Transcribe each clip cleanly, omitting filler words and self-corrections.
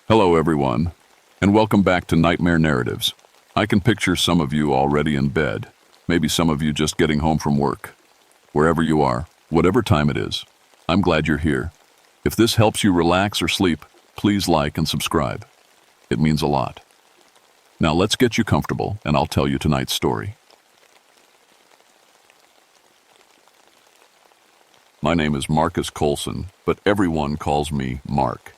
Hello, everyone, and welcome back to Nightmare Narratives. I can picture some of you already in bed, maybe some of you just getting home from work. Wherever you are, whatever time it is, I'm glad you're here. If this helps you relax or sleep, please like and subscribe. It means a lot. Now let's get you comfortable, and I'll tell you tonight's story. My name is Marcus Colson, but everyone calls me Mark.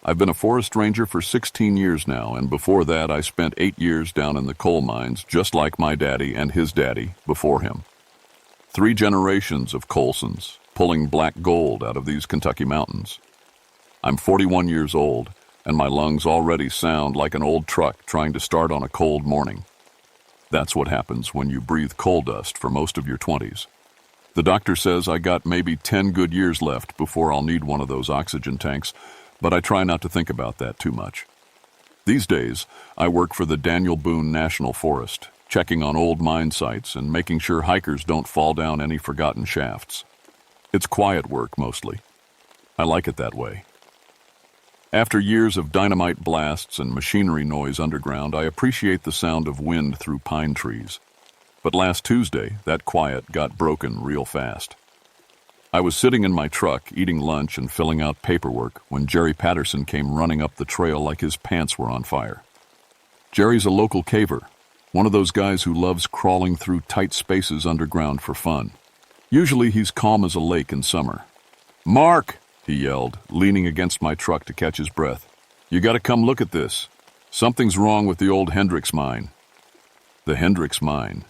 I've been a forest ranger for 16 years now, and before that I spent 8 years down in the coal mines, just like my daddy and his daddy before him. 3 generations of Colsons, pulling black gold out of these Kentucky mountains. I'm 41 years old, and my lungs already sound like an old truck trying to start on a cold morning. That's what happens when you breathe coal dust for most of your 20s. The doctor says I got maybe 10 good years left before I'll need one of those oxygen tanks, but I try not to think about that too much. These days, I work for the Daniel Boone National Forest, checking on old mine sites and making sure hikers don't fall down any forgotten shafts. It's quiet work, mostly. I like it that way. After years of dynamite blasts and machinery noise underground, I appreciate the sound of wind through pine trees. But last Tuesday, that quiet got broken real fast. I was sitting in my truck, eating lunch and filling out paperwork, when Jerry Patterson came running up the trail like his pants were on fire. Jerry's a local caver, one of those guys who loves crawling through tight spaces underground for fun. Usually he's calm as a lake in summer. "Mark!" he yelled, leaning against my truck to catch his breath. "You gotta come look at this. Something's wrong with the old Hendricks mine." The Hendricks mine.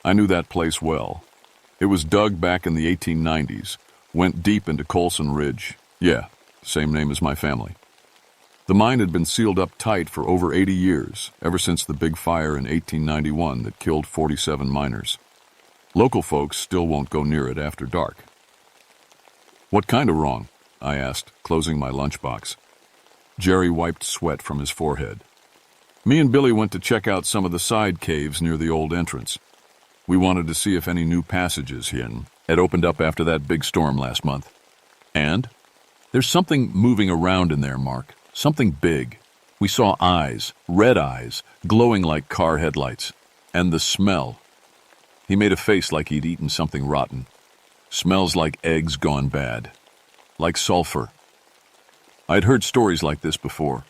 I knew that place well. It was dug back in the 1890s, went deep into Colson Ridge. Yeah, same name as my family. The mine had been sealed up tight for over 80 years, ever since the big fire in 1891 that killed 47 miners. Local folks still won't go near it after dark. "What kind of wrong?" I asked, closing my lunchbox. Jerry wiped sweat from his forehead. "Me and Billy went to check out some of the side caves near the old entrance. We wanted to see if any new passages had opened up after that big storm last month. And there's something moving around in there, Mark. Something big. We saw eyes, red eyes, glowing like car headlights. And the smell." He made a face like he'd eaten something rotten. "Smells like eggs gone bad. Like sulfur." I'd heard stories like this before.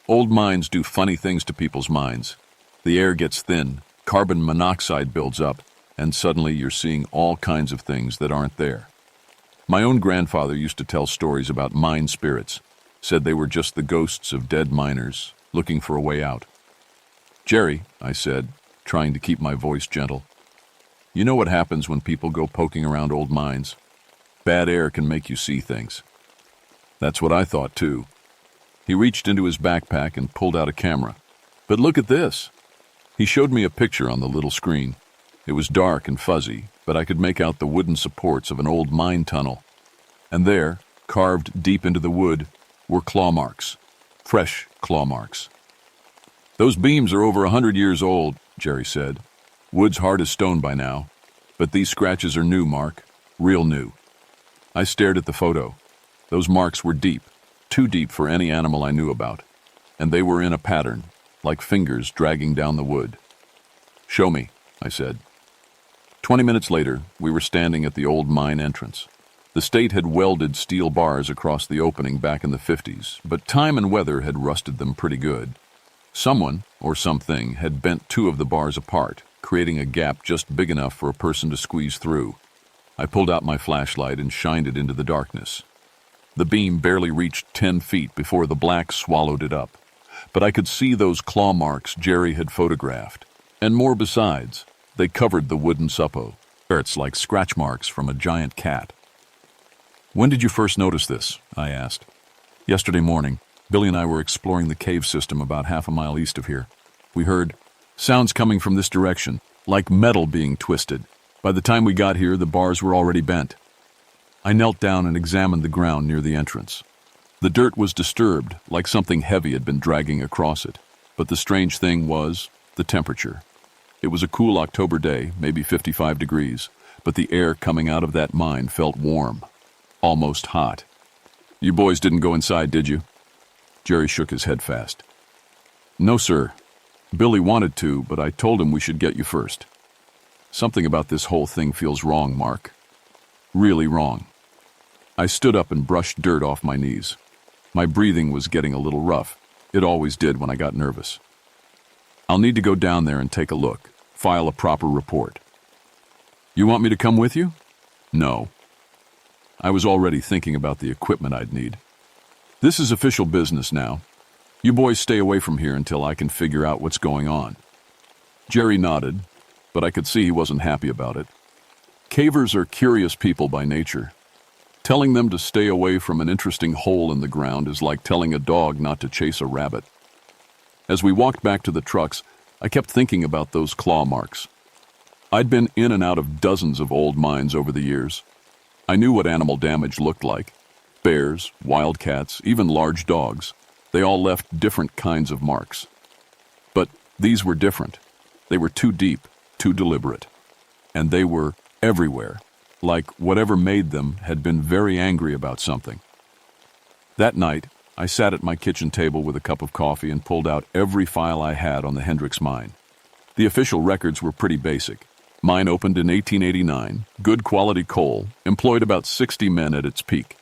Old mines do funny things to people's minds. The air gets thin, carbon monoxide builds up, and suddenly you're seeing all kinds of things that aren't there. My own grandfather used to tell stories about mine spirits, said they were just the ghosts of dead miners, looking for a way out. "Jerry," I said, trying to keep my voice gentle, "you know what happens when people go poking around old mines? Bad air can make you see things." That's what I thought, too. He reached into his backpack and pulled out a camera. "But look at this." He showed me a picture on the little screen. It was dark and fuzzy, but I could make out the wooden supports of an old mine tunnel. And there, carved deep into the wood, were claw marks. Fresh claw marks. "Those beams are over 100 years old," Jerry said. "Wood's hard as stone by now. But these scratches are new, Mark. Real new." I stared at the photo. Those marks were deep, too deep for any animal I knew about. And they were in a pattern, like fingers dragging down the wood. "Show me," I said. 20 minutes later, we were standing at the old mine entrance. The state had welded steel bars across the opening back in the 50s, but time and weather had rusted them pretty good. Someone, or something, had bent 2 of the bars apart, creating a gap just big enough for a person to squeeze through. I pulled out my flashlight and shined it into the darkness. The beam barely reached 10 feet before the black swallowed it up. But I could see those claw marks Jerry had photographed, and more besides. They covered the wooden supports like scratch marks from a giant cat. "When did you first notice this?" I asked. "Yesterday morning. Billy and I were exploring the cave system about half a mile east of here. We heard sounds coming from this direction, like metal being twisted. By the time we got here, the bars were already bent." I knelt down and examined the ground near the entrance. The dirt was disturbed, like something heavy had been dragging across it. But the strange thing was the temperature. It was a cool October day, maybe 55 degrees, but the air coming out of that mine felt warm, almost hot. "You boys didn't go inside, did you?" Jerry shook his head fast. No, sir. Billy wanted to, but I told him we should get you first. Something about this whole thing feels wrong, Mark. Really wrong. I stood up and brushed dirt off my knees. My breathing was getting a little rough. It always did when I got nervous. I'll need to go down there and take a look, file a proper report. You want me to come with you? No. I was already thinking about the equipment I'd need. This is official business now. You boys stay away from here until I can figure out what's going on. Jerry nodded, but I could see he wasn't happy about it. Cavers are curious people by nature. Telling them to stay away from an interesting hole in the ground is like telling a dog not to chase a rabbit. As we walked back to the trucks, I kept thinking about those claw marks. I'd been in and out of dozens of old mines over the years. I knew what animal damage looked like. Bears, wildcats, even large dogs. They all left different kinds of marks. But these were different. They were too deep, too deliberate. And they were everywhere, like whatever made them had been very angry about something. That night, I sat at my kitchen table with a cup of coffee and pulled out every file I had on the Hendricks mine. The official records were pretty basic. Mine opened in 1889, good quality coal, employed about 60 men at its peak.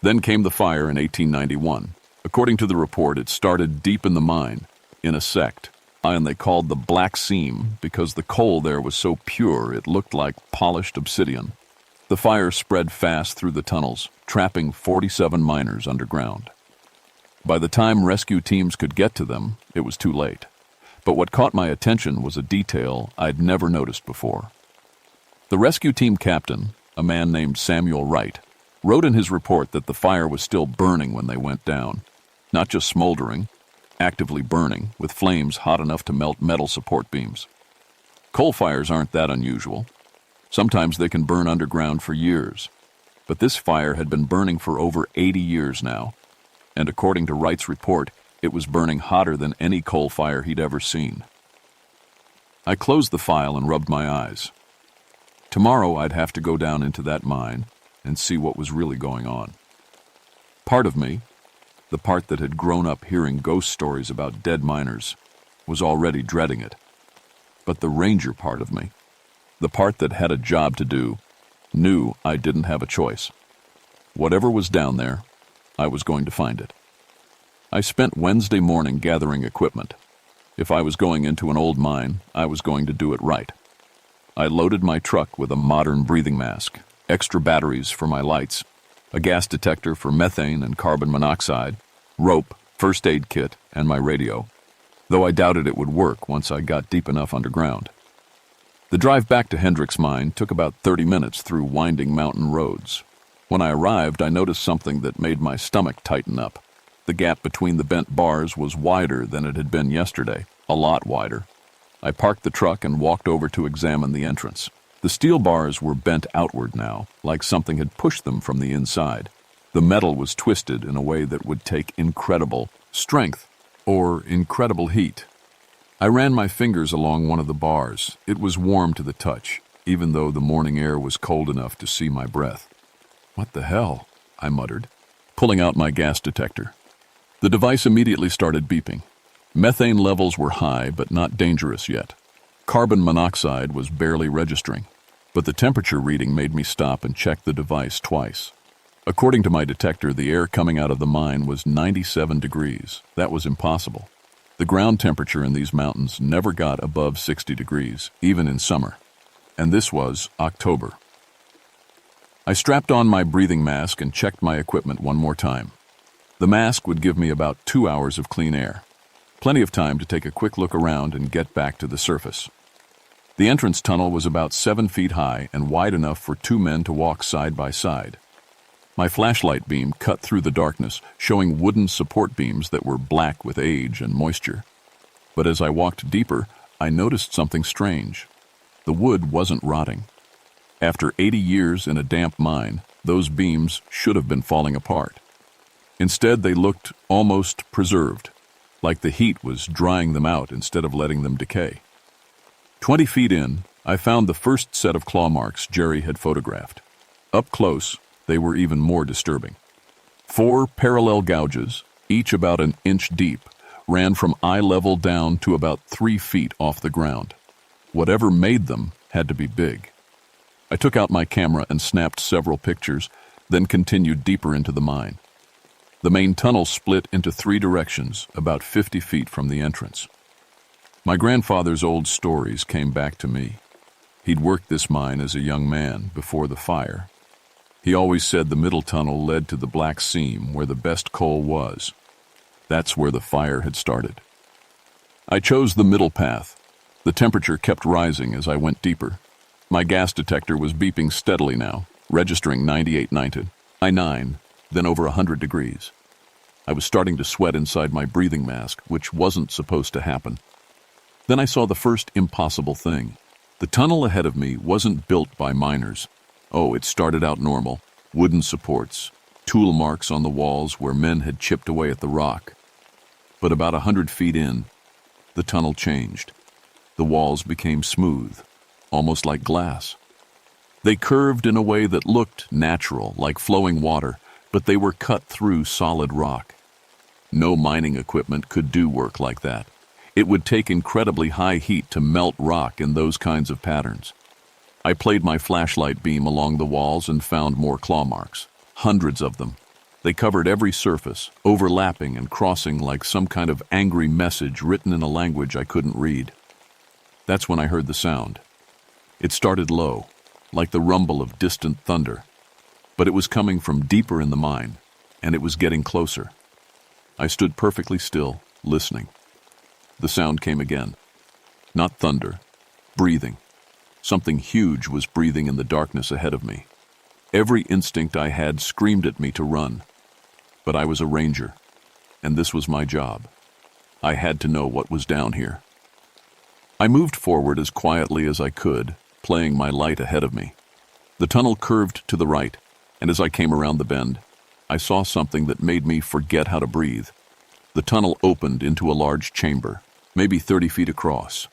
Then came the fire in 1891. According to the report, it started deep in the mine, in a sect, and they called the Black Seam because the coal there was so pure it looked like polished obsidian. The fire spread fast through the tunnels, trapping 47 miners underground. By the time rescue teams could get to them, it was too late. But what caught my attention was a detail I'd never noticed before. The rescue team captain, a man named Samuel Wright, wrote in his report that the fire was still burning when they went down. Not just smoldering, actively burning, with flames hot enough to melt metal support beams. Coal fires aren't that unusual. Sometimes they can burn underground for years. But this fire had been burning for over 80 years now. And according to Wright's report, it was burning hotter than any coal fire he'd ever seen. I closed the file and rubbed my eyes. Tomorrow I'd have to go down into that mine and see what was really going on. Part of me, the part that had grown up hearing ghost stories about dead miners, was already dreading it. But the ranger part of me, the part that had a job to do, knew I didn't have a choice. Whatever was down there, I was going to find it. I spent Wednesday morning gathering equipment. If I was going into an old mine, I was going to do it right. I loaded my truck with a modern breathing mask, extra batteries for my lights, a gas detector for methane and carbon monoxide, rope, first aid kit, and my radio, though I doubted it would work once I got deep enough underground. The drive back to Hendricks Mine took about 30 minutes through winding mountain roads. When I arrived, I noticed something that made my stomach tighten up. The gap between the bent bars was wider than it had been yesterday, a lot wider. I parked the truck and walked over to examine the entrance. The steel bars were bent outward now, like something had pushed them from the inside. The metal was twisted in a way that would take incredible strength or incredible heat. I ran my fingers along one of the bars. It was warm to the touch, even though the morning air was cold enough to see my breath. "What the hell?" I muttered, pulling out my gas detector. The device immediately started beeping. Methane levels were high, but not dangerous yet. Carbon monoxide was barely registering, but the temperature reading made me stop and check the device twice. According to my detector, the air coming out of the mine was 97 degrees. That was impossible. The ground temperature in these mountains never got above 60 degrees, even in summer. And this was October. I strapped on my breathing mask and checked my equipment one more time. The mask would give me about 2 hours of clean air. Plenty of time to take a quick look around and get back to the surface. The entrance tunnel was about 7 feet high and wide enough for 2 men to walk side by side. My flashlight beam cut through the darkness, showing wooden support beams that were black with age and moisture. But as I walked deeper, I noticed something strange. The wood wasn't rotting. After 80 years in a damp mine, those beams should have been falling apart. Instead, they looked almost preserved, like the heat was drying them out instead of letting them decay. 20 feet in, I found the first set of claw marks Jerry had photographed. Up close, they were even more disturbing. 4 parallel gouges, each about an inch deep, ran from eye level down to about 3 feet off the ground. Whatever made them had to be big. I took out my camera and snapped several pictures, then continued deeper into the mine. The main tunnel split into 3 directions, about 50 feet from the entrance. My grandfather's old stories came back to me. He'd worked this mine as a young man before the fire. He always said the middle tunnel led to the black seam where the best coal was. That's where the fire had started. I chose the middle path. The temperature kept rising as I went deeper. My gas detector was beeping steadily now, registering 98.9, then over 100 degrees. I was starting to sweat inside my breathing mask, which wasn't supposed to happen. Then I saw the first impossible thing. The tunnel ahead of me wasn't built by miners. Oh, it started out normal. Wooden supports, tool marks on the walls where men had chipped away at the rock. But about 100 feet in, the tunnel changed. The walls became smooth, almost like glass. They curved in a way that looked natural, like flowing water, but they were cut through solid rock. No mining equipment could do work like that. It would take incredibly high heat to melt rock in those kinds of patterns. I played my flashlight beam along the walls and found more claw marks, hundreds of them. They covered every surface, overlapping and crossing like some kind of angry message written in a language I couldn't read. That's when I heard the sound. It started low, like the rumble of distant thunder, but it was coming from deeper in the mine, and it was getting closer. I stood perfectly still, listening. The sound came again. Not thunder, breathing. Something huge was breathing in the darkness ahead of me. Every instinct I had screamed at me to run. But I was a ranger, and this was my job. I had to know what was down here. I moved forward as quietly as I could, playing my light ahead of me. The tunnel curved to the right, and as I came around the bend, I saw something that made me forget how to breathe. The tunnel opened into a large chamber, maybe 30 feet across.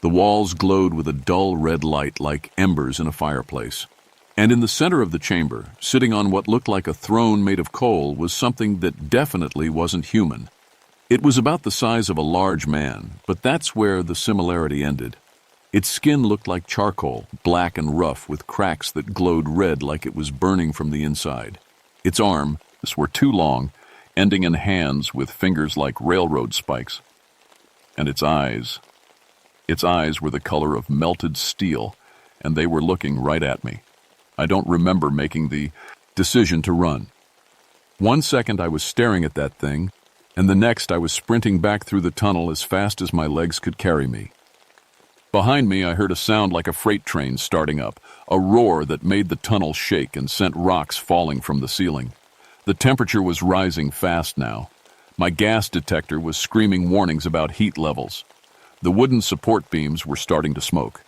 The walls glowed with a dull red light like embers in a fireplace. And in the center of the chamber, sitting on what looked like a throne made of coal, was something that definitely wasn't human. It was about the size of a large man, but that's where the similarity ended. Its skin looked like charcoal, black and rough with cracks that glowed red like it was burning from the inside. Its arms were too long, ending in hands with fingers like railroad spikes. And its eyes were the color of melted steel, and they were looking right at me. I don't remember making the decision to run. 1 second I was staring at that thing, and the next I was sprinting back through the tunnel as fast as my legs could carry me. Behind me I heard a sound like a freight train starting up, a roar that made the tunnel shake and sent rocks falling from the ceiling. The temperature was rising fast now. My gas detector was screaming warnings about heat levels. The wooden support beams were starting to smoke.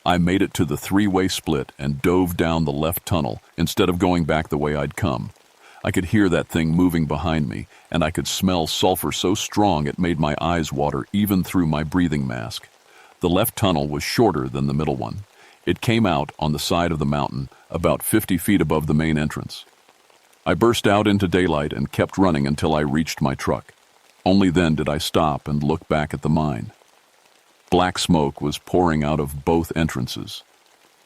I made it to the 3-way split and dove down the left tunnel instead of going back the way I'd come. I could hear that thing moving behind me, and I could smell sulfur so strong it made my eyes water even through my breathing mask. The left tunnel was shorter than the middle one. It came out on the side of the mountain, about 50 feet above the main entrance. I burst out into daylight and kept running until I reached my truck. Only then did I stop and look back at the mine. Black smoke was pouring out of both entrances.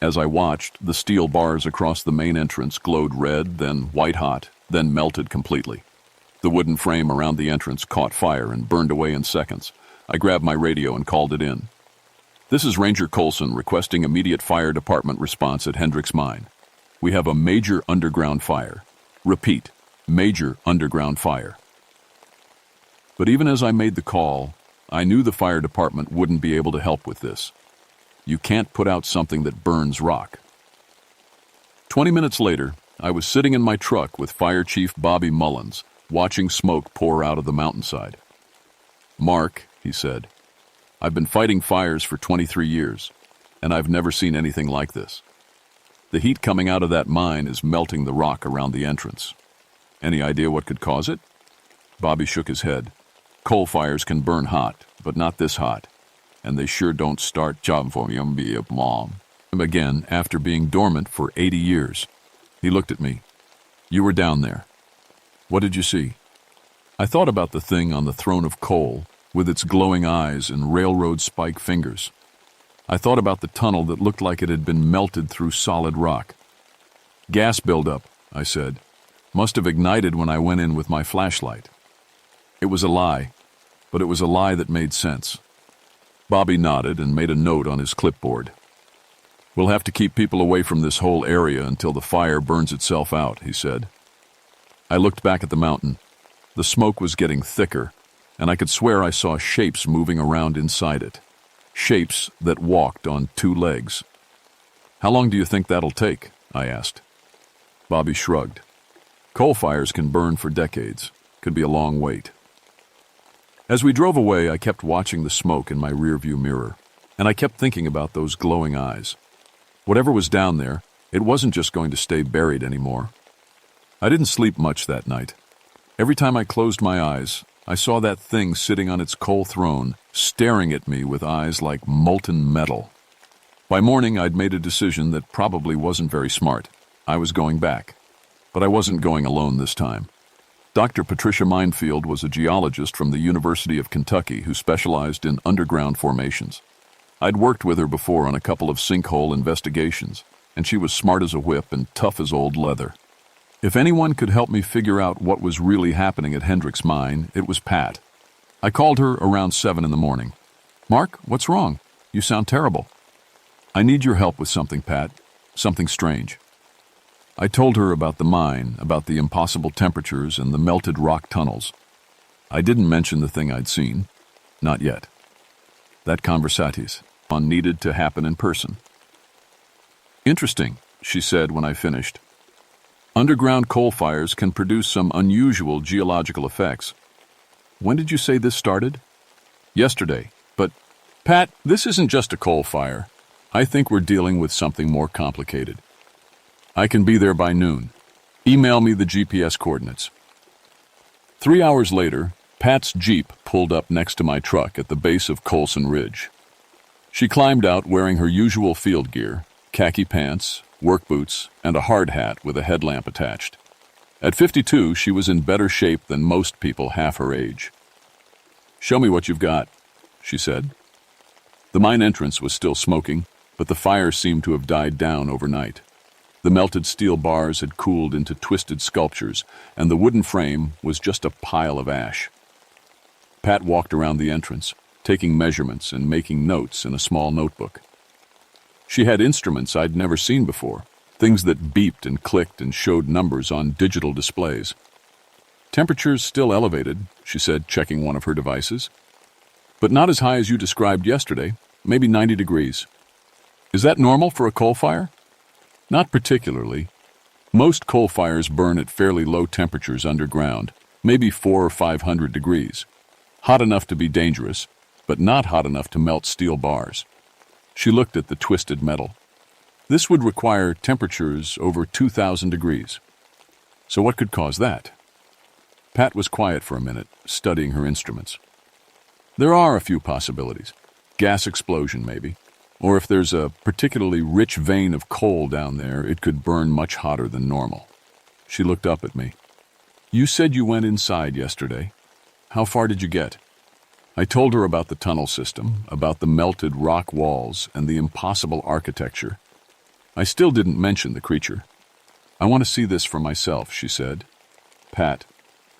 As I watched, the steel bars across the main entrance glowed red, then white-hot, then melted completely. The wooden frame around the entrance caught fire and burned away in seconds. I grabbed my radio and called it in. "This is Ranger Colson requesting immediate fire department response at Hendricks Mine. We have a major underground fire. Repeat, major underground fire." But even as I made the call, I knew the fire department wouldn't be able to help with this. You can't put out something that burns rock. 20 minutes later, I was sitting in my truck with Fire Chief Bobby Mullins, watching smoke pour out of the mountainside. "Mark," he said, "I've been fighting fires for 23 years, and I've never seen anything like this. The heat coming out of that mine is melting the rock around the entrance. Any idea what could cause it?" Bobby shook his head. "Coal fires can burn hot, but not this hot, and they sure don't start job for me again after being dormant for 80 years. He looked at me. "You were down there. What did you see?" I thought about the thing on the throne of coal, with its glowing eyes and railroad spike fingers. I thought about the tunnel that looked like it had been melted through solid rock. Gas buildup, I said. Must have ignited when I went in with my flashlight. It was a lie, but it was a lie that made sense. Bobby nodded and made a note on his clipboard. We'll have to keep people away from this whole area until the fire burns itself out, he said. I looked back at the mountain. The smoke was getting thicker, and I could swear I saw shapes moving around inside it. Shapes that walked on two legs. How long do you think that'll take? I asked. Bobby shrugged. Coal fires can burn for decades. Could be a long wait. As we drove away, I kept watching the smoke in my rearview mirror, and I kept thinking about those glowing eyes. Whatever was down there, it wasn't just going to stay buried anymore. I didn't sleep much that night. Every time I closed my eyes, I saw that thing sitting on its coal throne, staring at me with eyes like molten metal. By morning, I'd made a decision that probably wasn't very smart. I was going back. But I wasn't going alone this time. Dr. Patricia Minefield was a geologist from the University of Kentucky who specialized in underground formations. I'd worked with her before on a couple of sinkhole investigations, and she was smart as a whip and tough as old leather. If anyone could help me figure out what was really happening at Hendricks Mine, it was Pat. I called her around 7 in the morning. Mark, what's wrong? You sound terrible. I need your help with something, Pat. Something strange. I told her about the mine, about the impossible temperatures and the melted rock tunnels. I didn't mention the thing I'd seen. Not yet. That conversatis needed to happen in person. Interesting, she said when I finished. Underground coal fires can produce some unusual geological effects. When did you say this started? Yesterday. But, Pat, this isn't just a coal fire. I think we're dealing with something more complicated. I can be there by noon. Email me the GPS coordinates. 3 hours later, Pat's Jeep pulled up next to my truck at the base of Colson Ridge. She climbed out wearing her usual field gear, khaki pants, work boots, and a hard hat with a headlamp attached. At 52, she was in better shape than most people half her age. Show me what you've got, she said. The mine entrance was still smoking, but the fire seemed to have died down overnight. The melted steel bars had cooled into twisted sculptures, and the wooden frame was just a pile of ash. Pat walked around the entrance, taking measurements and making notes in a small notebook. She had instruments I'd never seen before, things that beeped and clicked and showed numbers on digital displays. Temperatures still elevated, she said, checking one of her devices. But not as high as you described yesterday, maybe 90 degrees. Is that normal for a coal fire? Not particularly. Most coal fires burn at fairly low temperatures underground, maybe 400 or 500 degrees. Hot enough to be dangerous, but not hot enough to melt steel bars. She looked at the twisted metal. This would require temperatures over 2,000 degrees. So what could cause that? Pat was quiet for a minute, studying her instruments. There are a few possibilities. Gas explosion, maybe. Or if there's a particularly rich vein of coal down there, it could burn much hotter than normal. She looked up at me. You said you went inside yesterday. How far did you get? I told her about the tunnel system, about the melted rock walls, and the impossible architecture. I still didn't mention the creature. I want to see this for myself, she said. Pat,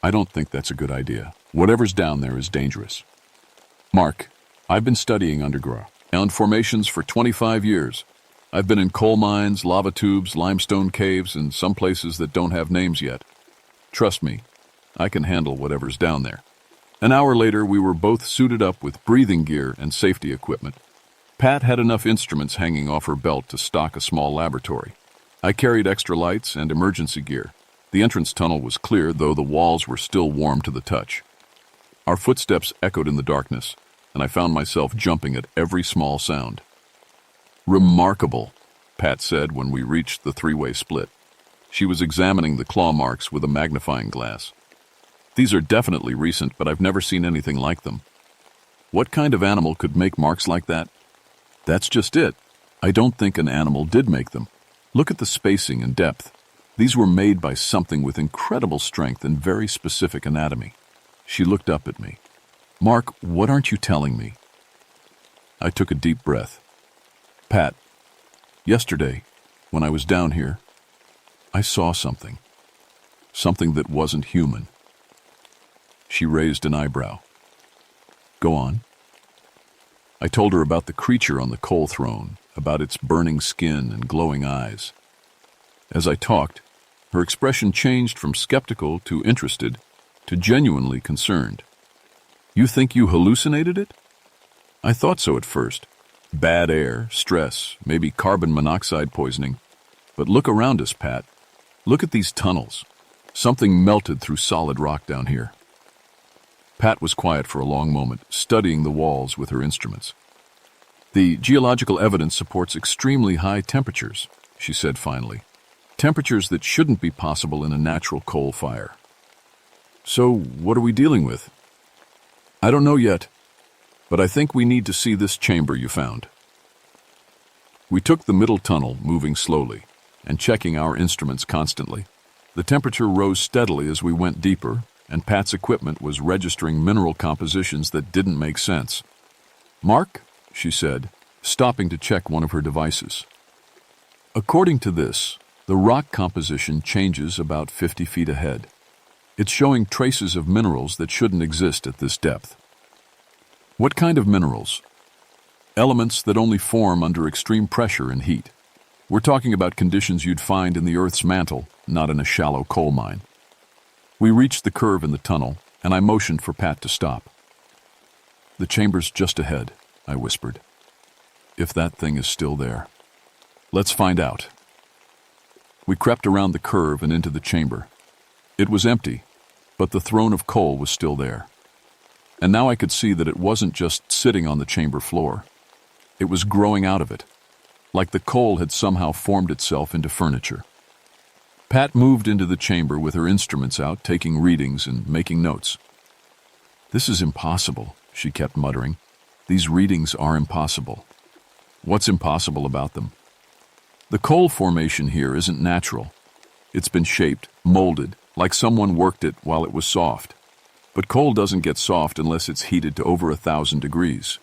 I don't think that's a good idea. Whatever's down there is dangerous. Mark, I've been studying underground formations for 25 years. I've been in coal mines, lava tubes, limestone caves, and some places that don't have names yet. Trust me, I can handle whatever's down there. An hour later, we were both suited up with breathing gear and safety equipment. Pat had enough instruments hanging off her belt to stock a small laboratory. I carried extra lights and emergency gear. The entrance tunnel was clear, though the walls were still warm to the touch. Our footsteps echoed in the darkness, and I found myself jumping at every small sound. Remarkable, Pat said when we reached the three-way split. She was examining the claw marks with a magnifying glass. These are definitely recent, but I've never seen anything like them. What kind of animal could make marks like that? That's just it. I don't think an animal did make them. Look at the spacing and depth. These were made by something with incredible strength and very specific anatomy. She looked up at me. "Mark, what aren't you telling me?" I took a deep breath. "Pat, yesterday, when I was down here, I saw something. Something that wasn't human." She raised an eyebrow. "Go on." I told her about the creature on the coal throne, about its burning skin and glowing eyes. As I talked, her expression changed from skeptical to interested to genuinely concerned. "You think you hallucinated it?" "I thought so at first. Bad air, stress, maybe carbon monoxide poisoning. But look around us, Pat. Look at these tunnels. Something melted through solid rock down here." Pat was quiet for a long moment, studying the walls with her instruments. "The geological evidence supports extremely high temperatures," she said finally. "Temperatures that shouldn't be possible in a natural coal fire." "So what are we dealing with?" "I don't know yet, but I think we need to see this chamber you found." We took the middle tunnel, moving slowly and checking our instruments constantly. The temperature rose steadily as we went deeper, and Pat's equipment was registering mineral compositions that didn't make sense. "Mark," she said, stopping to check one of her devices. "According to this, the rock composition changes about 50 feet ahead. It's showing traces of minerals that shouldn't exist at this depth." "What kind of minerals?" "Elements that only form under extreme pressure and heat. We're talking about conditions you'd find in the Earth's mantle, not in a shallow coal mine." We reached the curve in the tunnel, and I motioned for Pat to stop. "The chamber's just ahead," I whispered. "If that thing is still there. Let's find out." We crept around the curve and into the chamber. It was empty, but the throne of coal was still there. And now I could see that it wasn't just sitting on the chamber floor. It was growing out of it, like the coal had somehow formed itself into furniture. Pat moved into the chamber with her instruments out, taking readings and making notes. "This is impossible," she kept muttering. "These readings are impossible." "What's impossible about them?" "The coal formation here isn't natural. It's been shaped, molded, like someone worked it while it was soft. But coal doesn't get soft unless it's heated to over 1,000 degrees.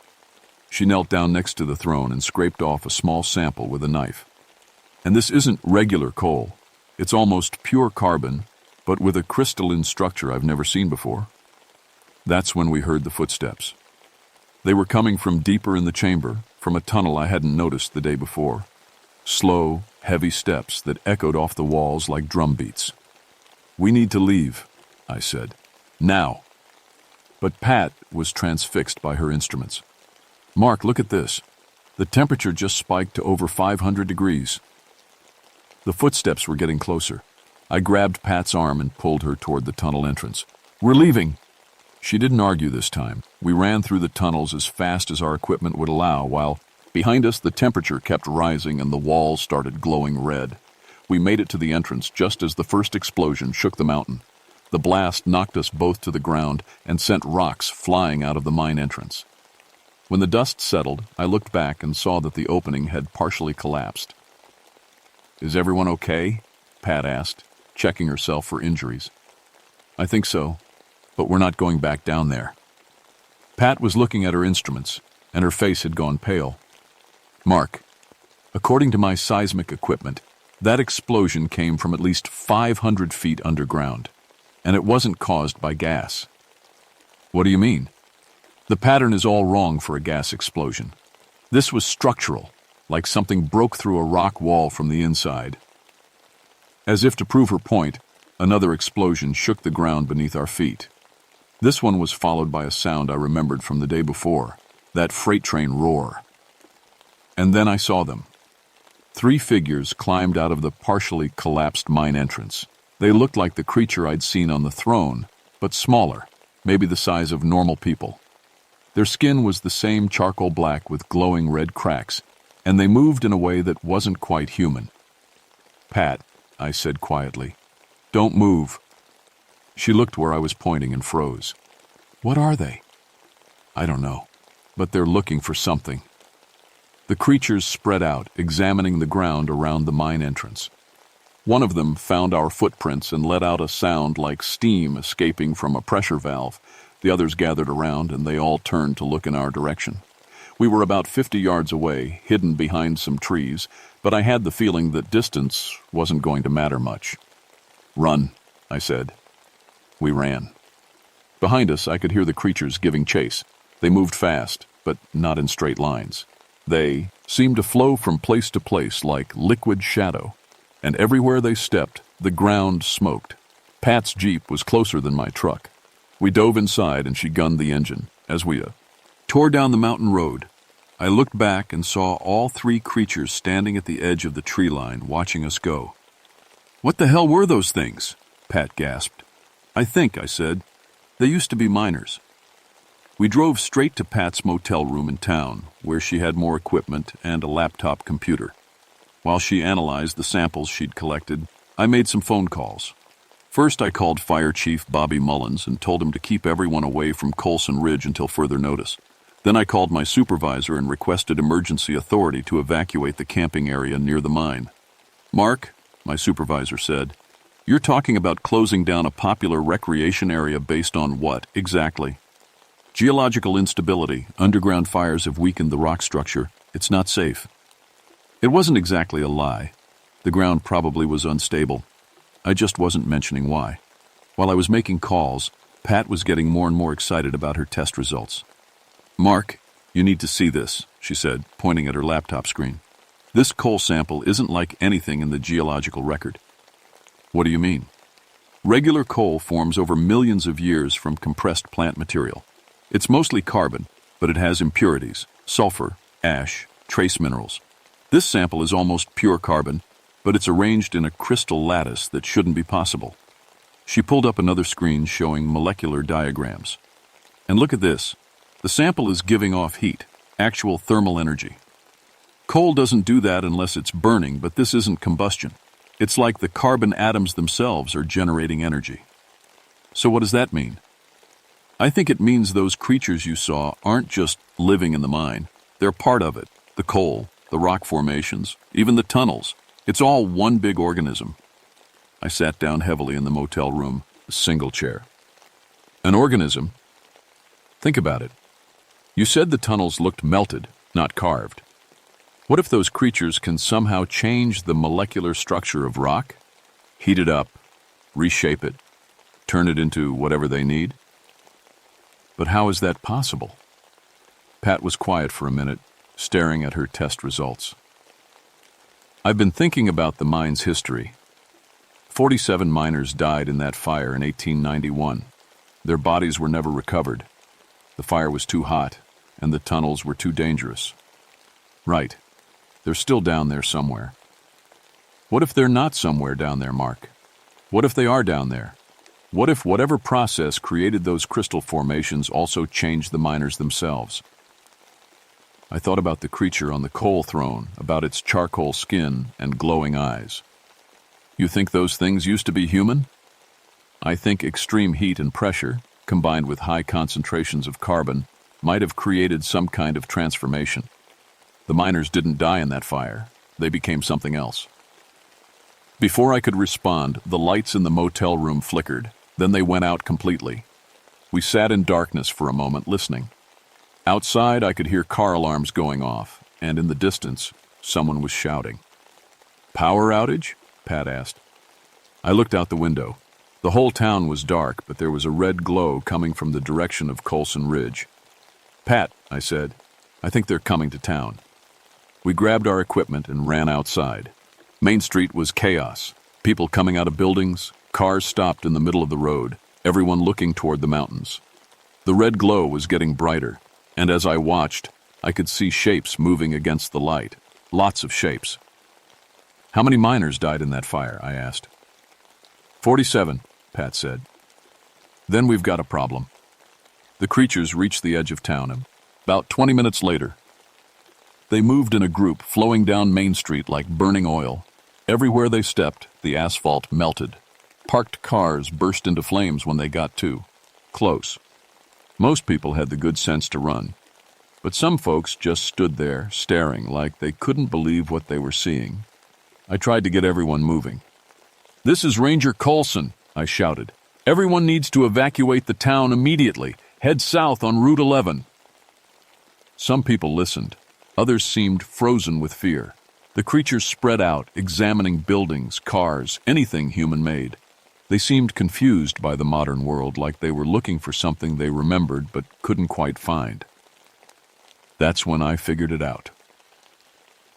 She knelt down next to the throne and scraped off a small sample with a knife. "And this isn't regular coal. It's almost pure carbon, but with a crystalline structure I've never seen before." That's when we heard the footsteps. They were coming from deeper in the chamber, from a tunnel I hadn't noticed the day before. Slow, heavy steps that echoed off the walls like drum beats. "We need to leave," I said. "Now." But Pat was transfixed by her instruments. "Mark, look at this. The temperature just spiked to over 500 degrees. The footsteps were getting closer. I grabbed Pat's arm and pulled her toward the tunnel entrance. "We're leaving." She didn't argue this time. We ran through the tunnels as fast as our equipment would allow, while behind us the temperature kept rising and the walls started glowing red. We made it to the entrance just as the first explosion shook the mountain. The blast knocked us both to the ground and sent rocks flying out of the mine entrance. When the dust settled, I looked back and saw that the opening had partially collapsed. "Is everyone okay?" Pat asked, checking herself for injuries. "I think so, but we're not going back down there." Pat was looking at her instruments, and her face had gone pale. "Mark, according to my seismic equipment, that explosion came from at least 500 feet underground, and it wasn't caused by gas." "What do you mean?" "The pattern is all wrong for a gas explosion. This was structural, like something broke through a rock wall from the inside." As if to prove her point, another explosion shook the ground beneath our feet. This one was followed by a sound I remembered from the day before, that freight train roar. And then I saw them. 3 figures climbed out of the partially collapsed mine entrance. They looked like the creature I'd seen on the throne, but smaller, maybe the size of normal people. Their skin was the same charcoal black with glowing red cracks, and they moved in a way that wasn't quite human. "Pat," I said quietly, "don't move." She looked where I was pointing and froze. "What are they?" "I don't know, but they're looking for something." The creatures spread out, examining the ground around the mine entrance. One of them found our footprints and let out a sound like steam escaping from a pressure valve, The others gathered around, and they all turned to look in our direction. We were about 50 yards away, hidden behind some trees, but I had the feeling that distance wasn't going to matter much. "Run," I said. We ran. Behind us, I could hear the creatures giving chase. They moved fast, but not in straight lines. They seemed to flow from place to place like liquid shadow, and everywhere they stepped, the ground smoked. Pat's Jeep was closer than my truck. We dove inside and she gunned the engine as we tore down the mountain road. I looked back and saw all three creatures standing at the edge of the tree line watching us go. "What the hell were those things?" Pat gasped. I said. "They used to be miners." We drove straight to Pat's motel room in town, where she had more equipment and a laptop computer. While she analyzed the samples she'd collected, I made some phone calls. First, I called Fire Chief Bobby Mullins and told him to keep everyone away from Colson Ridge until further notice. Then I called my supervisor and requested emergency authority to evacuate the camping area near the mine. "Mark," my supervisor said, "you're talking about closing down a popular recreation area based on what, exactly?" "Geological instability. Underground fires have weakened the rock structure. It's not safe." It wasn't exactly a lie. The ground probably was unstable. I just wasn't mentioning why. While I was making calls, Pat was getting more and more excited about her test results. "Mark, you need to see this," she said, pointing at her laptop screen. "This coal sample isn't like anything in the geological record." "What do you mean?" "Regular coal forms over millions of years from compressed plant material. It's mostly carbon, but it has impurities, sulfur, ash, trace minerals. This sample is almost pure carbon, but it's arranged in a crystal lattice that shouldn't be possible." She pulled up another screen showing molecular diagrams. "And look at this. The sample is giving off heat, actual thermal energy. Coal doesn't do that unless it's burning, but this isn't combustion. It's like the carbon atoms themselves are generating energy." "So what does that mean?" "I think it means those creatures you saw aren't just living in the mine. They're part of it. The coal, the rock formations, even the tunnels. It's all one big organism." I sat down heavily in the motel room, a single chair. "An organism? Think about it. You said the tunnels looked melted, not carved. What if those creatures can somehow change the molecular structure of rock? Heat it up, reshape it, turn it into whatever they need? But how is that possible?" Pat was quiet for a minute, staring at her test results. "I've been thinking about the mine's history. 47 miners died in that fire in 1891. Their bodies were never recovered. The fire was too hot, and the tunnels were too dangerous." "Right. They're still down there somewhere." "What if they're not somewhere down there, Mark? What if they are down there? What if whatever process created those crystal formations also changed the miners themselves?" I thought about the creature on the coal throne, about its charcoal skin and glowing eyes. "You think those things used to be human?" "I think extreme heat and pressure, combined with high concentrations of carbon, might have created some kind of transformation. The miners didn't die in that fire. They became something else." Before I could respond, the lights in the motel room flickered. Then they went out completely. We sat in darkness for a moment, listening. Outside, I could hear car alarms going off, and in the distance, someone was shouting. "Power outage?" Pat asked. I looked out the window. The whole town was dark, but there was a red glow coming from the direction of Colson Ridge. "Pat," I said, "I think they're coming to town." We grabbed our equipment and ran outside. Main Street was chaos. People coming out of buildings, cars stopped in the middle of the road, everyone looking toward the mountains. The red glow was getting brighter, and as I watched, I could see shapes moving against the light. Lots of shapes. "How many miners died in that fire?" I asked. 47, Pat said. "Then we've got a problem." The creatures reached the edge of town about 20 minutes later. They moved in a group, flowing down Main Street like burning oil. Everywhere they stepped, the asphalt melted. Parked cars burst into flames when they got too close. Most people had the good sense to run, but some folks just stood there, staring like they couldn't believe what they were seeing. I tried to get everyone moving. "This is Ranger Colson," I shouted. "Everyone needs to evacuate the town immediately. Head south on Route 11. Some people listened. Others seemed frozen with fear. The creatures spread out, examining buildings, cars, anything human-made. They seemed confused by the modern world, like they were looking for something they remembered but couldn't quite find. That's when I figured it out.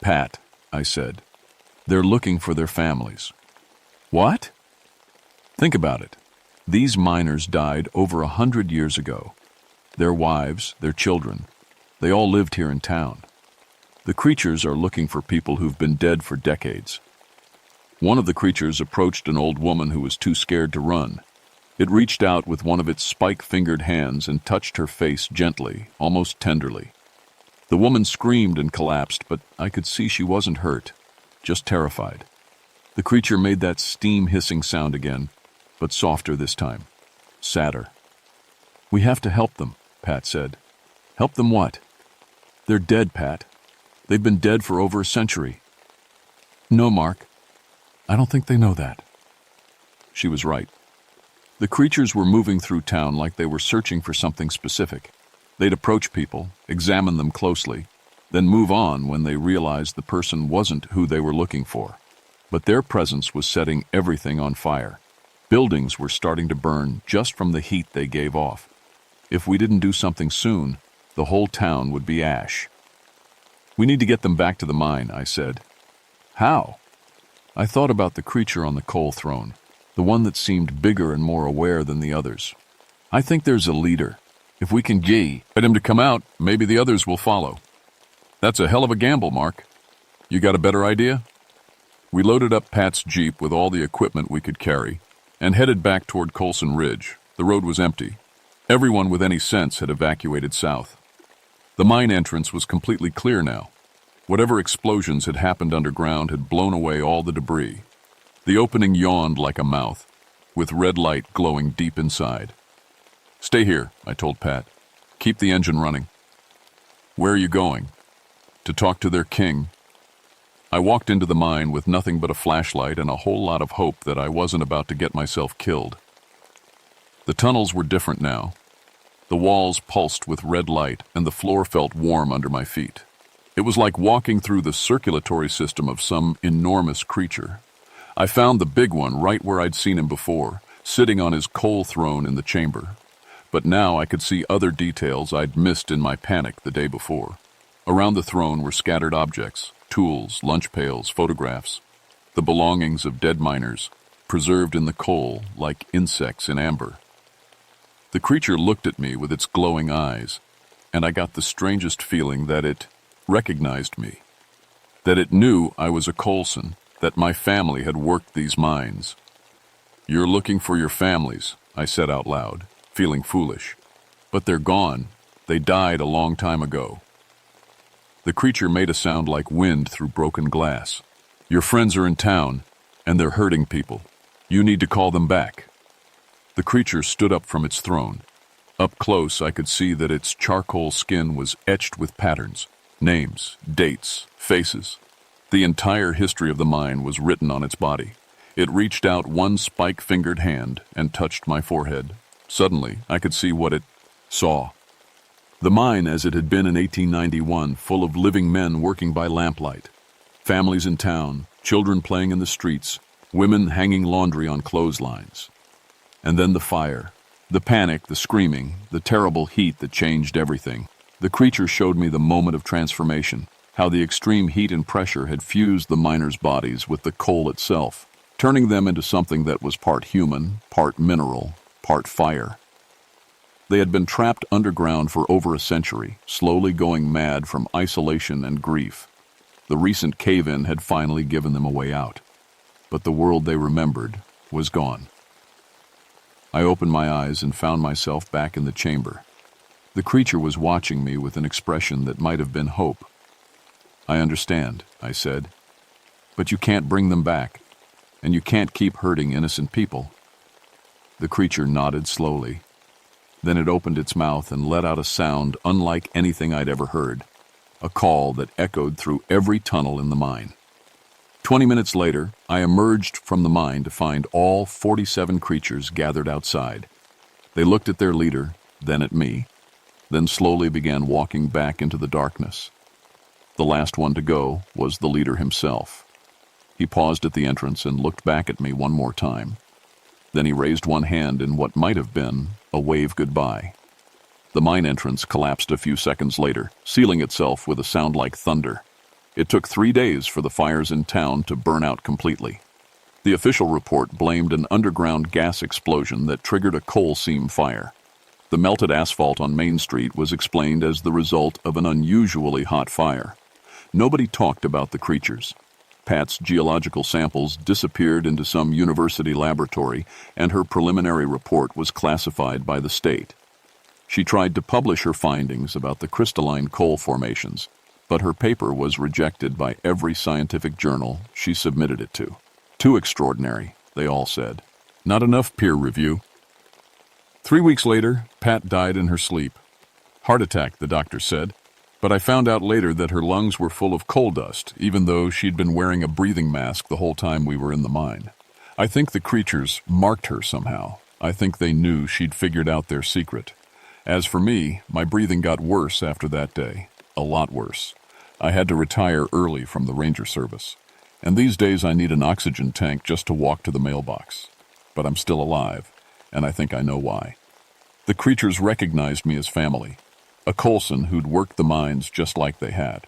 "Pat," I said, "they're looking for their families." "What?" "Think about it. These miners died over 100 years ago. Their wives, their children, they all lived here in town. The creatures are looking for people who've been dead for decades." One of the creatures approached an old woman who was too scared to run. It reached out with one of its spike-fingered hands and touched her face gently, almost tenderly. The woman screamed and collapsed, but I could see she wasn't hurt, just terrified. The creature made that steam-hissing sound again, but softer this time, sadder. "We have to help them," Pat said. "Help them what?" "They're dead, Pat. They've been dead for over a century." "No, Mark. I don't think they know that." She was right. The creatures were moving through town like they were searching for something specific. They'd approach people, examine them closely, then move on when they realized the person wasn't who they were looking for. But their presence was setting everything on fire. Buildings were starting to burn just from the heat they gave off. If we didn't do something soon, the whole town would be ash. "We need to get them back to the mine," I said. "How?" I thought about the creature on the coal throne, the one that seemed bigger and more aware than the others. "I think there's a leader. If we can get him to come out, maybe the others will follow." "That's a hell of a gamble, Mark. You got a better idea?" We loaded up Pat's Jeep with all the equipment we could carry and headed back toward Colson Ridge. The road was empty. Everyone with any sense had evacuated south. The mine entrance was completely clear now. Whatever explosions had happened underground had blown away all the debris. The opening yawned like a mouth, with red light glowing deep inside. "Stay here," I told Pat. "Keep the engine running." "Where are you going?" "To talk to their king." I walked into the mine with nothing but a flashlight and a whole lot of hope that I wasn't about to get myself killed. The tunnels were different now. The walls pulsed with red light and the floor felt warm under my feet. It was like walking through the circulatory system of some enormous creature. I found the big one right where I'd seen him before, sitting on his coal throne in the chamber. But now I could see other details I'd missed in my panic the day before. Around the throne were scattered objects, tools, lunch pails, photographs, the belongings of dead miners, preserved in the coal like insects in amber. The creature looked at me with its glowing eyes, and I got the strangest feeling that it recognized me, that it knew I was a Colson, that my family had worked these mines. "You're looking for your families," I said out loud, feeling foolish. "But they're gone. They died a long time ago." The creature made a sound like wind through broken glass. "Your friends are in town, and they're hurting people. You need to call them back." The creature stood up from its throne. Up close, I could see that its charcoal skin was etched with patterns. Names, dates, faces. The entire history of the mine was written on its body. It reached out one spike-fingered hand and touched my forehead. Suddenly, I could see what it saw. The mine as it had been in 1891, full of living men working by lamplight. Families in town, children playing in the streets, women hanging laundry on clotheslines. And then the fire, the panic, the screaming, the terrible heat that changed everything. The creature showed me the moment of transformation, how the extreme heat and pressure had fused the miners' bodies with the coal itself, turning them into something that was part human, part mineral, part fire. They had been trapped underground for over a century, slowly going mad from isolation and grief. The recent cave-in had finally given them a way out, but the world they remembered was gone. I opened my eyes and found myself back in the chamber. The creature was watching me with an expression that might have been hope. "I understand," I said, "but you can't bring them back, and you can't keep hurting innocent people." The creature nodded slowly. Then it opened its mouth and let out a sound unlike anything I'd ever heard, a call that echoed through every tunnel in the mine. 20 minutes later, I emerged from the mine to find all 47 creatures gathered outside. They looked at their leader, then at me, then slowly began walking back into the darkness. The last one to go was the leader himself. He paused at the entrance and looked back at me one more time. Then he raised one hand in what might have been a wave goodbye. The mine entrance collapsed a few seconds later, sealing itself with a sound like thunder. It took 3 days for the fires in town to burn out completely. The official report blamed an underground gas explosion that triggered a coal seam fire. The melted asphalt on Main Street was explained as the result of an unusually hot fire. Nobody talked about the creatures. Pat's geological samples disappeared into some university laboratory, and her preliminary report was classified by the state. She tried to publish her findings about the crystalline coal formations, but her paper was rejected by every scientific journal she submitted it to. Too extraordinary, they all said. Not enough peer review. 3 weeks later, Pat died in her sleep. Heart attack, the doctor said, but I found out later that her lungs were full of coal dust, even though she'd been wearing a breathing mask the whole time we were in the mine. I think the creatures marked her somehow. I think they knew she'd figured out their secret. As for me, my breathing got worse after that day. A lot worse. I had to retire early from the Ranger service. And these days I need an oxygen tank just to walk to the mailbox. But I'm still alive, and I think I know why. The creatures recognized me as family. A Coulson who'd worked the mines just like they had.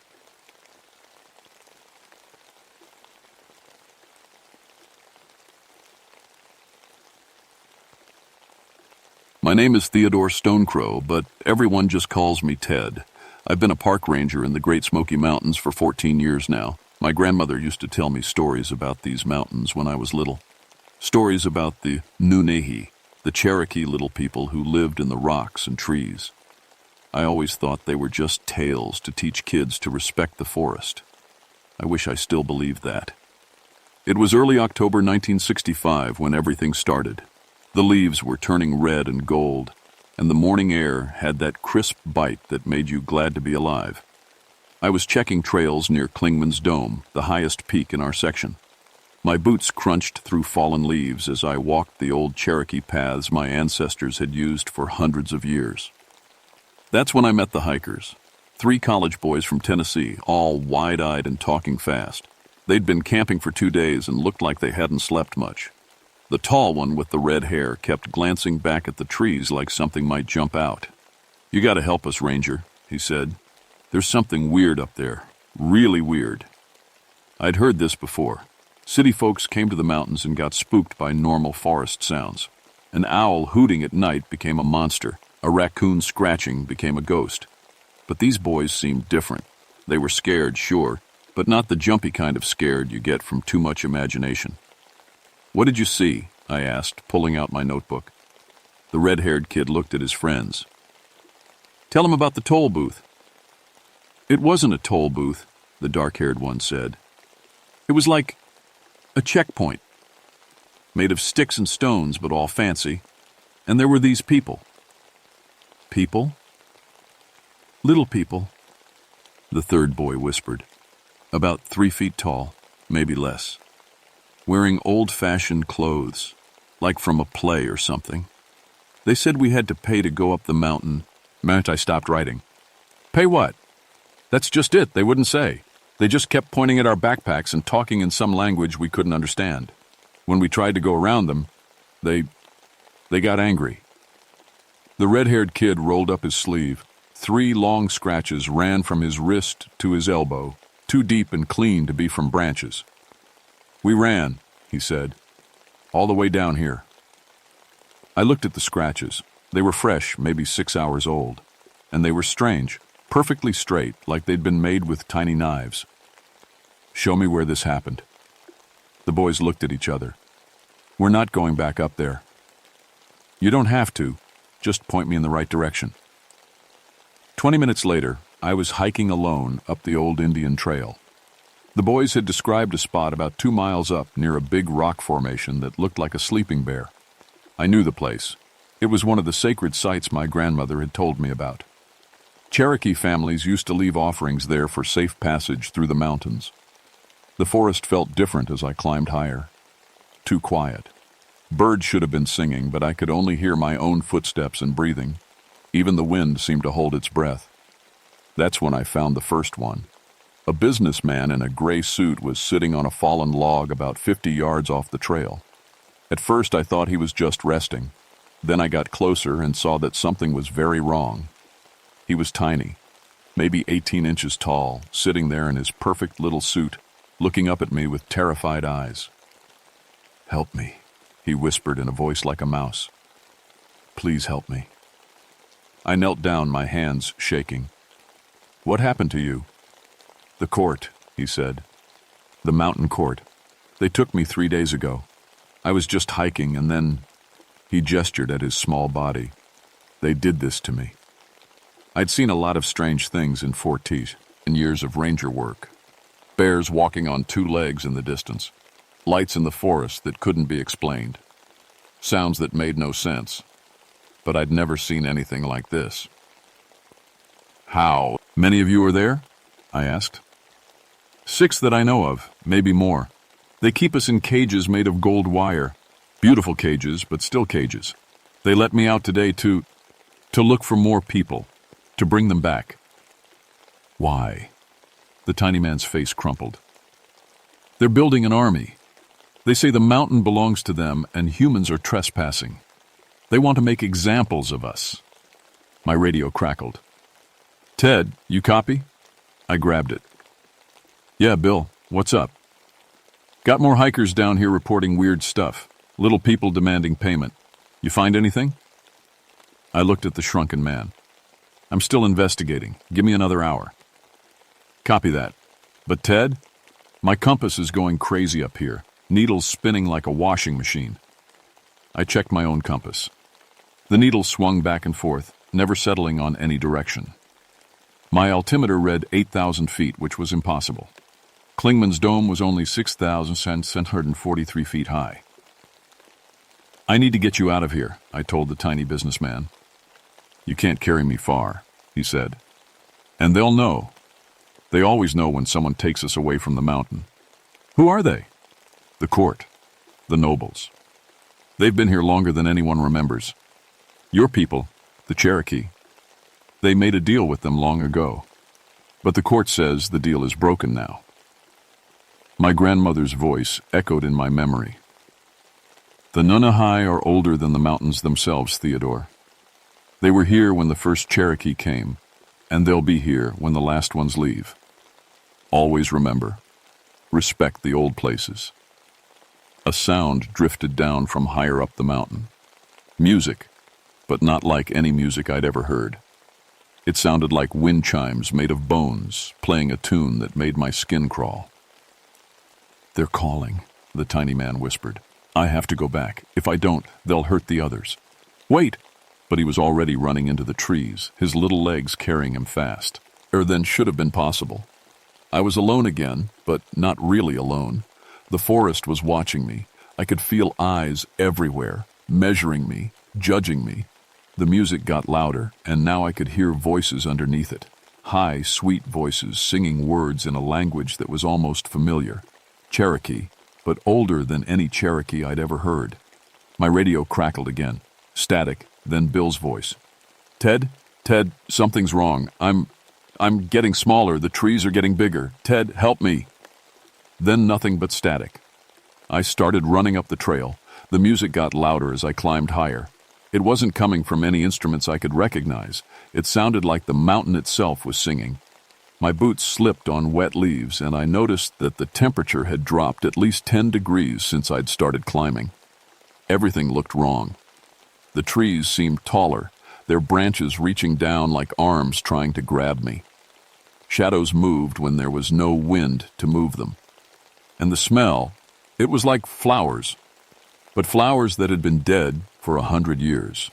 My name is Theodore Stonecrow, but everyone just calls me Ted. I've been a park ranger in the Great Smoky Mountains for 14 years now. My grandmother used to tell me stories about these mountains when I was little. Stories about the Nunehi, the Cherokee little people who lived in the rocks and trees. I always thought they were just tales to teach kids to respect the forest. I wish I still believed that. It was early October 1965 when everything started. The leaves were turning red and gold, and the morning air had that crisp bite that made you glad to be alive. I was checking trails near Klingman's Dome, the highest peak in our section. My boots crunched through fallen leaves as I walked the old Cherokee paths my ancestors had used for hundreds of years. That's when I met the hikers. 3 college boys from Tennessee, all wide-eyed and talking fast. They'd been camping for 2 days and looked like they hadn't slept much. The tall one with the red hair kept glancing back at the trees like something might jump out. "You gotta help us, Ranger," he said. "There's something weird up there. Really weird." I'd heard this before. City folks came to the mountains and got spooked by normal forest sounds. An owl hooting at night became a monster. A raccoon scratching became a ghost. But these boys seemed different. They were scared, sure, but not the jumpy kind of scared you get from too much imagination. "What did you see?" I asked, pulling out my notebook. The red-haired kid looked at his friends. "Tell him about the toll booth." "It wasn't a toll booth," the dark-haired one said. "It was like a checkpoint, made of sticks and stones, but all fancy. And there were these people." "People?" "Little people," the third boy whispered. "About 3 feet tall, maybe less. Wearing old-fashioned clothes, like from a play or something. They said we had to pay to go up the mountain." I stopped writing. "Pay what?" "That's just it, they wouldn't say. They just kept pointing at our backpacks and talking in some language we couldn't understand. When we tried to go around them, they got angry." The red-haired kid rolled up his sleeve. 3 long scratches ran from his wrist to his elbow, too deep and clean to be from branches. "We ran," he said, "all the way down here." I looked at the scratches. They were fresh, maybe 6 hours old. And they were strange, perfectly straight, like they'd been made with tiny knives. "Show me where this happened." The boys looked at each other. "We're not going back up there." "You don't have to. Just point me in the right direction." 20 minutes later, I was hiking alone up the old Indian Trail. The boys had described a spot about 2 miles up near a big rock formation that looked like a sleeping bear. I knew the place. It was one of the sacred sites my grandmother had told me about. Cherokee families used to leave offerings there for safe passage through the mountains. The forest felt different as I climbed higher. Too quiet. Birds should have been singing, but I could only hear my own footsteps and breathing. Even the wind seemed to hold its breath. That's when I found the first one. A businessman in a gray suit was sitting on a fallen log about 50 yards off the trail. At first I thought he was just resting. Then I got closer and saw that something was very wrong. He was tiny, maybe 18 inches tall, sitting there in his perfect little suit, looking up at me with terrified eyes. "Help me," he whispered in a voice like a mouse. "Please help me." I knelt down, my hands shaking. "What happened to you?" "The court," he said. "The mountain court. They took me 3 days ago. I was just hiking and then..." He gestured at his small body. "They did this to me." I'd seen a lot of strange things in Fort Tees in years of ranger work. Bears walking on 2 legs in the distance. Lights in the forest that couldn't be explained. Sounds that made no sense. But I'd never seen anything like this. "How many of you are there?" I asked. 6 that I know of, maybe more. They keep us in cages made of gold wire. Beautiful cages, but still cages. They let me out today to look for more people, to bring them back." "Why?" The tiny man's face crumpled. "They're building an army. They say the mountain belongs to them and humans are trespassing. They want to make examples of us." My radio crackled. "Ted, you copy?" I grabbed it. "Yeah, Bill, what's up?" "Got more hikers down here reporting weird stuff. Little people demanding payment. You find anything?" I looked at the shrunken man. "I'm still investigating. Give me another hour." "Copy that. But Ted, my compass is going crazy up here. Needles spinning like a washing machine." I checked my own compass. The needle swung back and forth, never settling on any direction. My altimeter read 8,000 feet, which was impossible. Klingman's dome was only 6,743 feet high. "I need to get you out of here," I told the tiny businessman. "You can't carry me far," he said. "And they'll know. They always know when someone takes us away from the mountain." "Who are they?" "The court. The nobles. They've been here longer than anyone remembers. Your people, the Cherokee. They made a deal with them long ago. But the court says the deal is broken now." My grandmother's voice echoed in my memory. "The Nunahai are older than the mountains themselves, Theodore. They were here when the first Cherokee came, and they'll be here when the last ones leave. Always remember, respect the old places." A sound drifted down from higher up the mountain. Music, but not like any music I'd ever heard. It sounded like wind chimes made of bones, playing a tune that made my skin crawl. "They're calling," the tiny man whispered. "I have to go back. If I don't, they'll hurt the others." "Wait!" But he was already running into the trees, his little legs carrying him fast. Than should have been possible. I was alone again, but not really alone. The forest was watching me. I could feel eyes everywhere, measuring me, judging me. The music got louder, and now I could hear voices underneath it. High, sweet voices singing words in a language that was almost familiar. Cherokee, but older than any Cherokee I'd ever heard. My radio crackled again. Static, then Bill's voice. Ted, something's wrong. I'm getting smaller. The trees are getting bigger. Ted, help me." Then nothing but static. I started running up the trail. The music got louder as I climbed higher. It wasn't coming from any instruments I could recognize. It sounded like the mountain itself was singing. My boots slipped on wet leaves, and I noticed that the temperature had dropped at least 10 degrees since I'd started climbing. Everything looked wrong. The trees seemed taller, their branches reaching down like arms trying to grab me. Shadows moved when there was no wind to move them. And the smell, it was like flowers, but flowers that had been dead for 100 years.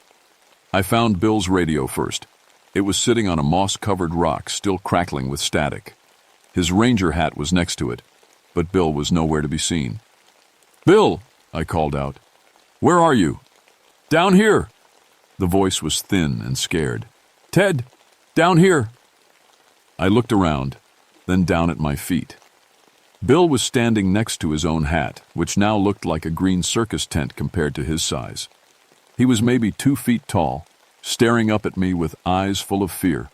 I found Bill's radio first. It was sitting on a moss-covered rock, still crackling with static. His ranger hat was next to it, but Bill was nowhere to be seen. "Bill!" I called out. "Where are you?" "Down here!" The voice was thin and scared. "Ted, down here!" I looked around, then down at my feet. Bill was standing next to his own hat, which now looked like a green circus tent compared to his size. He was maybe 2 feet tall, staring up at me with eyes full of fear.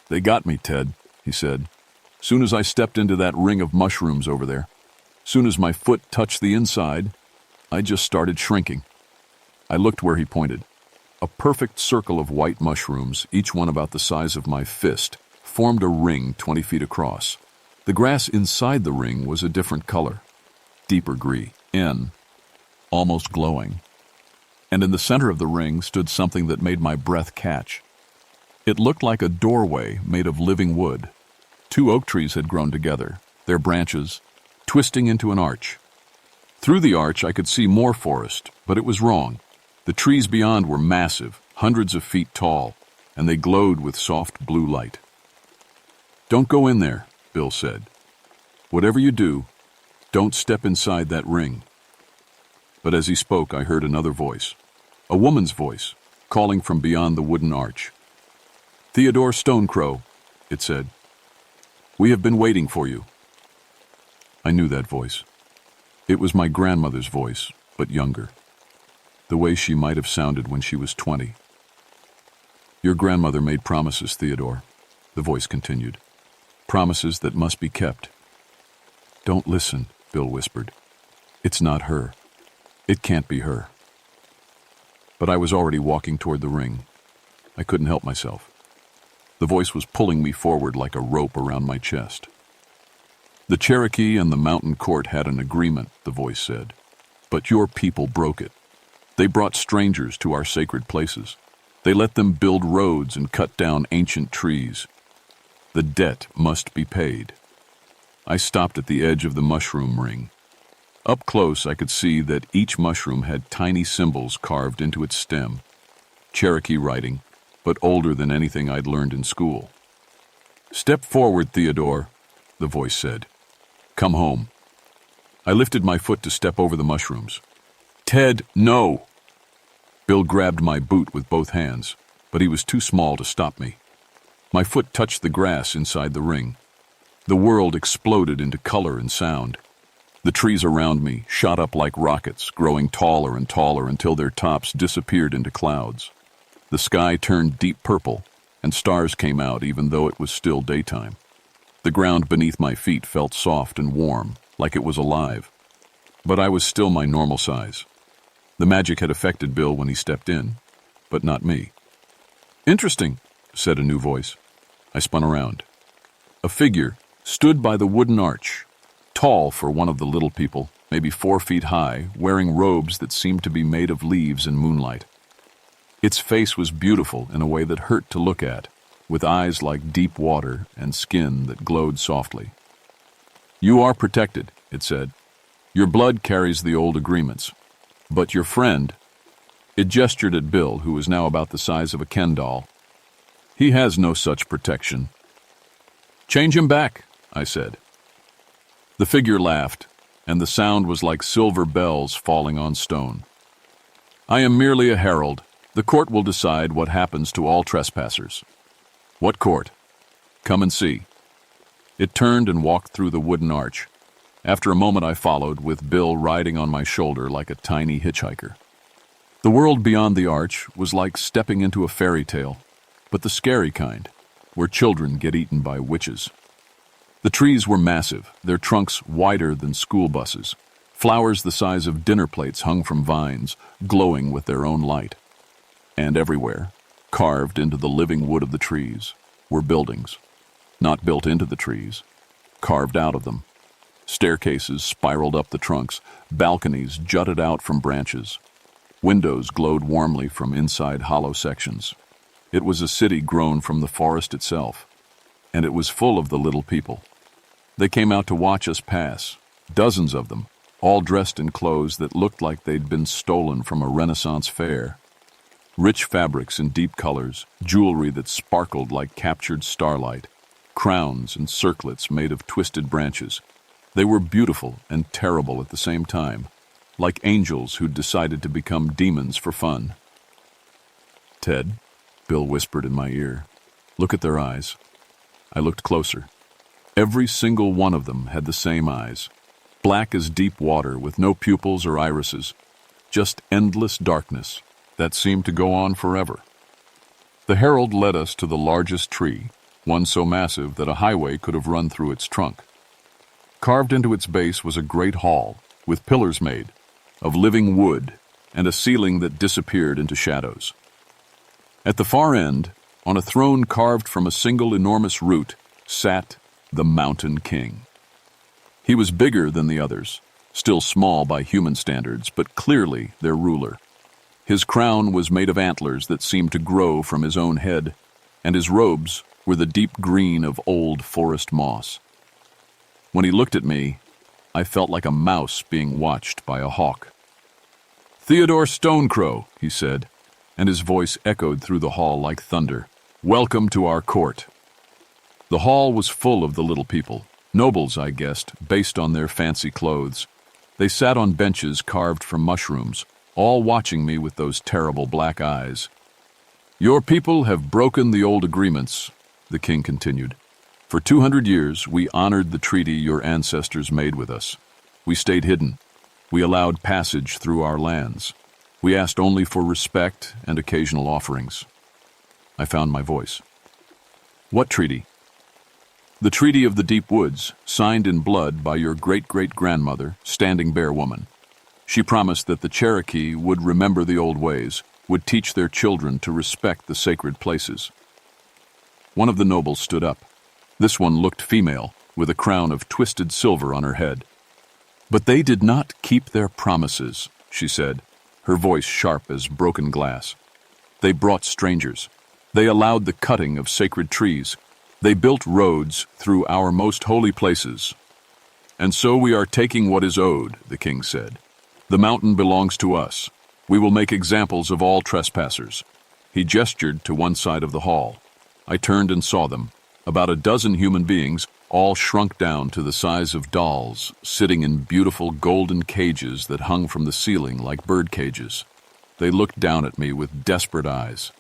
"They got me, Ted," he said. "Soon as I stepped into that ring of mushrooms over there, soon as my foot touched the inside, I just started shrinking." I looked where he pointed. A perfect circle of white mushrooms, each one about the size of my fist, formed a ring 20 feet across. The grass inside the ring was a different color, deeper green, almost glowing. And in the center of the ring stood something that made my breath catch. It looked like a doorway made of living wood. 2 oak trees had grown together, their branches twisting into an arch. Through the arch I could see more forest, but it was wrong. The trees beyond were massive, hundreds of feet tall, and they glowed with soft blue light. "Don't go in there," Bill said. "Whatever you do, don't step inside that ring." But as he spoke, I heard another voice, a woman's voice, calling from beyond the wooden arch. "Theodore Stonecrow," it said. "We have been waiting for you." I knew that voice. It was my grandmother's voice, but younger. The way she might have sounded when she was 20. "Your grandmother made promises, Theodore," the voice continued. "Promises that must be kept." "Don't listen," Bill whispered. "It's not her. It can't be her." But I was already walking toward the ring. I couldn't help myself. The voice was pulling me forward like a rope around my chest. "The Cherokee and the Mountain Court had an agreement," the voice said. "But your people broke it. They brought strangers to our sacred places. They let them build roads and cut down ancient trees. The debt must be paid." I stopped at the edge of the mushroom ring. Up close, I could see that each mushroom had tiny symbols carved into its stem. Cherokee writing, but older than anything I'd learned in school. "Step forward, Theodore," the voice said. "Come home." I lifted my foot to step over the mushrooms. "Ted, no!" Bill grabbed my boot with both hands, but he was too small to stop me. My foot touched the grass inside the ring. The world exploded into color and sound. The trees around me shot up like rockets, growing taller and taller until their tops disappeared into clouds. The sky turned deep purple, and stars came out even though it was still daytime. The ground beneath my feet felt soft and warm, like it was alive. But I was still my normal size. The magic had affected Bill when he stepped in, but not me. "Interesting," said a new voice. I spun around. A figure stood by the wooden arch, tall for one of the little people, maybe 4 feet high, wearing robes that seemed to be made of leaves and moonlight. Its face was beautiful in a way that hurt to look at, with eyes like deep water and skin that glowed softly. "You are protected," it said. "Your blood carries the old agreements. But your friend," it gestured at Bill, who was now about the size of a Ken doll, "he has no such protection." "Change him back," I said. The figure laughed, and the sound was like silver bells falling on stone. "I am merely a herald. The court will decide what happens to all trespassers." "What court?" "Come and see." It turned and walked through the wooden arch. After a moment I followed, with Bill riding on my shoulder like a tiny hitchhiker. The world beyond the arch was like stepping into a fairy tale, but the scary kind, where children get eaten by witches. The trees were massive, their trunks wider than school buses. Flowers the size of dinner plates hung from vines, glowing with their own light. And everywhere, carved into the living wood of the trees, were buildings. Not built into the trees, carved out of them. Staircases spiraled up the trunks, balconies jutted out from branches. Windows glowed warmly from inside hollow sections. It was a city grown from the forest itself, and it was full of the little people. They came out to watch us pass, dozens of them, all dressed in clothes that looked like they'd been stolen from a Renaissance fair. Rich fabrics in deep colors, jewelry that sparkled like captured starlight, crowns and circlets made of twisted branches. They were beautiful and terrible at the same time, like angels who'd decided to become demons for fun. "Ted," Bill whispered in my ear, "look at their eyes." I looked closer. Every single one of them had the same eyes, black as deep water with no pupils or irises, just endless darkness that seemed to go on forever. The herald led us to the largest tree, one so massive that a highway could have run through its trunk. Carved into its base was a great hall, with pillars made of living wood and a ceiling that disappeared into shadows. At the far end, on a throne carved from a single enormous root, sat the Mountain King. He was bigger than the others, still small by human standards, but clearly their ruler. His crown was made of antlers that seemed to grow from his own head, and his robes were the deep green of old forest moss. When he looked at me, I felt like a mouse being watched by a hawk. "Theodore Stonecrow," he said, and his voice echoed through the hall like thunder. "Welcome to our court." The hall was full of the little people, nobles, I guessed, based on their fancy clothes. They sat on benches carved from mushrooms, all watching me with those terrible black eyes. "Your people have broken the old agreements," the king continued. "For 200 years, we honored the treaty your ancestors made with us. We stayed hidden. We allowed passage through our lands. We asked only for respect and occasional offerings." I found my voice. "What treaty?" "The Treaty of the Deep Woods, signed in blood by your great-great-grandmother, Standing Bear Woman. She promised that the Cherokee would remember the old ways, would teach their children to respect the sacred places." One of the nobles stood up. This one looked female, with a crown of twisted silver on her head. "But they did not keep their promises," she said, her voice sharp as broken glass. "They brought strangers. They allowed the cutting of sacred trees. They built roads through our most holy places. And so we are taking what is owed," the king said. "The mountain belongs to us. We will make examples of all trespassers." He gestured to one side of the hall. I turned and saw them. About a dozen human beings, all shrunk down to the size of dolls, sitting in beautiful golden cages that hung from the ceiling like bird cages. They looked down at me with desperate eyes.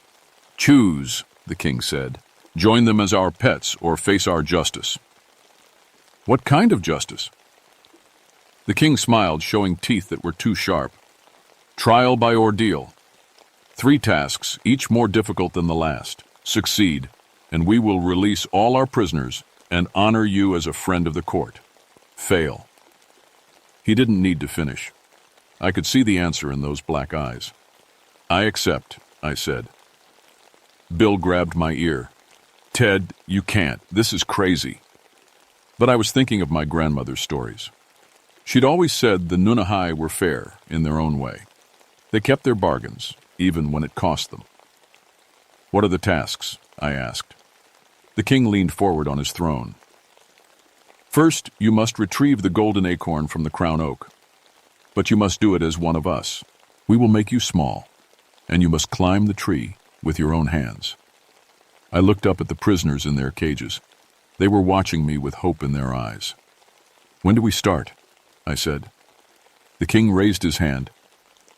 "Choose," the king said. "Join them as our pets or face our justice." "What kind of justice?" The king smiled, showing teeth that were too sharp. "Trial by ordeal. 3 tasks, each more difficult than the last. Succeed, and we will release all our prisoners and honor you as a friend of the court. Fail." He didn't need to finish. I could see the answer in those black eyes. "I accept," I said. Bill grabbed my ear. "Ted, you can't. This is crazy." But I was thinking of my grandmother's stories. She'd always said the Nunahai were fair in their own way. They kept their bargains, even when it cost them. "What are the tasks?" I asked. The king leaned forward on his throne. "First, you must retrieve the golden acorn from the crown oak. But you must do it as one of us. We will make you small, and you must climb the tree with your own hands." I looked up at the prisoners in their cages. They were watching me with hope in their eyes. "When do we start?" I said. The king raised his hand,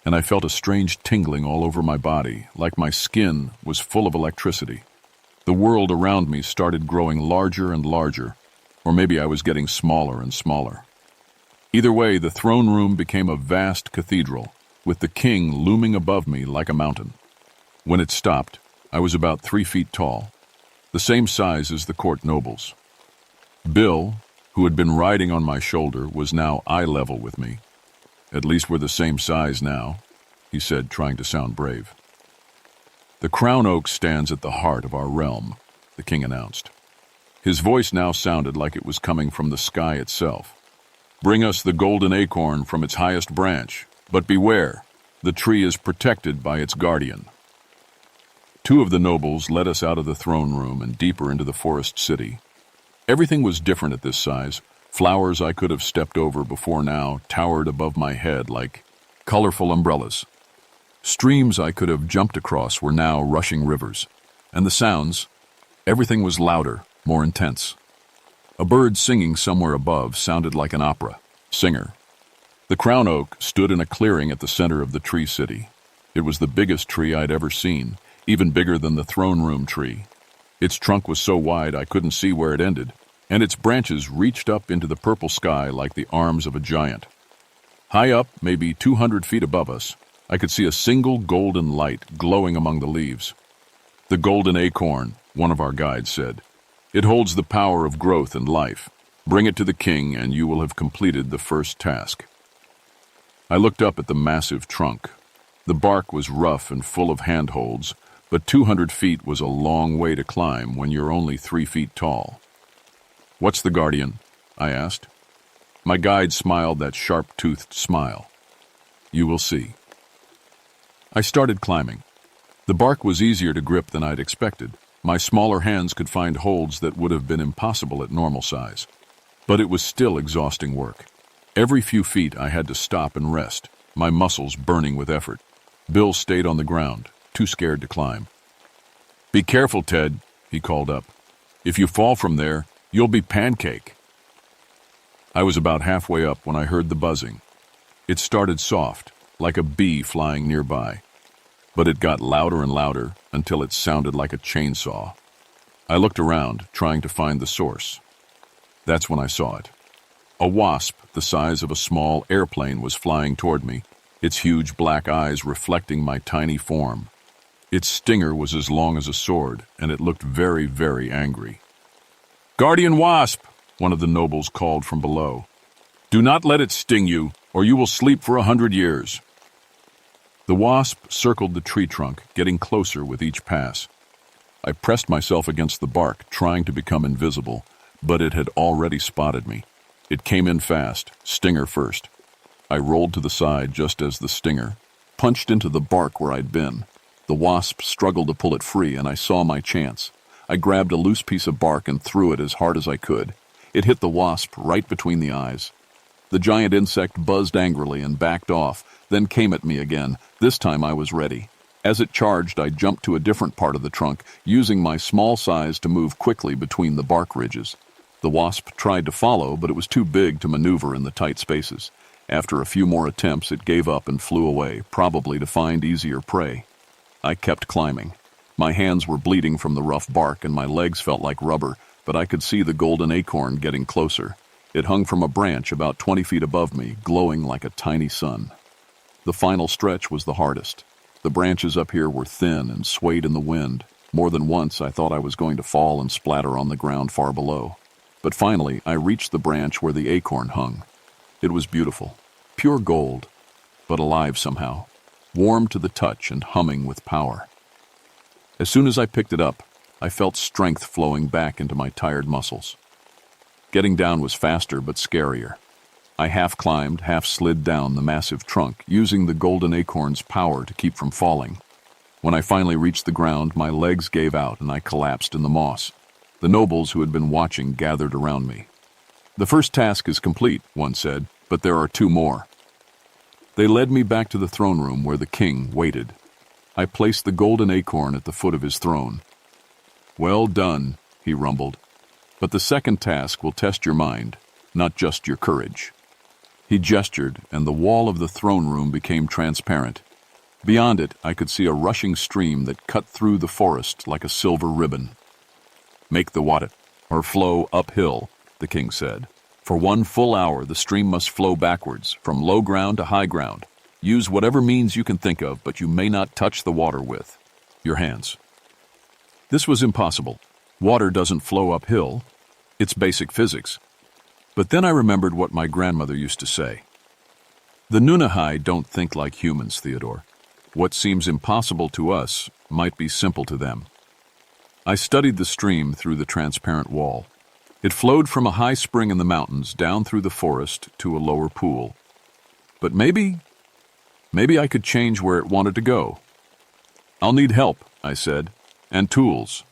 and I felt a strange tingling all over my body, like my skin was full of electricity. The world around me started growing larger and larger, or maybe I was getting smaller and smaller. Either way, the throne room became a vast cathedral, with the king looming above me like a mountain. When it stopped, I was about 3 feet tall, the same size as the court nobles. Bill, who had been riding on my shoulder, was now eye level with me. "At least we're the same size now," he said, trying to sound brave. "The crown oak stands at the heart of our realm," the king announced. His voice now sounded like it was coming from the sky itself. "Bring us the golden acorn from its highest branch, but beware, the tree is protected by its guardian." 2 of the nobles led us out of the throne room and deeper into the forest city. Everything was different at this size. Flowers I could have stepped over before now towered above my head like colorful umbrellas. Streams I could have jumped across were now rushing rivers. And the sounds, everything was louder, more intense. A bird singing somewhere above sounded like an opera singer. The crown oak stood in a clearing at the center of the tree city. It was the biggest tree I'd ever seen, even bigger than the throne room tree. Its trunk was so wide I couldn't see where it ended, and its branches reached up into the purple sky like the arms of a giant. High up, maybe 200 feet above us, I could see a single golden light glowing among the leaves. The golden acorn, one of our guides said. It holds the power of growth and life. Bring it to the king and you will have completed the first task. I looked up at the massive trunk. The bark was rough and full of handholds, but 200 feet was a long way to climb when you're only 3 feet tall. What's the guardian? I asked. My guide smiled that sharp-toothed smile. You will see. I started climbing. The bark was easier to grip than I'd expected. My smaller hands could find holds that would have been impossible at normal size. But it was still exhausting work. Every few feet I had to stop and rest, my muscles burning with effort. Bill stayed on the ground, too scared to climb. Be careful, Ted, he called up. If you fall from there, you'll be pancake. I was about halfway up when I heard the buzzing. It started soft, like a bee flying nearby. But it got louder and louder until it sounded like a chainsaw. I looked around, trying to find the source. That's when I saw it. A wasp the size of a small airplane was flying toward me, its huge black eyes reflecting my tiny form. Its stinger was as long as a sword, and it looked very, very angry. Guardian Wasp, one of the nobles called from below. Do not let it sting you, or you will sleep for 100 years. The wasp circled the tree trunk, getting closer with each pass. I pressed myself against the bark, trying to become invisible, but it had already spotted me. It came in fast, stinger first. I rolled to the side just as the stinger punched into the bark where I'd been. The wasp struggled to pull it free, and I saw my chance. I grabbed a loose piece of bark and threw it as hard as I could. It hit the wasp right between the eyes. The giant insect buzzed angrily and backed off, then came at me again. This time I was ready. As it charged, I jumped to a different part of the trunk, using my small size to move quickly between the bark ridges. The wasp tried to follow, but it was too big to maneuver in the tight spaces. After a few more attempts, it gave up and flew away, probably to find easier prey. I kept climbing. My hands were bleeding from the rough bark and my legs felt like rubber, but I could see the golden acorn getting closer. It hung from a branch about 20 feet above me, glowing like a tiny sun. The final stretch was the hardest. The branches up here were thin and swayed in the wind. More than once I thought I was going to fall and splatter on the ground far below. But finally I reached the branch where the acorn hung. It was beautiful, pure gold, but alive somehow, warm to the touch and humming with power. As soon as I picked it up, I felt strength flowing back into my tired muscles. Getting down was faster but scarier. I half climbed, half slid down the massive trunk, using the golden acorn's power to keep from falling. When I finally reached the ground, my legs gave out and I collapsed in the moss. The nobles who had been watching gathered around me. The first task is complete, one said, but there are 2 more. They led me back to the throne room where the king waited. I placed the golden acorn at the foot of his throne. Well done, he rumbled. But the second task will test your mind, not just your courage. He gestured, and the wall of the throne room became transparent. Beyond it, I could see a rushing stream that cut through the forest like a silver ribbon. Make the water, or flow uphill, the king said. For 1 full hour, the stream must flow backwards, from low ground to high ground. Use whatever means you can think of, but you may not touch the water with your hands. This was impossible. Water doesn't flow uphill. It's basic physics. But then I remembered what my grandmother used to say. The Nunahai don't think like humans, Theodore. What seems impossible to us might be simple to them. I studied the stream through the transparent wall. It flowed from a high spring in the mountains down through the forest to a lower pool. But maybe I could change where it wanted to go. I'll need help, I said, and tools.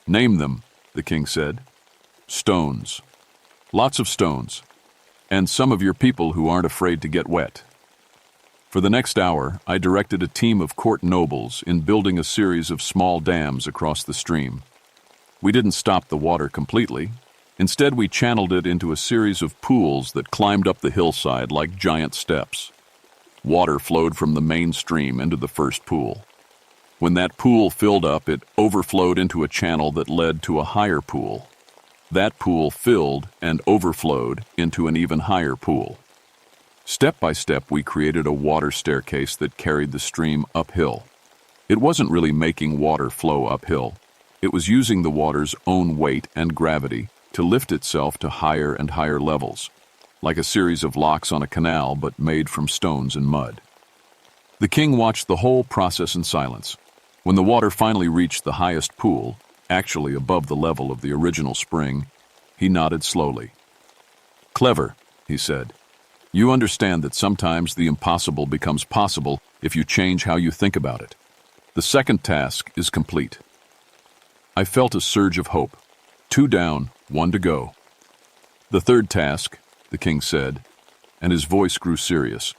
Name them, the king said. Stones. Lots of stones. And some of your people who aren't afraid to get wet. For the next hour, I directed a team of court nobles in building a series of small dams across the stream. We didn't stop the water completely. Instead, we channeled it into a series of pools that climbed up the hillside like giant steps. Water flowed from the main stream into the first pool. When that pool filled up, it overflowed into a channel that led to a higher pool. That pool filled and overflowed into an even higher pool. Step by step, we created a water staircase that carried the stream uphill. It wasn't really making water flow uphill. It was using the water's own weight and gravity to lift itself to higher and higher levels, like a series of locks on a canal but made from stones and mud. The king watched the whole process in silence. When the water finally reached the highest pool, actually above the level of the original spring, he nodded slowly. "Clever," he said. "You understand that sometimes the impossible becomes possible if you change how you think about it. The second task is complete." I felt a surge of hope. 2 down, 1 to go. "The third task," the king said, and his voice grew serious,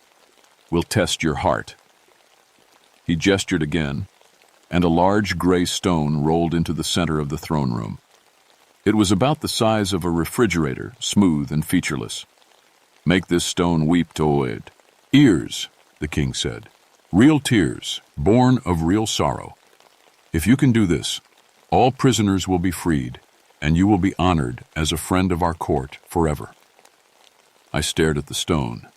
"will test your heart." He gestured again, and a large gray stone rolled into the center of the throne room. It was about the size of a refrigerator, smooth and featureless. "Make this stone weep to it." "Ears," the king said. "Real tears, born of real sorrow. If you can do this, all prisoners will be freed, and you will be honored as a friend of our court forever." I stared at the stone.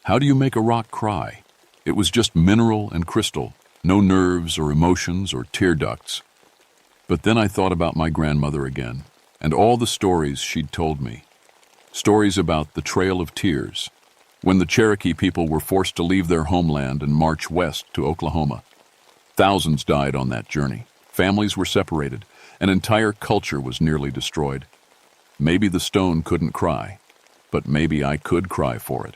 How do you make a rock cry? It was just mineral and crystal, no nerves or emotions or tear ducts. But then I thought about my grandmother again, and all the stories she'd told me. Stories about the Trail of Tears, when the Cherokee people were forced to leave their homeland and march west to Oklahoma. Thousands died on that journey. Families were separated. An entire culture was nearly destroyed. Maybe the stone couldn't cry, but maybe I could cry for it.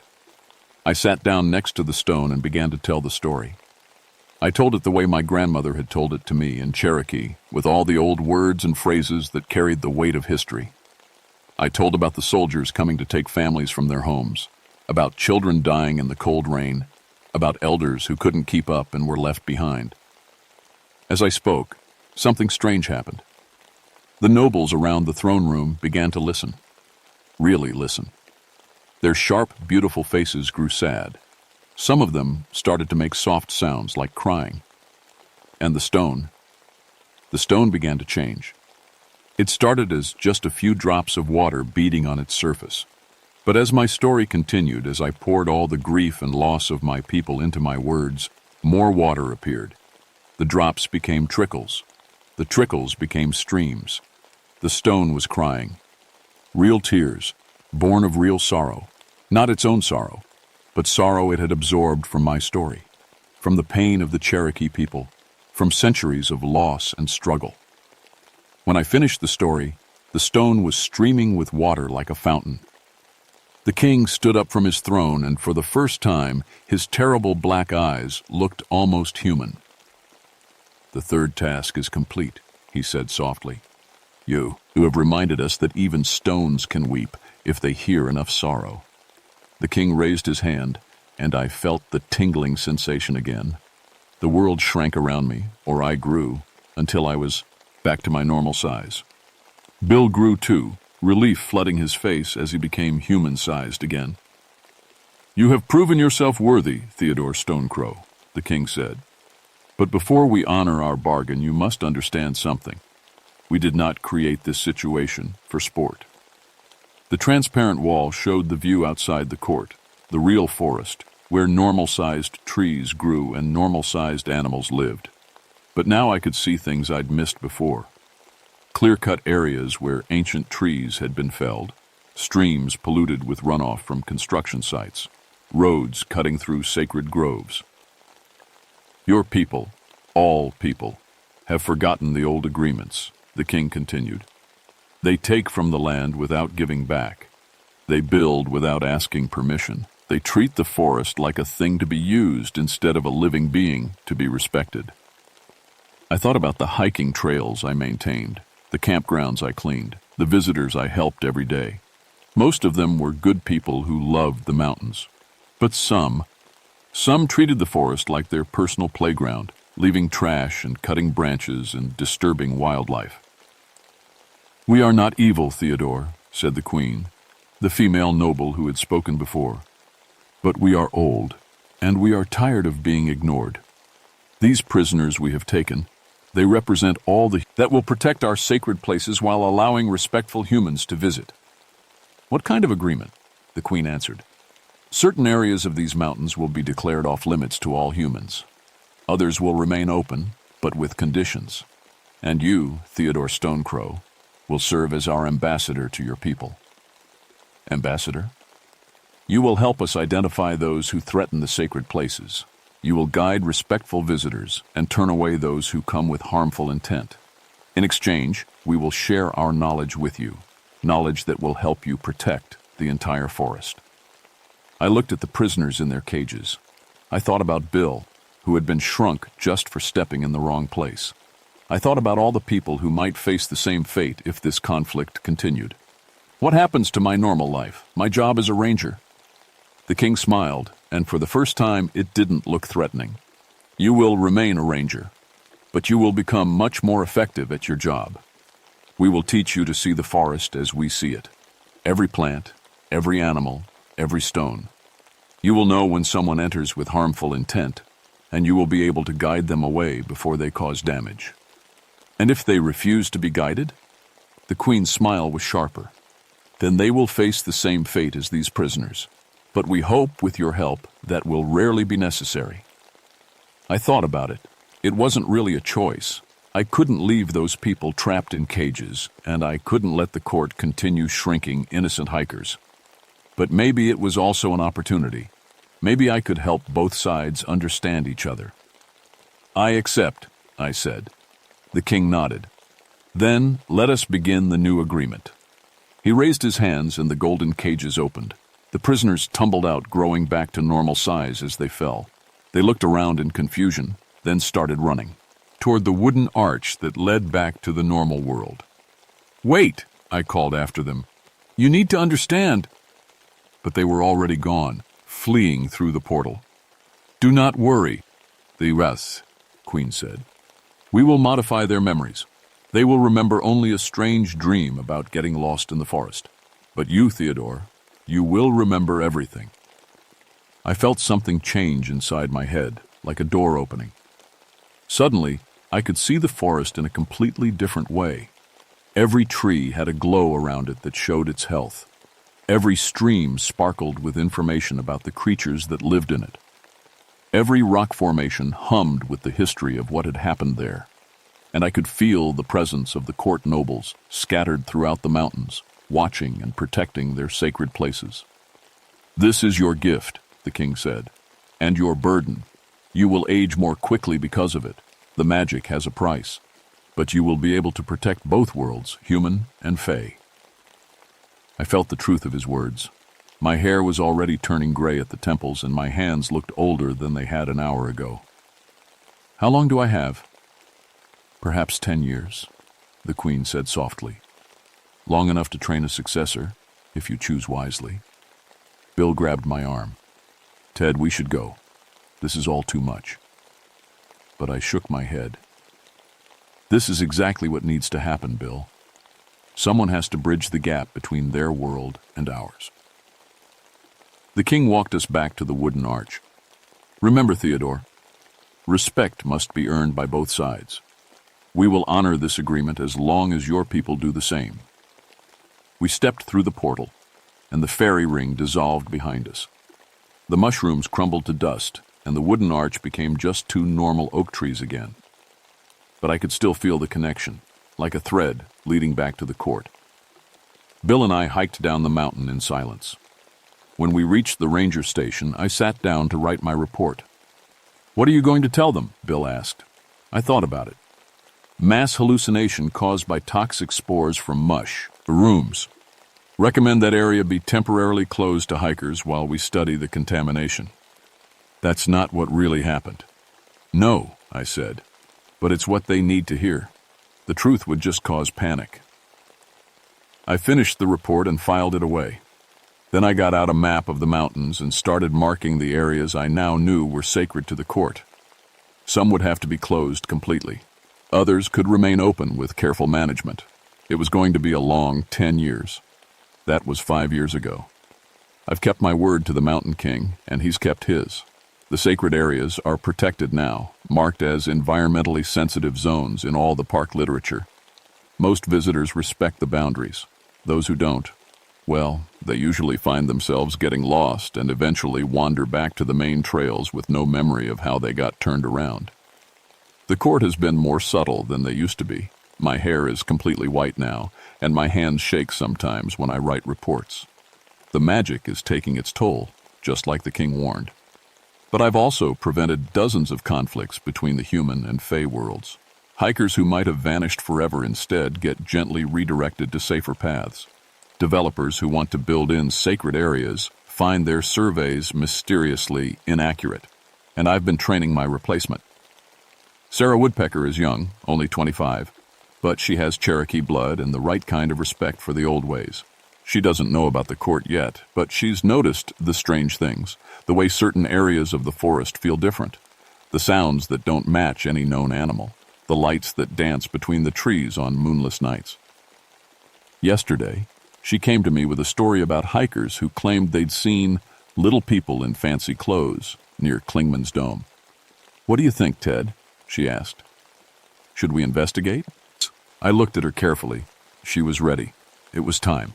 I sat down next to the stone and began to tell the story. I told it the way my grandmother had told it to me in Cherokee, with all the old words and phrases that carried the weight of history. I told about the soldiers coming to take families from their homes, about children dying in the cold rain, about elders who couldn't keep up and were left behind. As I spoke, something strange happened. The nobles around the throne room began to listen. Really listen. Their sharp, beautiful faces grew sad. Some of them started to make soft sounds like crying. And the stone began to change. It started as just a few drops of water beating on its surface. But as my story continued, as I poured all the grief and loss of my people into my words, more water appeared. The drops became trickles. The trickles became streams. The stone was crying. Real tears, born of real sorrow. Not its own sorrow, but sorrow it had absorbed from my story, from the pain of the Cherokee people, from centuries of loss and struggle. When I finished the story, the stone was streaming with water like a fountain. The king stood up from his throne, and for the first time, his terrible black eyes looked almost human. "The third task is complete," he said softly. You have reminded us that even stones can weep if they hear enough sorrow." The king raised his hand, and I felt the tingling sensation again. The world shrank around me, or I grew, until I was back to my normal size. Bill grew too, relief flooding his face as he became human-sized again. "You have proven yourself worthy, Theodore Stonecrow," the king said. "But before we honor our bargain, you must understand something. We did not create this situation for sport." The transparent wall showed the view outside the court, the real forest, where normal-sized trees grew and normal-sized animals lived. But now I could see things I'd missed before. Clear-cut areas where ancient trees had been felled, streams polluted with runoff from construction sites, roads cutting through sacred groves. "Your people, all people, have forgotten the old agreements," the king continued. "They take from the land without giving back. They build without asking permission. They treat the forest like a thing to be used instead of a living being to be respected." I thought about the hiking trails I maintained, the campgrounds I cleaned, the visitors I helped every day. Most of them were good people who loved the mountains. But some treated the forest like their personal playground, leaving trash and cutting branches and disturbing wildlife. "We are not evil, Theodore," said the queen, the female noble who had spoken before. "But we are old, and we are tired of being ignored. These prisoners we have taken, they represent all that will protect our sacred places while allowing respectful humans to visit." "What kind of agreement?" the queen answered. "Certain areas of these mountains will be declared off limits to all humans. Others will remain open, but with conditions. And you, Theodore Stonecrow, will serve as our ambassador to your people. Ambassador? You will help us identify those who threaten the sacred places. You will guide respectful visitors and turn away those who come with harmful intent. In exchange, we will share our knowledge with you, knowledge that will help you protect the entire forest. I looked at the prisoners in their cages. I thought about Bill, who had been shrunk just for stepping in the wrong place. I thought about all the people who might face the same fate if this conflict continued. What happens to my normal life, my job as a ranger? The king smiled, and for the first time it didn't look threatening. You will remain a ranger, but you will become much more effective at your job. We will teach you to see the forest as we see it. Every plant, every animal, every stone. You will know when someone enters with harmful intent, and you will be able to guide them away before they cause damage. And if they refuse to be guided? The queen's smile was sharper. Then they will face the same fate as these prisoners. But we hope, with your help, that will rarely be necessary. I thought about it. It wasn't really a choice. I couldn't leave those people trapped in cages, and I couldn't let the court continue shrinking innocent hikers. But maybe it was also an opportunity. Maybe I could help both sides understand each other. I accept, I said. The king nodded. Then let us begin the new agreement. He raised his hands and the golden cages opened. The prisoners tumbled out, growing back to normal size as they fell. They looked around in confusion, then started running toward the wooden arch that led back to the normal world. Wait, I called after them. You need to understand. But they were already gone, fleeing through the portal. Do not worry, the Queen said. We will modify their memories. They will remember only a strange dream about getting lost in the forest. But you, Theodore, you will remember everything. I felt something change inside my head, like a door opening. Suddenly, I could see the forest in a completely different way. Every tree had a glow around it that showed its health. Every stream sparkled with information about the creatures that lived in it. Every rock formation hummed with the history of what had happened there. And I could feel the presence of the court nobles scattered throughout the mountains, watching and protecting their sacred places. This is your gift, the king said, and your burden. You will age more quickly because of it. The magic has a price, but you will be able to protect both worlds, human and fey. I felt the truth of his words. My hair was already turning gray at the temples, and my hands looked older than they had an hour ago. How long do I have? Perhaps 10 years, the queen said softly. Long enough to train a successor, if you choose wisely. Bill grabbed my arm. Ted, we should go. This is all too much. But I shook my head. This is exactly what needs to happen, Bill. Someone has to bridge the gap between their world and ours. The king walked us back to the wooden arch. Remember, Theodore, respect must be earned by both sides. We will honor this agreement as long as your people do the same. We stepped through the portal, and the fairy ring dissolved behind us. The mushrooms crumbled to dust, and the wooden arch became just two normal oak trees again. But I could still feel the connection, like a thread leading back to the court. Bill and I hiked down the mountain in silence. When we reached the ranger station, I sat down to write my report. What are you going to tell them? Bill asked. I thought about it. Mass hallucination caused by toxic spores from mush, rooms. Recommend that area be temporarily closed to hikers while we study the contamination. That's not what really happened. No, I said, but it's what they need to hear. The truth would just cause panic. I finished the report and filed it away. Then I got out a map of the mountains and started marking the areas I now knew were sacred to the court. Some would have to be closed completely. Others could remain open with careful management. It was going to be a long 10 years. That was 5 years ago. I've kept my word to the Mountain King, and he's kept his. The sacred areas are protected now, marked as environmentally sensitive zones in all the park literature. Most visitors respect the boundaries. Those who don't, well, they usually find themselves getting lost and eventually wander back to the main trails with no memory of how they got turned around. The court has been more subtle than they used to be. My hair is completely white now, and my hands shake sometimes when I write reports. The magic is taking its toll, just like the king warned. But I've also prevented dozens of conflicts between the human and fey worlds. Hikers who might have vanished forever instead get gently redirected to safer paths. Developers who want to build in sacred areas find their surveys mysteriously inaccurate, and I've been training my replacement. Sarah Woodpecker is young, only 25, but she has Cherokee blood and the right kind of respect for the old ways. She doesn't know about the court yet, but she's noticed the strange things, the way certain areas of the forest feel different, the sounds that don't match any known animal, the lights that dance between the trees on moonless nights. Yesterday, she came to me with a story about hikers who claimed they'd seen little people in fancy clothes near Klingman's Dome. "What do you think, Ted?" she asked. "Should we investigate?" I looked at her carefully. She was ready. It was time.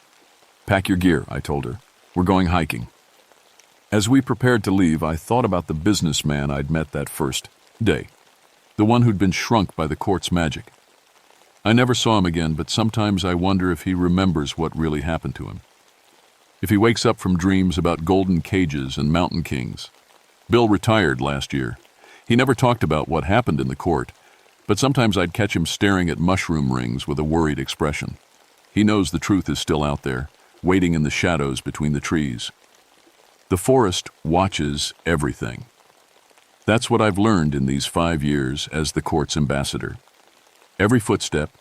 "Pack your gear," I told her. "We're going hiking." As we prepared to leave, I thought about the businessman I'd met that first day, the one who'd been shrunk by the court's magic. I never saw him again, but sometimes I wonder if he remembers what really happened to him. If he wakes up from dreams about golden cages and mountain kings. Bill retired last year. He never talked about what happened in the court, but sometimes I'd catch him staring at mushroom rings with a worried expression. He knows the truth is still out there, waiting in the shadows between the trees. The forest watches everything. That's what I've learned in these 5 years as the court's ambassador. Every footstep,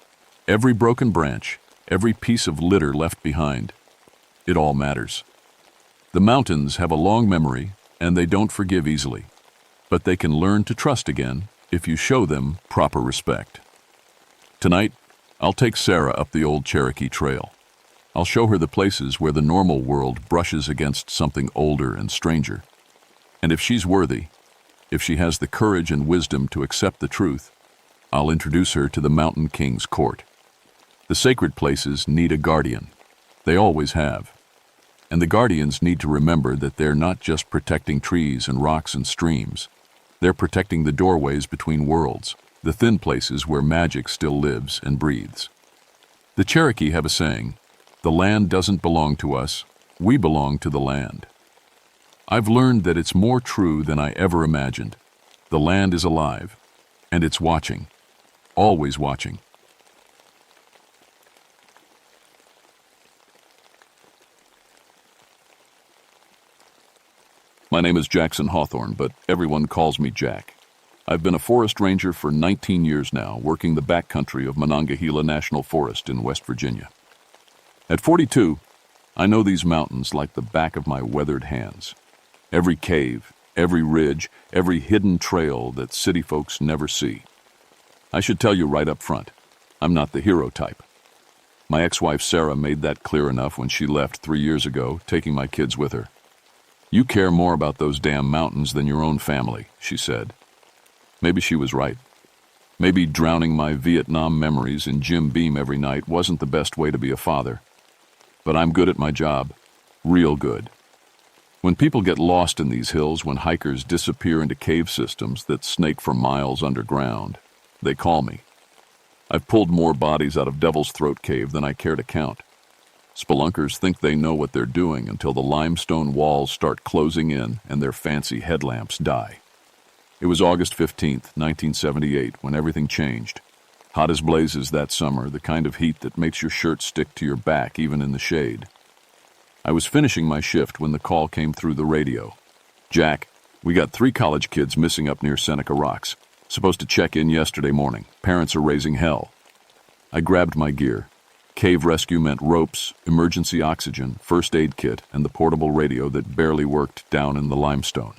every broken branch, every piece of litter left behind, it all matters. The mountains have a long memory, and they don't forgive easily. But they can learn to trust again if you show them proper respect. Tonight, I'll take Sarah up the old Cherokee Trail. I'll show her the places where the normal world brushes against something older and stranger. And if she's worthy, if she has the courage and wisdom to accept the truth, I'll introduce her to the Mountain King's court. The sacred places need a guardian. They always have. And the guardians need to remember that they're not just protecting trees and rocks and streams. They're protecting the doorways between worlds, the thin places where magic still lives and breathes. The Cherokee have a saying, "The land doesn't belong to us, we belong to the land." I've learned that it's more true than I ever imagined. The land is alive, and it's watching, always watching. My name is Jackson Hawthorne, but everyone calls me Jack. I've been a forest ranger for 19 years now, working the backcountry of Monongahela National Forest in West Virginia. At 42, I know these mountains like the back of my weathered hands. Every cave, every ridge, every hidden trail that city folks never see. I should tell you right up front, I'm not the hero type. My ex-wife Sarah made that clear enough when she left 3 years ago, taking my kids with her. "You care more about those damn mountains than your own family," she said. Maybe she was right. Maybe drowning my Vietnam memories in Jim Beam every night wasn't the best way to be a father. But I'm good at my job, real good. When people get lost in these hills, when hikers disappear into cave systems that snake for miles underground, they call me. I've pulled more bodies out of Devil's Throat Cave than I care to count. Spelunkers think they know what they're doing until the limestone walls start closing in and their fancy headlamps die. It was August 15th, 1978, when everything changed. Hot as blazes that summer, the kind of heat that makes your shirt stick to your back even in the shade. I was finishing my shift when the call came through the radio. "Jack, we got 3 college kids missing up near Seneca Rocks. Supposed to check in yesterday morning. Parents are raising hell." I grabbed my gear. Cave rescue meant ropes, emergency oxygen, first aid kit, and the portable radio that barely worked down in the limestone.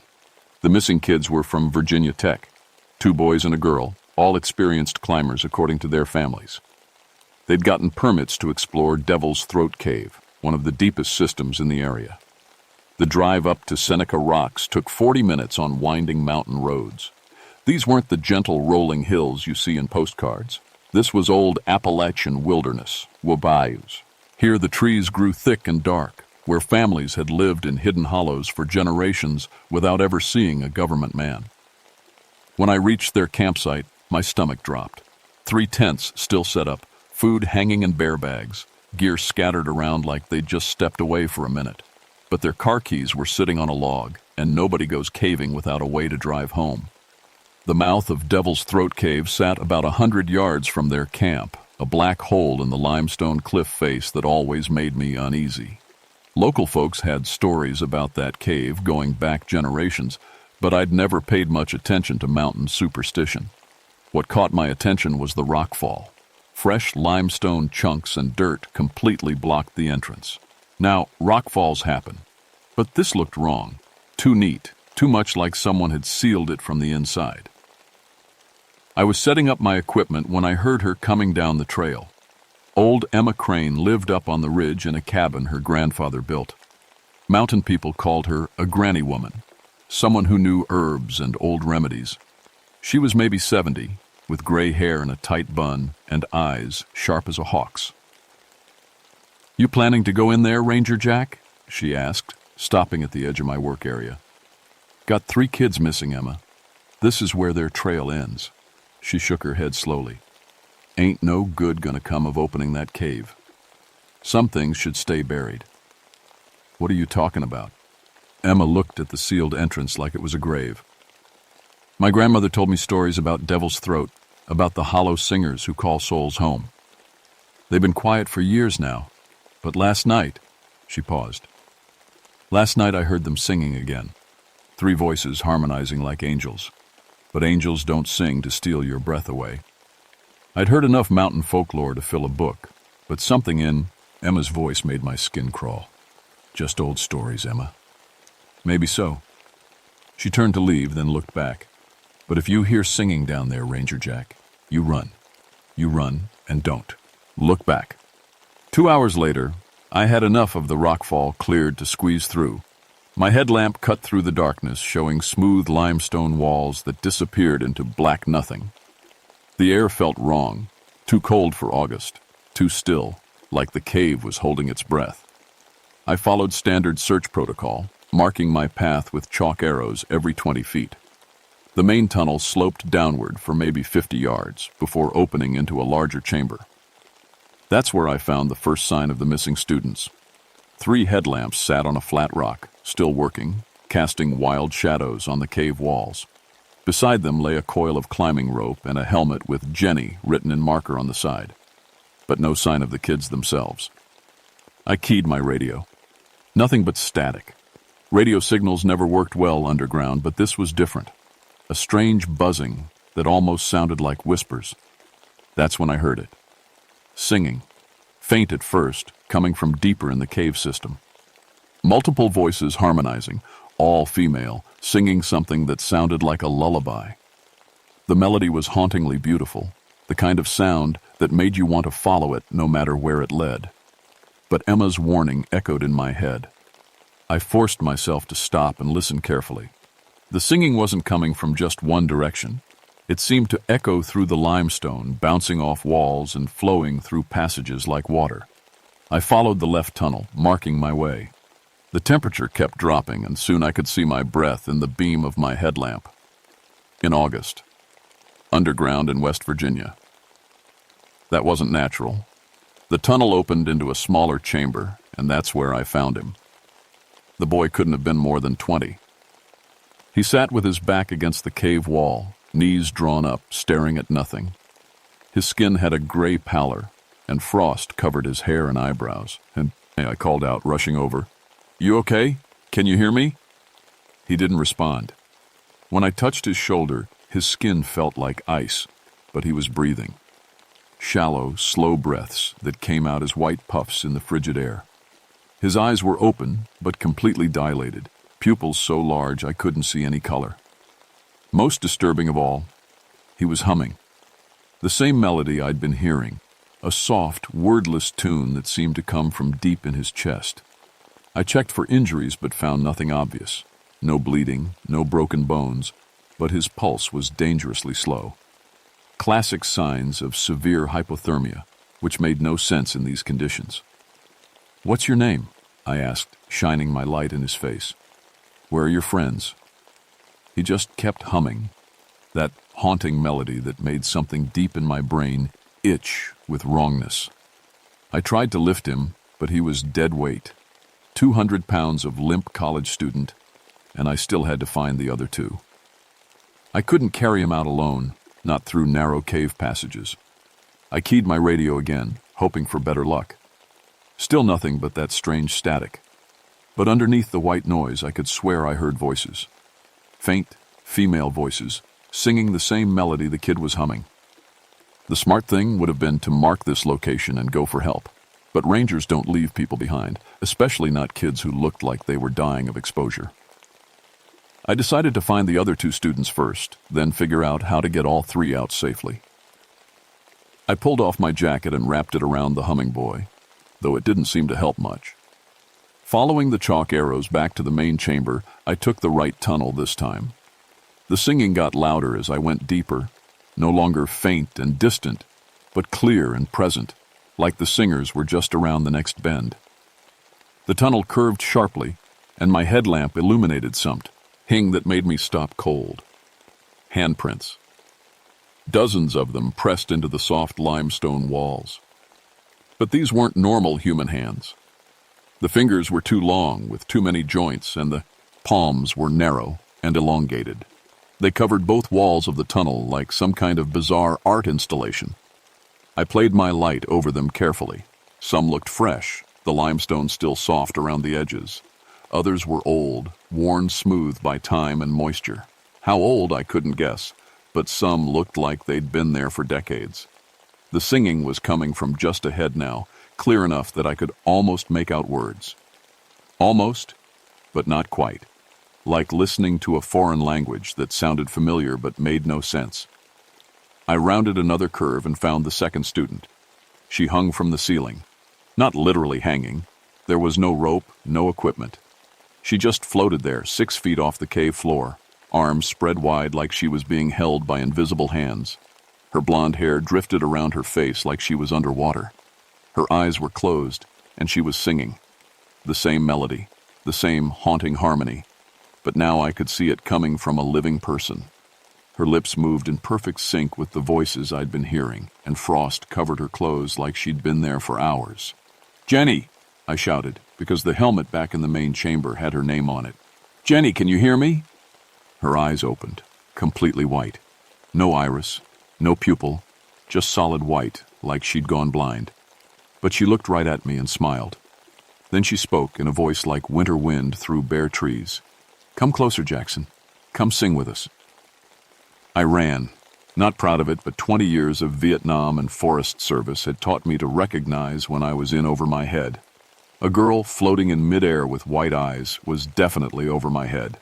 The missing kids were from Virginia Tech. 2 boys and a girl, all experienced climbers according to their families. They'd gotten permits to explore Devil's Throat Cave, one of the deepest systems in the area. The drive up to Seneca Rocks took 40 minutes on winding mountain roads. These weren't the gentle rolling hills you see in postcards. This was old Appalachian wilderness, bayous. Here the trees grew thick and dark, where families had lived in hidden hollows for generations without ever seeing a government man. When I reached their campsite, My stomach dropped. 3 tents still set up, food hanging in bear bags, gear scattered around like they'd just stepped away for a minute. But their car keys were sitting on a log, and nobody goes caving without a way to drive home. The mouth of Devil's Throat Cave sat about 100 yards from their camp, a black hole in the limestone cliff face that always made me uneasy. Local folks had stories about that cave going back generations, but I'd never paid much attention to mountain superstition. What caught my attention was the rockfall. Fresh limestone chunks and dirt completely blocked the entrance. Now, rockfalls happen, but this looked wrong. Too neat, too much like someone had sealed it from the inside. I was setting up my equipment when I heard her coming down the trail. Old Emma Crane lived up on the ridge in a cabin her grandfather built. Mountain people called her a granny woman, someone who knew herbs and old remedies. She was maybe 70, with gray hair in a tight bun and eyes sharp as a hawk's. "You planning to go in there, Ranger Jack?" she asked, stopping at the edge of my work area. "Got 3 kids missing, Emma. This is where their trail ends." She shook her head slowly. "Ain't no good gonna come of opening that cave. Some things should stay buried." "What are you talking about?" Emma looked at the sealed entrance like it was a grave. "My grandmother told me stories about Devil's Throat, about the hollow singers who call souls home. They've been quiet for years now, but last night," she paused. "Last night I heard them singing again. 3 voices harmonizing like angels. But angels don't sing to steal your breath away." I'd heard enough mountain folklore to fill a book, but something in Emma's voice made my skin crawl. "Just old stories, Emma." "Maybe so." She turned to leave, then looked back. "But if you hear singing down there, Ranger Jack, you run. You run, and don't look back." 2 hours later, I had enough of the rockfall cleared to squeeze through. My headlamp cut through the darkness, showing smooth limestone walls that disappeared into black nothing. The air felt wrong, too cold for August, too still, like the cave was holding its breath. I followed standard search protocol, marking my path with chalk arrows every 20 feet. The main tunnel sloped downward for maybe 50 yards before opening into a larger chamber. That's where I found the first sign of the missing students. 3 headlamps sat on a flat rock, still working, casting wild shadows on the cave walls. Beside them lay a coil of climbing rope and a helmet with Jenny written in marker on the side. But no sign of the kids themselves. I keyed my radio. Nothing but static. Radio signals never worked well underground, but this was different. A strange buzzing that almost sounded like whispers. That's when I heard it. Singing. Faint at first, coming from deeper in the cave system. Multiple voices harmonizing, all female, singing something that sounded like a lullaby. The melody was hauntingly beautiful, the kind of sound that made you want to follow it no matter where it led. But Emma's warning echoed in my head. I forced myself to stop and listen carefully. The singing wasn't coming from just one direction. It seemed to echo through the limestone, bouncing off walls and flowing through passages like water. I followed the left tunnel, marking my way. The temperature kept dropping, and soon I could see my breath in the beam of my headlamp. In August. Underground in West Virginia. That wasn't natural. The tunnel opened into a smaller chamber, and that's where I found him. The boy couldn't have been more than 20. He sat with his back against the cave wall, knees drawn up, staring at nothing. His skin had a gray pallor, and frost covered his hair and eyebrows. And I called out, rushing over, "You okay? Can you hear me?" He didn't respond. When I touched his shoulder, his skin felt like ice, but he was breathing. Shallow, slow breaths that came out as white puffs in the frigid air. His eyes were open, but completely dilated, pupils so large I couldn't see any color. Most disturbing of all, he was humming. The same melody I'd been hearing, a soft, wordless tune that seemed to come from deep in his chest. I checked for injuries but found nothing obvious. No bleeding, no broken bones, but his pulse was dangerously slow. Classic signs of severe hypothermia, which made no sense in these conditions. "What's your name?" I asked, shining my light in his face. "Where are your friends?" He just kept humming. That haunting melody that made something deep in my brain itch with wrongness. I tried to lift him, but he was dead weight. 200 pounds of limp college student, and I still had to find the other two. I couldn't carry him out alone, not through narrow cave passages. I keyed my radio again, hoping for better luck. Still nothing but that strange static. But underneath the white noise, I could swear I heard voices. Faint, female voices, singing the same melody the kid was humming. The smart thing would have been to mark this location and go for help. But rangers don't leave people behind, especially not kids who looked like they were dying of exposure. I decided to find the other two students first, then figure out how to get all three out safely. I pulled off my jacket and wrapped it around the humming boy, though it didn't seem to help much. Following the chalk arrows back to the main chamber, I took the right tunnel this time. The singing got louder as I went deeper, no longer faint and distant, but clear and present, like the singers were just around the next bend. The tunnel curved sharply, and my headlamp illuminated something that made me stop cold. Handprints. Dozens of them pressed into the soft limestone walls. But these weren't normal human hands. The fingers were too long, with too many joints, and the palms were narrow and elongated. They covered both walls of the tunnel like some kind of bizarre art installation. I played my light over them carefully. Some looked fresh, the limestone still soft around the edges. Others were old, worn smooth by time and moisture. How old I couldn't guess, but some looked like they'd been there for decades. The singing was coming from just ahead now, clear enough that I could almost make out words. Almost, but not quite. Like listening to a foreign language that sounded familiar but made no sense. I rounded another curve and found the second student. She hung from the ceiling. Not literally hanging. There was no rope, no equipment. She just floated there, 6 feet off the cave floor, arms spread wide like she was being held by invisible hands. Her blonde hair drifted around her face like she was underwater. Her eyes were closed, and she was singing. The same melody, the same haunting harmony, but now I could see it coming from a living person. Her lips moved in perfect sync with the voices I'd been hearing, and frost covered her clothes like she'd been there for hours. "Jenny!" I shouted, because the helmet back in the main chamber had her name on it. "Jenny, can you hear me?" Her eyes opened, completely white. No iris, no pupil, just solid white, like she'd gone blind. But she looked right at me and smiled. Then she spoke in a voice like winter wind through bare trees. "Come closer, Jackson. Come sing with us." I ran. Not proud of it, but 20 years of Vietnam and forest service had taught me to recognize when I was in over my head. A girl floating in midair with white eyes was definitely over my head.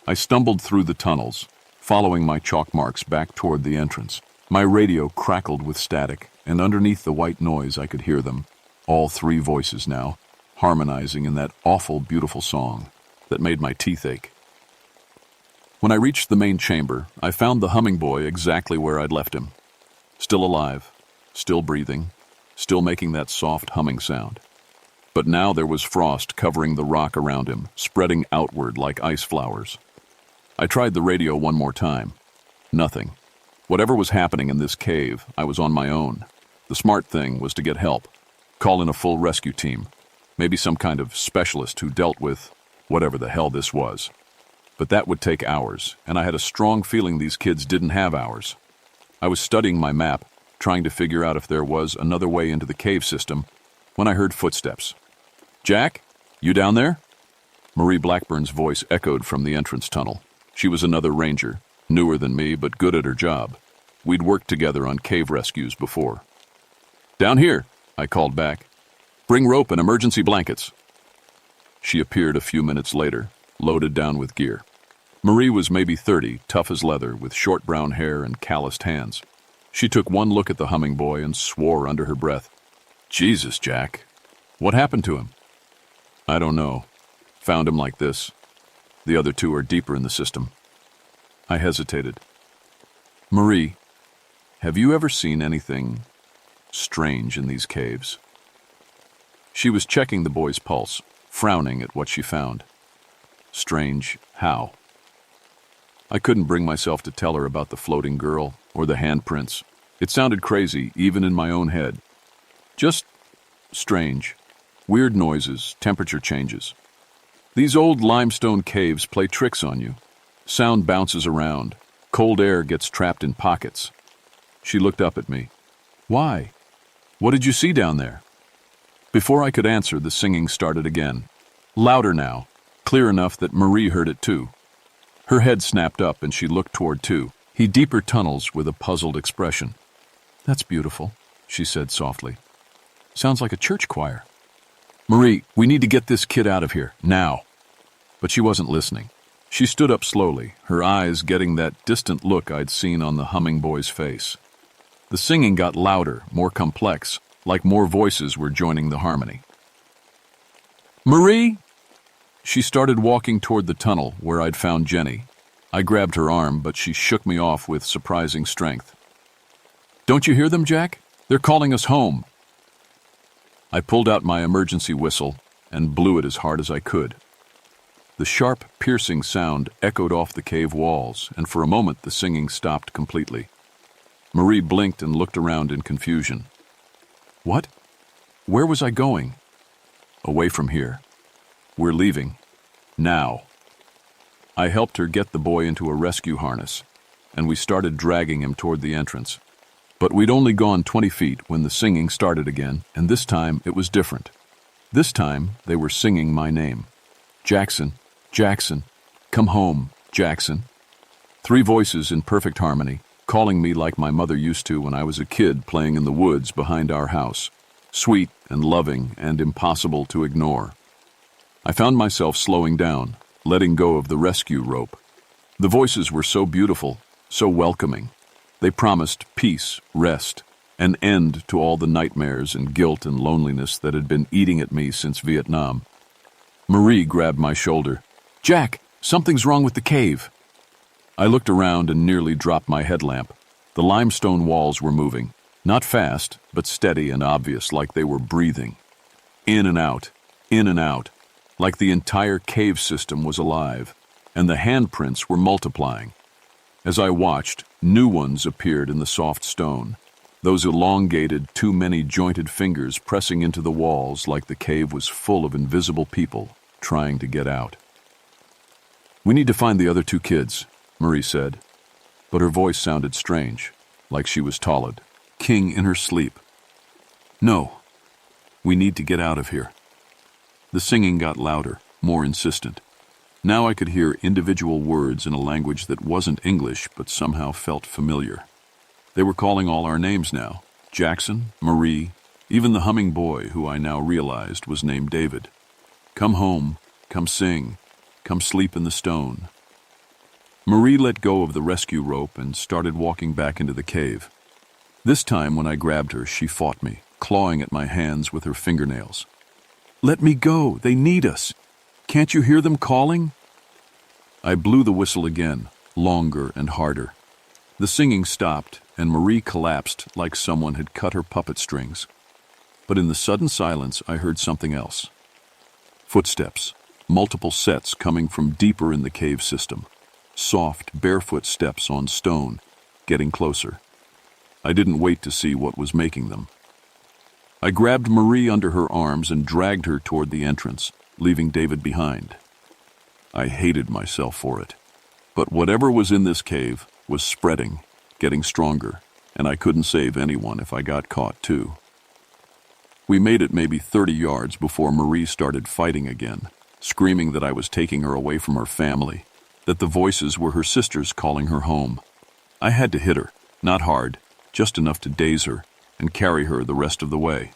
I stumbled through the tunnels, following my chalk marks back toward the entrance. My radio crackled with static, and underneath the white noise I could hear them, all three voices now, harmonizing in that awful, beautiful song that made my teeth ache. When I reached the main chamber, I found the humming boy exactly where I'd left him. Still alive, still breathing, still making that soft humming sound. But now there was frost covering the rock around him, spreading outward like ice flowers. I tried the radio one more time. Nothing. Whatever was happening in this cave, I was on my own. The smart thing was to get help. Call in a full rescue team. Maybe some kind of specialist who dealt with whatever the hell this was. But that would take hours, and I had a strong feeling these kids didn't have hours. I was studying my map, trying to figure out if there was another way into the cave system, when I heard footsteps. "Jack, you down there?" Marie Blackburn's voice echoed from the entrance tunnel. She was another ranger, newer than me but good at her job. We'd worked together on cave rescues before. "Down here," I called back. "Bring rope and emergency blankets." She appeared a few minutes later, loaded down with gear. Marie was maybe 30, tough as leather, with short brown hair and calloused hands. She took one look at the humming boy and swore under her breath. "Jesus, Jack. What happened to him?" "I don't know. Found him like this. The other two are deeper in the system." I hesitated. "Marie, have you ever seen anything strange in these caves?" She was checking the boy's pulse, frowning at what she found. "Strange how?" I couldn't bring myself to tell her about the floating girl or the handprints. It sounded crazy, even in my own head. Just strange. Weird noises, temperature changes. These old limestone caves play tricks on you. Sound bounces around. Cold air gets trapped in pockets. She looked up at me. Why? What did you see down there? Before I could answer, the singing started again. Louder now, clear enough that Marie heard it too. Her head snapped up and she looked toward two, deeper tunnels with a puzzled expression. That's beautiful, she said softly. Sounds like a church choir. Marie, we need to get this kid out of here, now. But she wasn't listening. She stood up slowly, her eyes getting that distant look I'd seen on the humming boy's face. The singing got louder, more complex, like more voices were joining the harmony. Marie! She started walking toward the tunnel where I'd found Jenny. I grabbed her arm, but she shook me off with surprising strength. Don't you hear them, Jack? They're calling us home. I pulled out my emergency whistle and blew it as hard as I could. The sharp, piercing sound echoed off the cave walls, and for a moment the singing stopped completely. Marie blinked and looked around in confusion. What? Where was I going? Away from here. We're leaving. Now. I helped her get the boy into a rescue harness, and we started dragging him toward the entrance. But we'd only gone 20 feet when the singing started again, and this time it was different. This time they were singing my name. Jackson, Jackson, come home, Jackson. 3 voices in perfect harmony, calling me like my mother used to when I was a kid playing in the woods behind our house. Sweet and loving and impossible to ignore. I found myself slowing down, letting go of the rescue rope. The voices were so beautiful, so welcoming. They promised peace, rest, an end to all the nightmares and guilt and loneliness that had been eating at me since Vietnam. Marie grabbed my shoulder. Jack, something's wrong with the cave. I looked around and nearly dropped my headlamp. The limestone walls were moving, not fast, but steady and obvious, like they were breathing. In and out, like the entire cave system was alive, and the handprints were multiplying. As I watched, new ones appeared in the soft stone, those elongated, too many jointed fingers pressing into the walls like the cave was full of invisible people trying to get out. We need to find the other 2 kids, Marie said, but her voice sounded strange, like she was Tolled, king in her sleep. No, we need to get out of here. The singing got louder, more insistent. Now I could hear individual words in a language that wasn't English but somehow felt familiar. They were calling all our names now. Jackson, Marie, even the humming boy who I now realized was named David. Come home, come sing, come sleep in the stone. Marie let go of the rescue rope and started walking back into the cave. This time when I grabbed her, she fought me, clawing at my hands with her fingernails. Let me go, they need us. Can't you hear them calling? I blew the whistle again, longer and harder. The singing stopped, and Marie collapsed like someone had cut her puppet strings. But in the sudden silence, I heard something else. Footsteps, multiple sets coming from deeper in the cave system. Soft, barefoot steps on stone, getting closer. I didn't wait to see what was making them. I grabbed Marie under her arms and dragged her toward the entrance, leaving David behind. I hated myself for it. But whatever was in this cave was spreading, getting stronger, and I couldn't save anyone if I got caught too. We made it maybe 30 yards before Marie started fighting again, screaming that I was taking her away from her family, that the voices were her sisters calling her home. I had to hit her, not hard, just enough to daze her and carry her the rest of the way.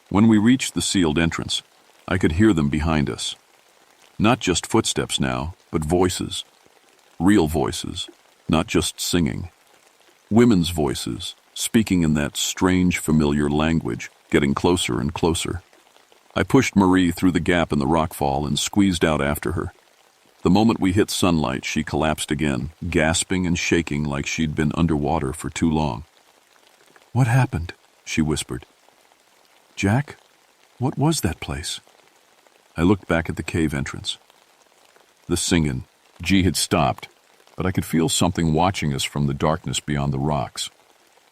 When we reached the sealed entrance, I could hear them behind us. Not just footsteps now, but voices. Real voices, not just singing. Women's voices, speaking in that strange, familiar language, getting closer and closer. I pushed Marie through the gap in the rockfall and squeezed out after her. The moment we hit sunlight, she collapsed again, gasping and shaking like she'd been underwater for too long. What happened? She whispered. Jack, what was that place? I looked back at the cave entrance. The singing, G had stopped. but I could feel something watching us from the darkness beyond the rocks.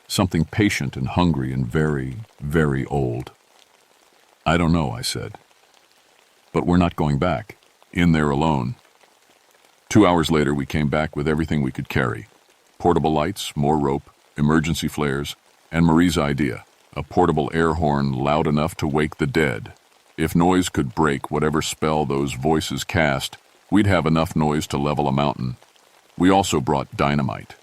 Something patient and hungry and very, very old. "I don't know," I said. "But we're not going back. In there alone." 2 hours later, we came back with everything we could carry. Portable lights, more rope, emergency flares, and Marie's idea, a portable air horn loud enough to wake the dead. If noise could break whatever spell those voices cast, we'd have enough noise to level a mountain. We also brought dynamite.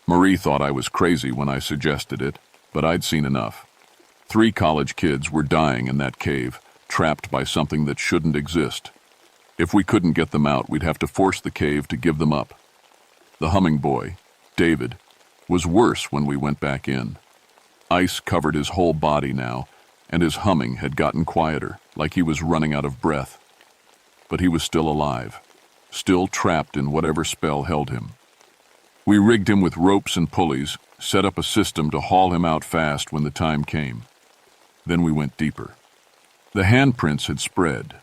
Marie thought I was crazy when I suggested it, but I'd seen enough. 3 college kids were dying in that cave, trapped by something that shouldn't exist. If we couldn't get them out, we'd have to force the cave to give them up. The humming boy, David, was worse when we went back in. Ice covered his whole body now, and his humming had gotten quieter, like he was running out of breath. But he was still alive, still trapped in whatever spell held him. We rigged him with ropes and pulleys, set up a system to haul him out fast when the time came. Then we went deeper. The handprints had spread.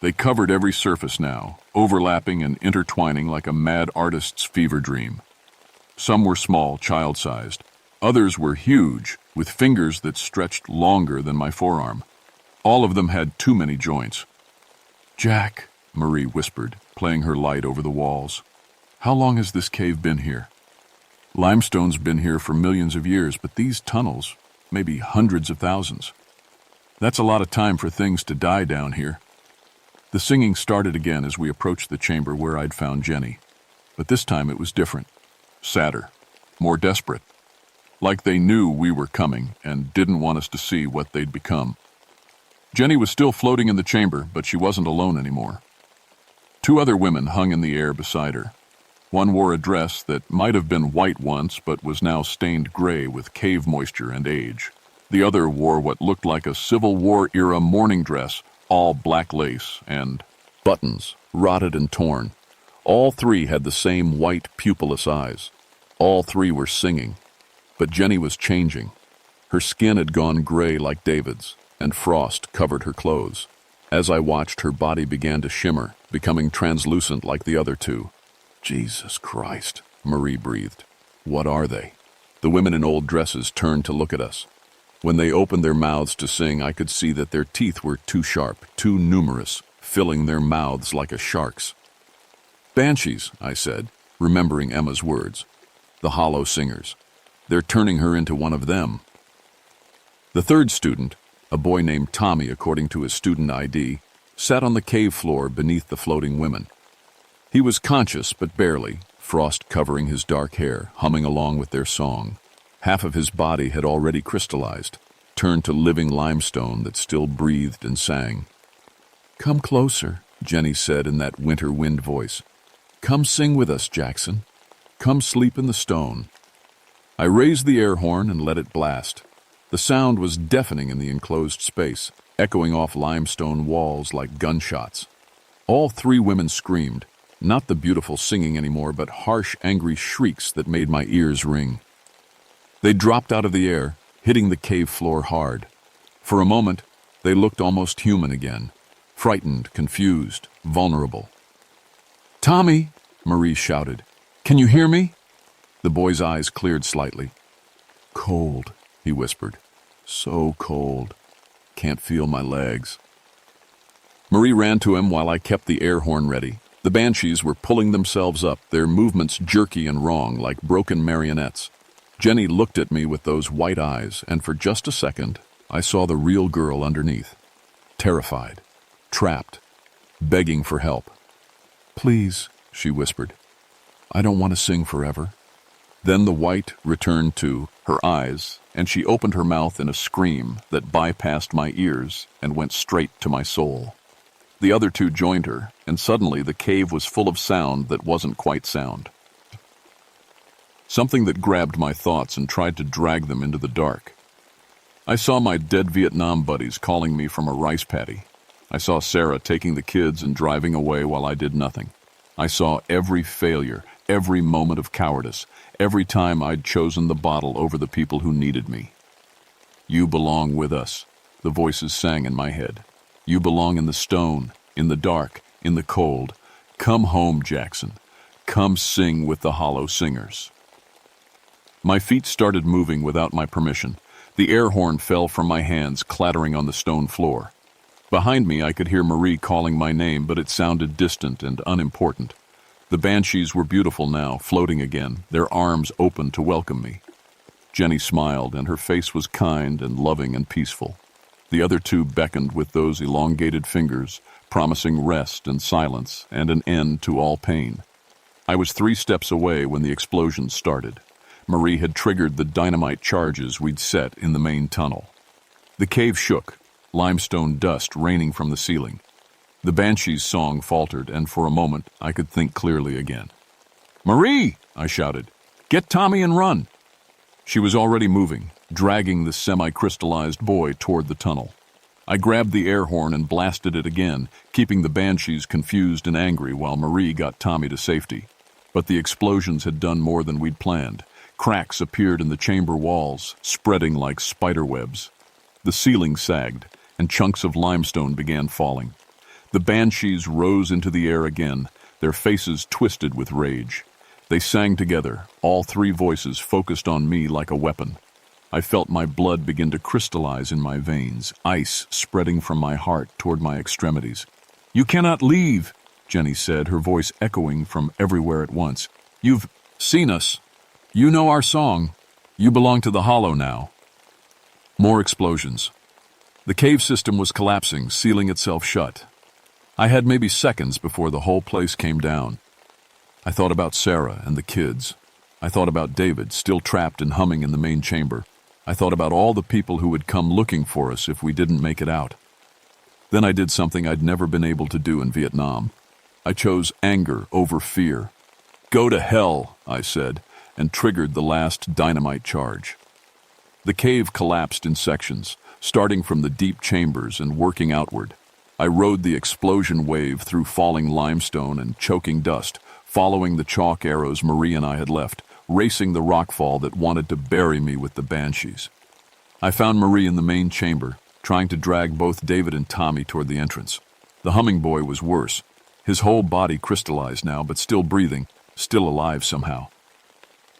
They covered every surface now, overlapping and intertwining like a mad artist's fever dream. Some were small, child-sized. Others were huge, with fingers that stretched longer than my forearm. All of them had too many joints. "Jack," Marie whispered, playing her light over the walls. "How long has this cave been here? Limestone's been here for millions of years, but these tunnels, maybe hundreds of thousands. That's a lot of time for things to die down here." The singing started again as we approached the chamber where I'd found Jenny. But this time it was different. Sadder. More desperate. Like they knew we were coming and didn't want us to see what they'd become. Jenny was still floating in the chamber, but she wasn't alone anymore. 2 other women hung in the air beside her. One wore a dress that might have been white once, but was now stained gray with cave moisture and age. The other wore what looked like a Civil War-era morning dress, all black lace and buttons, rotted and torn. All 3 had the same white, pupilless eyes. All 3 were singing. But Jenny was changing. Her skin had gone gray like David's, and frost covered her clothes. As I watched, her body began to shimmer, becoming translucent like the other 2. "Jesus Christ," Marie breathed. "What are they?" The women in old dresses turned to look at us. When they opened their mouths to sing, I could see that their teeth were too sharp, too numerous, filling their mouths like a shark's. "Banshees," I said, remembering Emma's words. "The hollow singers. They're turning her into one of them." The 3rd student, a boy named Tommy according to his student ID, sat on the cave floor beneath the floating women. He was conscious, but barely, frost covering his dark hair, humming along with their song. Half of his body had already crystallized, turned to living limestone that still breathed and sang. "Come closer," Jenny said in that winter wind voice. "Come sing with us, Jackson. Come sleep in the stone." I raised the air horn and let it blast. The sound was deafening in the enclosed space, echoing off limestone walls like gunshots. All 3 women screamed, not the beautiful singing anymore, but harsh, angry shrieks that made my ears ring. They dropped out of the air, hitting the cave floor hard. For a moment, they looked almost human again, frightened, confused, vulnerable. "Tommy," Marie shouted, "can you hear me?" The boy's eyes cleared slightly. "Cold," he whispered. "So cold. Can't feel my legs." Marie ran to him while I kept the air horn ready. The banshees were pulling themselves up, their movements jerky and wrong, like broken marionettes. Jenny looked at me with those white eyes, and for just a second, I saw the real girl underneath. Terrified, trapped, begging for help. "Please," she whispered. "I don't want to sing forever." Then the white returned to her eyes, and she opened her mouth in a scream that bypassed my ears and went straight to my soul. The other 2 joined her, and suddenly the cave was full of sound that wasn't quite sound. Something that grabbed my thoughts and tried to drag them into the dark. I saw my dead Vietnam buddies calling me from a rice paddy. I saw Sarah taking the kids and driving away while I did nothing. I saw every failure, every moment of cowardice, every time I'd chosen the bottle over the people who needed me. "You belong with us," the voices sang in my head. "You belong in the stone, in the dark, in the cold. Come home, Jackson. Come sing with the hollow singers. My feet started moving without my permission. The air horn fell from my hands, clattering on the stone floor. Behind me, I could hear Marie calling my name, but it sounded distant and unimportant. The banshees were beautiful now, floating again, their arms open to welcome me. Jenny smiled, and her face was kind and loving and peaceful. The other two beckoned with those elongated fingers, promising rest and silence and an end to all pain. I was 3 steps away when the explosion started. Marie had triggered the dynamite charges we'd set in the main tunnel. The cave shook, limestone dust raining from the ceiling. The banshee's song faltered, and for a moment I could think clearly again. "Marie!" I shouted. "Get Tommy and run!" She was already moving, dragging the semi-crystallized boy toward the tunnel. I grabbed the air horn and blasted it again, keeping the banshees confused and angry while Marie got Tommy to safety. But the explosions had done more than we'd planned. Cracks appeared in the chamber walls, spreading like spider webs. The ceiling sagged, and chunks of limestone began falling. The banshees rose into the air again, their faces twisted with rage. They sang together, all 3 voices focused on me like a weapon. I felt my blood begin to crystallize in my veins, ice spreading from my heart toward my extremities. "You cannot leave," Jenny said, her voice echoing from everywhere at once. "You've seen us. You know our song. You belong to the Hollow now." More explosions. The cave system was collapsing, sealing itself shut. I had maybe seconds before the whole place came down. I thought about Sarah and the kids. I thought about David, still trapped and humming in the main chamber. I thought about all the people who would come looking for us if we didn't make it out. Then I did something I'd never been able to do in Vietnam. I chose anger over fear. "Go to hell," I said, and triggered the last dynamite charge. The cave collapsed in sections, starting from the deep chambers and working outward. I rode the explosion wave through falling limestone and choking dust, following the chalk arrows Marie and I had left, racing the rockfall that wanted to bury me with the banshees. I found Marie in the main chamber, trying to drag both David and Tommy toward the entrance. The humming boy was worse. His whole body crystallized now, but still breathing, still alive somehow.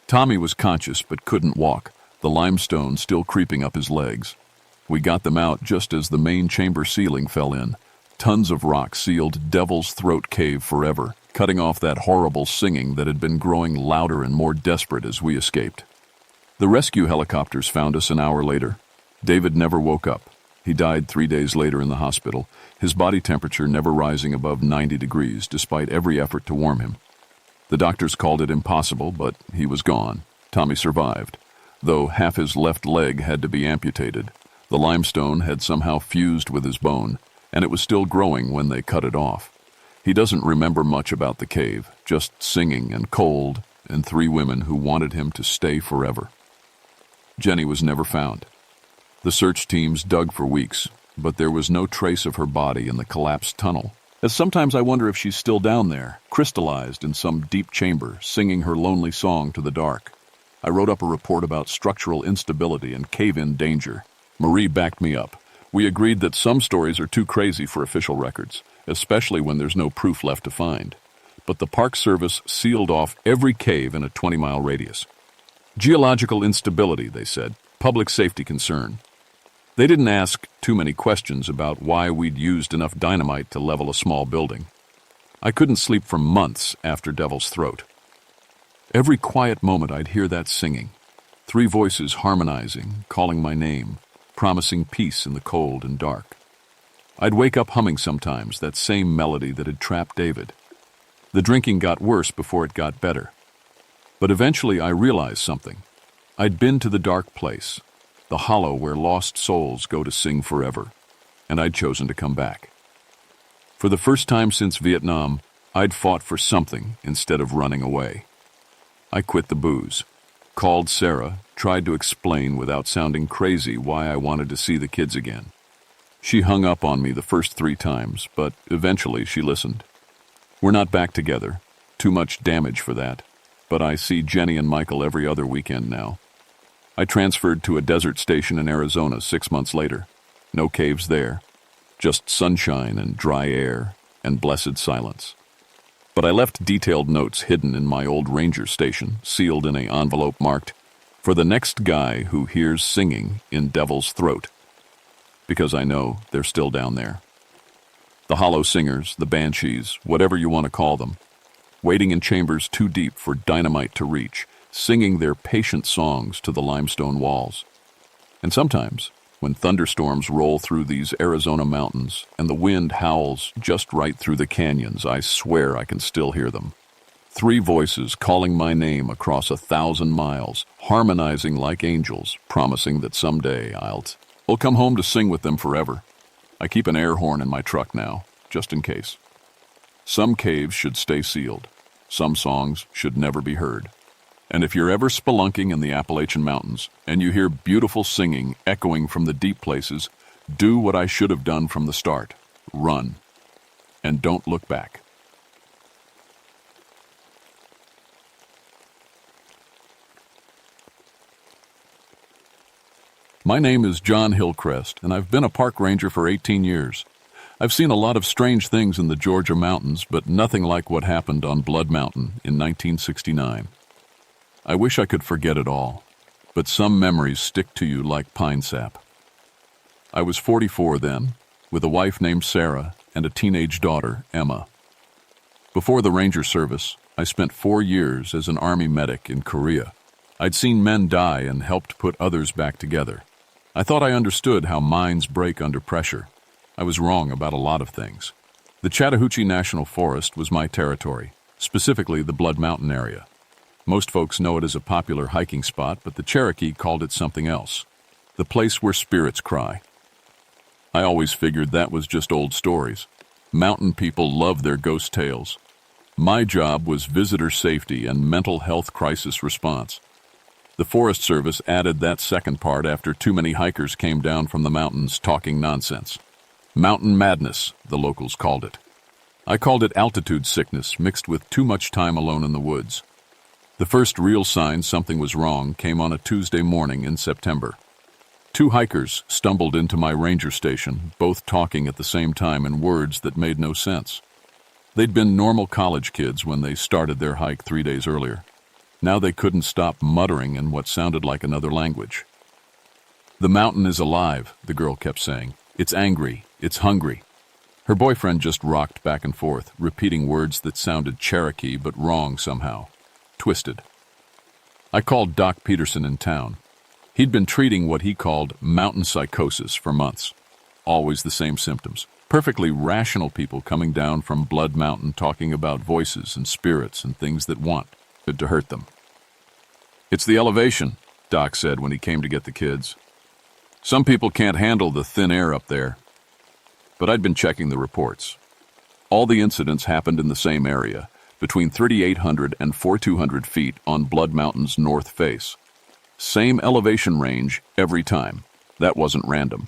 Tommy was conscious but couldn't walk, the limestone still creeping up his legs. We got them out just as the main chamber ceiling fell in. Tons of rock sealed Devil's Throat Cave forever, cutting off that horrible singing that had been growing louder and more desperate as we escaped. The rescue helicopters found us an hour later. David never woke up. He died 3 days later in the hospital, his body temperature never rising above 90 degrees despite every effort to warm him. The doctors called it impossible, but he was gone. Tommy survived, though half his left leg had to be amputated. The limestone had somehow fused with his bone, and it was still growing when they cut it off. He doesn't remember much about the cave, just singing and cold and 3 women who wanted him to stay forever. Jenny was never found. The search teams dug for weeks, but there was no trace of her body in the collapsed tunnel. As sometimes I wonder if she's still down there, crystallized in some deep chamber, singing her lonely song to the dark. I wrote up a report about structural instability and cave-in danger. Marie backed me up. We agreed that some stories are too crazy for official records, especially when there's no proof left to find. But the Park Service sealed off every cave in a 20-mile radius. Geological instability, they said, public safety concern. They didn't ask too many questions about why we'd used enough dynamite to level a small building. I couldn't sleep for months after Devil's Throat. Every quiet moment I'd hear that singing, 3 voices harmonizing, calling my name, promising peace in the cold and dark. I'd wake up humming sometimes, that same melody that had trapped David. The drinking got worse before it got better. But eventually I realized something. I'd been to the dark place, the hollow where lost souls go to sing forever, and I'd chosen to come back. For the first time since Vietnam, I'd fought for something instead of running away. I quit the booze, called Sarah, tried to explain without sounding crazy why I wanted to see the kids again. She hung up on me the first 3 times, but eventually she listened. We're not back together, too much damage for that, but I see Jenny and Michael every other weekend now. I transferred to a desert station in Arizona 6 months later. No caves there, just sunshine and dry air and blessed silence. But I left detailed notes hidden in my old ranger station, sealed in an envelope marked, "For the next guy who hears singing in Devil's Throat," because I know they're still down there. The hollow singers, the banshees, whatever you want to call them, waiting in chambers too deep for dynamite to reach, singing their patient songs to the limestone walls. And sometimes, when thunderstorms roll through these Arizona mountains and the wind howls just right through the canyons, I swear I can still hear them. 3 voices calling my name across 1,000 miles, harmonizing like angels, promising that someday I'll come home to sing with them forever. I keep an air horn in my truck now, just in case. Some caves should stay sealed. Some songs should never be heard. And if you're ever spelunking in the Appalachian Mountains and you hear beautiful singing echoing from the deep places, do what I should have done from the start. Run. And don't look back. My name is John Hillcrest, and I've been a park ranger for 18 years. I've seen a lot of strange things in the Georgia mountains, but nothing like what happened on Blood Mountain in 1969. I wish I could forget it all, but some memories stick to you like pine sap. I was 44 then, with a wife named Sarah and a teenage daughter, Emma. Before the Ranger service, I spent 4 years as an Army medic in Korea. I'd seen men die and helped put others back together. I thought I understood how minds break under pressure. I was wrong about a lot of things. The Chattahoochee National Forest was my territory, specifically the Blood Mountain area. Most folks know it as a popular hiking spot, but the Cherokee called it something else. The place where spirits cry. I always figured that was just old stories. Mountain people love their ghost tales. My job was visitor safety and mental health crisis response. The Forest Service added that second part after too many hikers came down from the mountains talking nonsense. Mountain madness, the locals called it. I called it altitude sickness mixed with too much time alone in the woods. The first real sign something was wrong came on a Tuesday morning in September. 2 hikers stumbled into my ranger station, both talking at the same time in words that made no sense. They'd been normal college kids when they started their hike 3 days earlier. Now they couldn't stop muttering in what sounded like another language. "The mountain is alive," the girl kept saying. "It's angry. It's hungry." Her boyfriend just rocked back and forth, repeating words that sounded Cherokee but wrong somehow. Twisted. I called Doc Peterson in town. He'd been treating what he called mountain psychosis for months. Always the same symptoms. Perfectly rational people coming down from Blood Mountain talking about voices and spirits and things that wanted to hurt them. "It's the elevation," Doc said when he came to get the kids. "Some people can't handle the thin air up there." But I'd been checking the reports. All the incidents happened in the same area, between 3,800 and 4,200 feet on Blood Mountain's north face. Same elevation range every time. That wasn't random.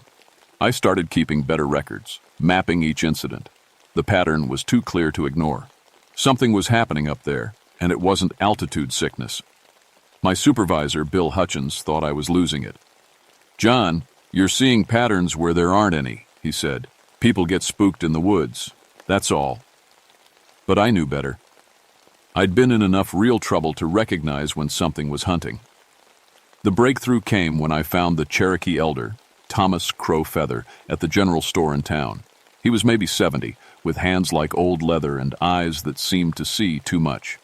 I started keeping better records, mapping each incident. The pattern was too clear to ignore. Something was happening up there, and it wasn't altitude sickness. My supervisor, Bill Hutchins, thought I was losing it. "John, you're seeing patterns where there aren't any," he said. "People get spooked in the woods. That's all." But I knew better. I'd been in enough real trouble to recognize when something was hunting. The breakthrough came when I found the Cherokee elder, Thomas Crow Feather, at the general store in town. He was maybe 70, with hands like old leather and eyes that seemed to see too much.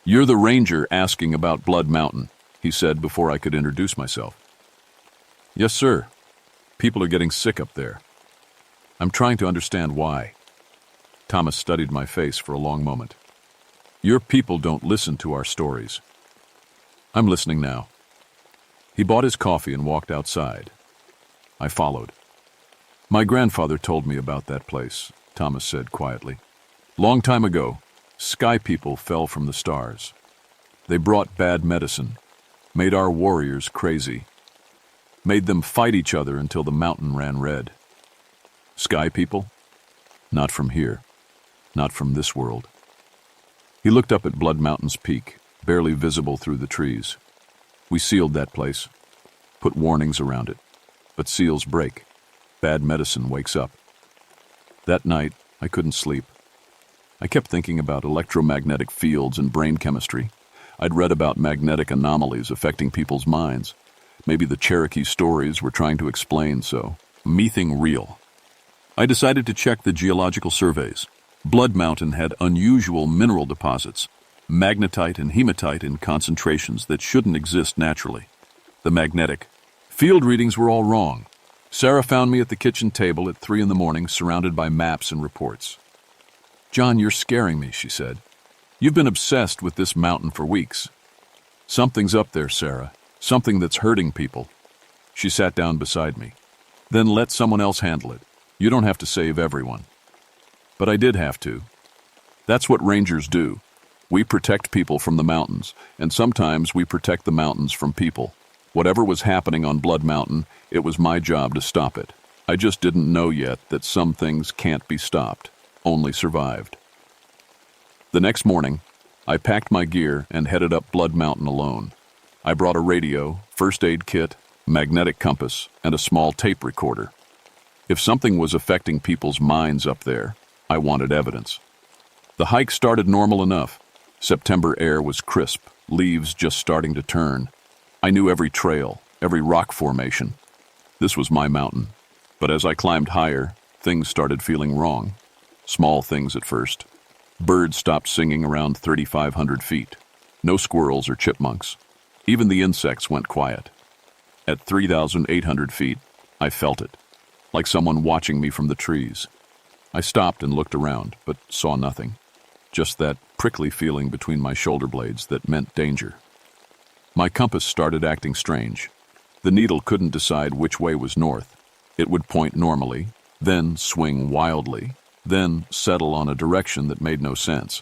"You're the ranger asking about Blood Mountain," he said before I could introduce myself. "Yes, sir. People are getting sick up there. I'm trying to understand why." Thomas studied my face for a long moment. "Your people don't listen to our stories." "I'm listening now." He bought his coffee and walked outside. I followed. "My grandfather told me about that place," Thomas said quietly. "Long time ago, sky people fell from the stars. They brought bad medicine, made our warriors crazy, made them fight each other until the mountain ran red. Sky people? Not from here. Not from this world." He looked up at Blood Mountain's peak, barely visible through the trees. "We sealed that place, put warnings around it. But seals break. Bad medicine wakes up." That night, I couldn't sleep. I kept thinking about electromagnetic fields and brain chemistry. I'd read about magnetic anomalies affecting people's minds. Maybe the Cherokee stories were trying to explain so. Anything real. I decided to check the geological surveys. Blood Mountain had unusual mineral deposits, magnetite and hematite in concentrations that shouldn't exist naturally. The magnetic field readings were all wrong. Sarah found me at the kitchen table at 3 a.m, surrounded by maps and reports. "John, you're scaring me," she said. "You've been obsessed with this mountain for weeks." "Something's up there, Sarah. Something that's hurting people." She sat down beside me. "Then let someone else handle it. You don't have to save everyone." But I did have to. That's what rangers do. We protect people from the mountains, and sometimes we protect the mountains from people. Whatever was happening on Blood Mountain, it was my job to stop it. I just didn't know yet that some things can't be stopped, only survived. The next morning, I packed my gear and headed up Blood Mountain alone. I brought a radio, first aid kit, magnetic compass, and a small tape recorder. If something was affecting people's minds up there, I wanted evidence. The hike started normal enough. September air was crisp, leaves just starting to turn. I knew every trail, every rock formation. This was my mountain. But as I climbed higher, things started feeling wrong. Small things at first. Birds stopped singing around 3,500 feet. No squirrels or chipmunks. Even the insects went quiet. At 3,800 feet, I felt it, like someone watching me from the trees. I stopped and looked around, but saw nothing. Just that prickly feeling between my shoulder blades that meant danger. My compass started acting strange. The needle couldn't decide which way was north. It would point normally, then swing wildly, then settle on a direction that made no sense.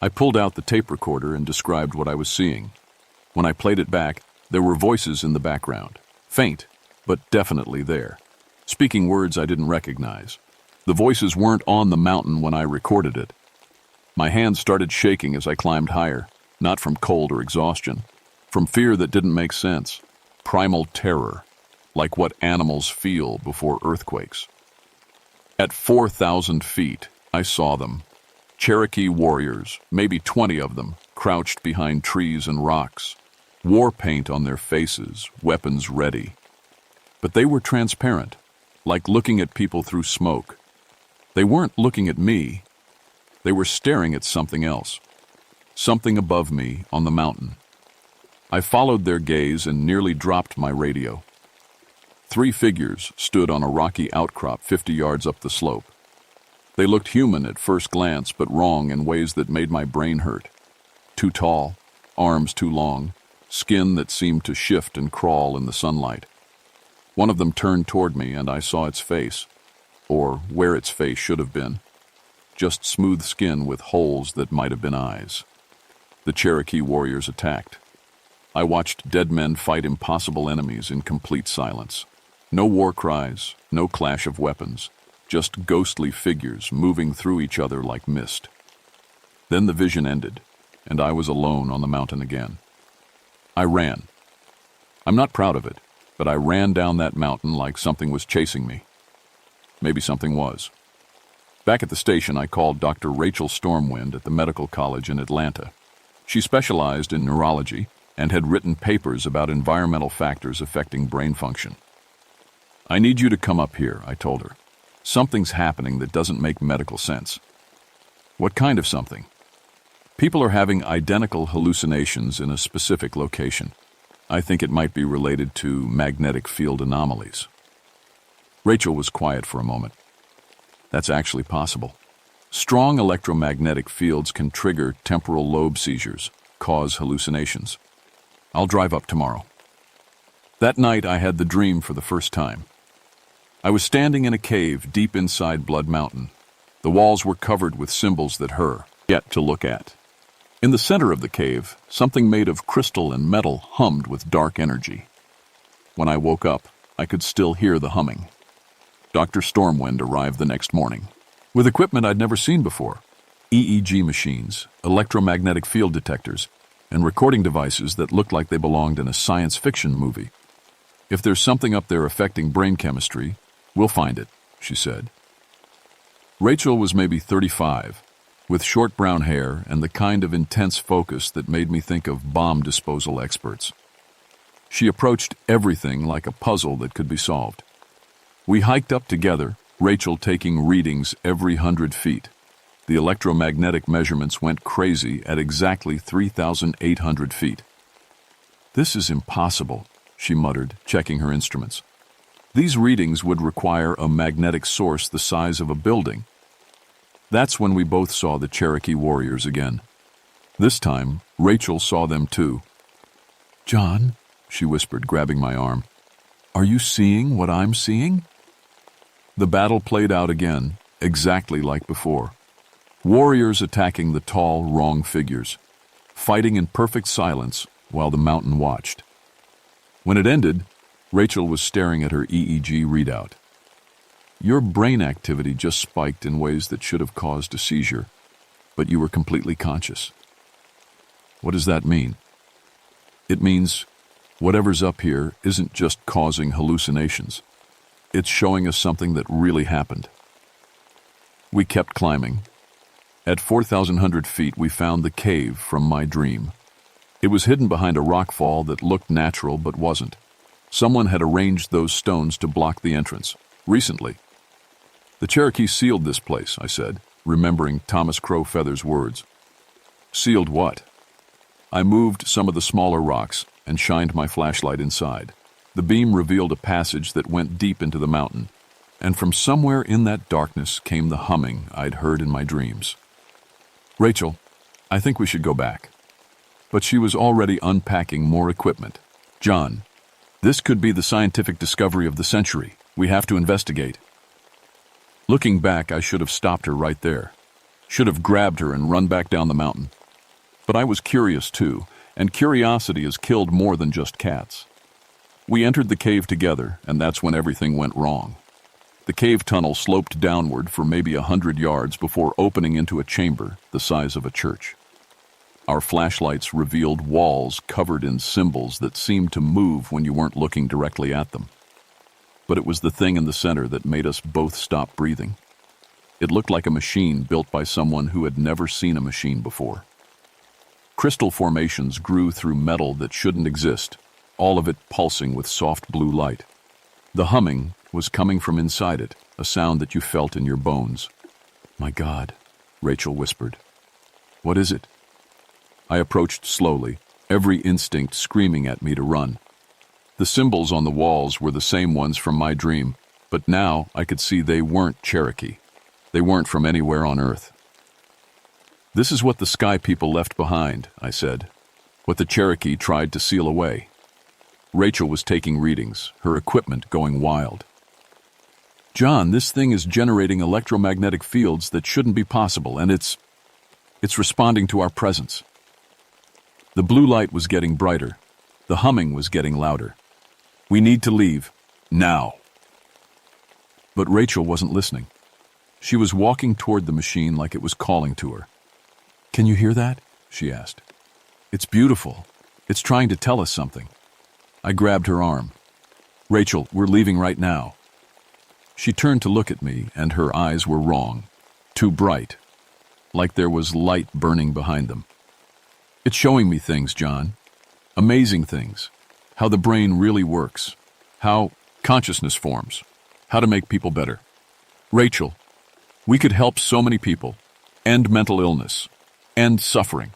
I pulled out the tape recorder and described what I was seeing. When I played it back, there were voices in the background. Faint, but definitely there. Speaking words I didn't recognize. The voices weren't on the mountain when I recorded it. My hands started shaking as I climbed higher, not from cold or exhaustion, from fear that didn't make sense. Primal terror, like what animals feel before earthquakes. At 4,000 feet, I saw them. Cherokee warriors, maybe 20 of them, crouched behind trees and rocks. War paint on their faces, weapons ready. But they were transparent, like looking at people through smoke. They weren't looking at me. They were staring at something else. Something above me on the mountain. I followed their gaze and nearly dropped my radio. 3 figures stood on a rocky outcrop 50 yards up the slope. They looked human at first glance, but wrong in ways that made my brain hurt. Too tall, arms too long, skin that seemed to shift and crawl in the sunlight. One of them turned toward me and I saw its face, or where its face should have been. Just smooth skin with holes that might have been eyes. The Cherokee warriors attacked. I watched dead men fight impossible enemies in complete silence. No war cries, no clash of weapons, just ghostly figures moving through each other like mist. Then the vision ended, and I was alone on the mountain again. I ran. I'm not proud of it, but I ran down that mountain like something was chasing me. Maybe something was. Back at the station, I called Dr. Rachel Stormwind at the medical college in Atlanta. She specialized in neurology and had written papers about environmental factors affecting brain function. "I need you to come up here," I told her. "Something's happening that doesn't make medical sense." "What kind of something?" "People are having identical hallucinations in a specific location. I think it might be related to magnetic field anomalies." Rachel was quiet for a moment. "That's actually possible. Strong electromagnetic fields can trigger temporal lobe seizures, cause hallucinations. I'll drive up tomorrow." That night I had the dream for the first time. I was standing in a cave deep inside Blood Mountain. The walls were covered with symbols that hurt yet to look at. In the center of the cave, something made of crystal and metal hummed with dark energy. When I woke up, I could still hear the humming. Dr. Stormwind arrived the next morning, with equipment I'd never seen before. EEG machines, electromagnetic field detectors, and recording devices that looked like they belonged in a science fiction movie. "If there's something up there affecting brain chemistry, we'll find it," she said. Rachel was maybe 35. with short brown hair and the kind of intense focus that made me think of bomb disposal experts. She approached everything like a puzzle that could be solved. We hiked up together, Rachel taking readings every 100 feet. The electromagnetic measurements went crazy at exactly 3,800 feet. "This is impossible," she muttered, checking her instruments. "These readings would require a magnetic source the size of a building." That's when we both saw the Cherokee warriors again. This time, Rachel saw them too. "John," she whispered, grabbing my arm, "are you seeing what I'm seeing?" The battle played out again, exactly like before. Warriors attacking the tall, wrong figures, fighting in perfect silence while the mountain watched. When it ended, Rachel was staring at her EEG readout. "Your brain activity just spiked in ways that should have caused a seizure, but you were completely conscious." "What does that mean?" "It means whatever's up here isn't just causing hallucinations. It's showing us something that really happened." We kept climbing. At 4,100 feet, we found the cave from my dream. It was hidden behind a rockfall that looked natural but wasn't. Someone had arranged those stones to block the entrance, recently. "The Cherokee sealed this place," I said, remembering Thomas Crow Feather's words. "Sealed what?" I moved some of the smaller rocks and shined my flashlight inside. The beam revealed a passage that went deep into the mountain, and from somewhere in that darkness came the humming I'd heard in my dreams. "Rachel, I think we should go back." But she was already unpacking more equipment. "John, this could be the scientific discovery of the century. We have to investigate." Looking back, I should have stopped her right there. Should have grabbed her and run back down the mountain. But I was curious too, and curiosity has killed more than just cats. We entered the cave together, and that's when everything went wrong. The cave tunnel sloped downward for maybe 100 yards before opening into a chamber the size of a church. Our flashlights revealed walls covered in symbols that seemed to move when you weren't looking directly at them. But it was the thing in the center that made us both stop breathing. It looked like a machine built by someone who had never seen a machine before. Crystal formations grew through metal that shouldn't exist, all of it pulsing with soft blue light. The humming was coming from inside it, a sound that you felt in your bones. "My God," Rachel whispered. "What is it?" I approached slowly, every instinct screaming at me to run. The symbols on the walls were the same ones from my dream, but now I could see they weren't Cherokee. They weren't from anywhere on Earth. "This is what the sky people left behind," I said, "what the Cherokee tried to seal away." Rachel was taking readings, her equipment going wild. "John, this thing is generating electromagnetic fields that shouldn't be possible, and it's responding to our presence." The blue light was getting brighter. The humming was getting louder. "We need to leave. Now." But Rachel wasn't listening. She was walking toward the machine like it was calling to her. "Can you hear that?" she asked. "It's beautiful. It's trying to tell us something." I grabbed her arm. "Rachel, we're leaving right now." She turned to look at me, and her eyes were wrong. Too bright. Like there was light burning behind them. "It's showing me things, John. Amazing things. How the brain really works. How consciousness forms. How to make people better. Rachel, we could help so many people. End mental illness. End suffering."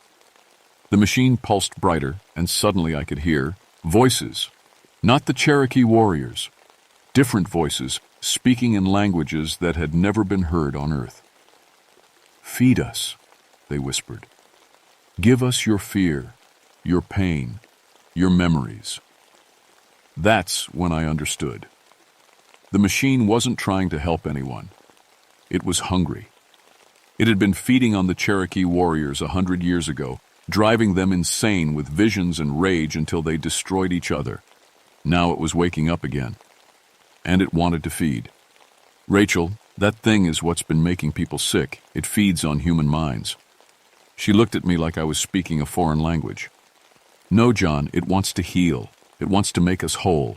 The machine pulsed brighter, and suddenly I could hear voices. Not the Cherokee warriors. Different voices, speaking in languages that had never been heard on Earth. "Feed us," they whispered. "Give us your fear, your pain, your memories." That's when I understood. The machine wasn't trying to help anyone. It was hungry. It had been feeding on the Cherokee warriors 100 years ago, driving them insane with visions and rage until they destroyed each other. Now it was waking up again. And it wanted to feed. "Rachel, that thing is what's been making people sick. It feeds on human minds." She looked at me like I was speaking a foreign language. "No, John, it wants to heal. It wants to make us whole."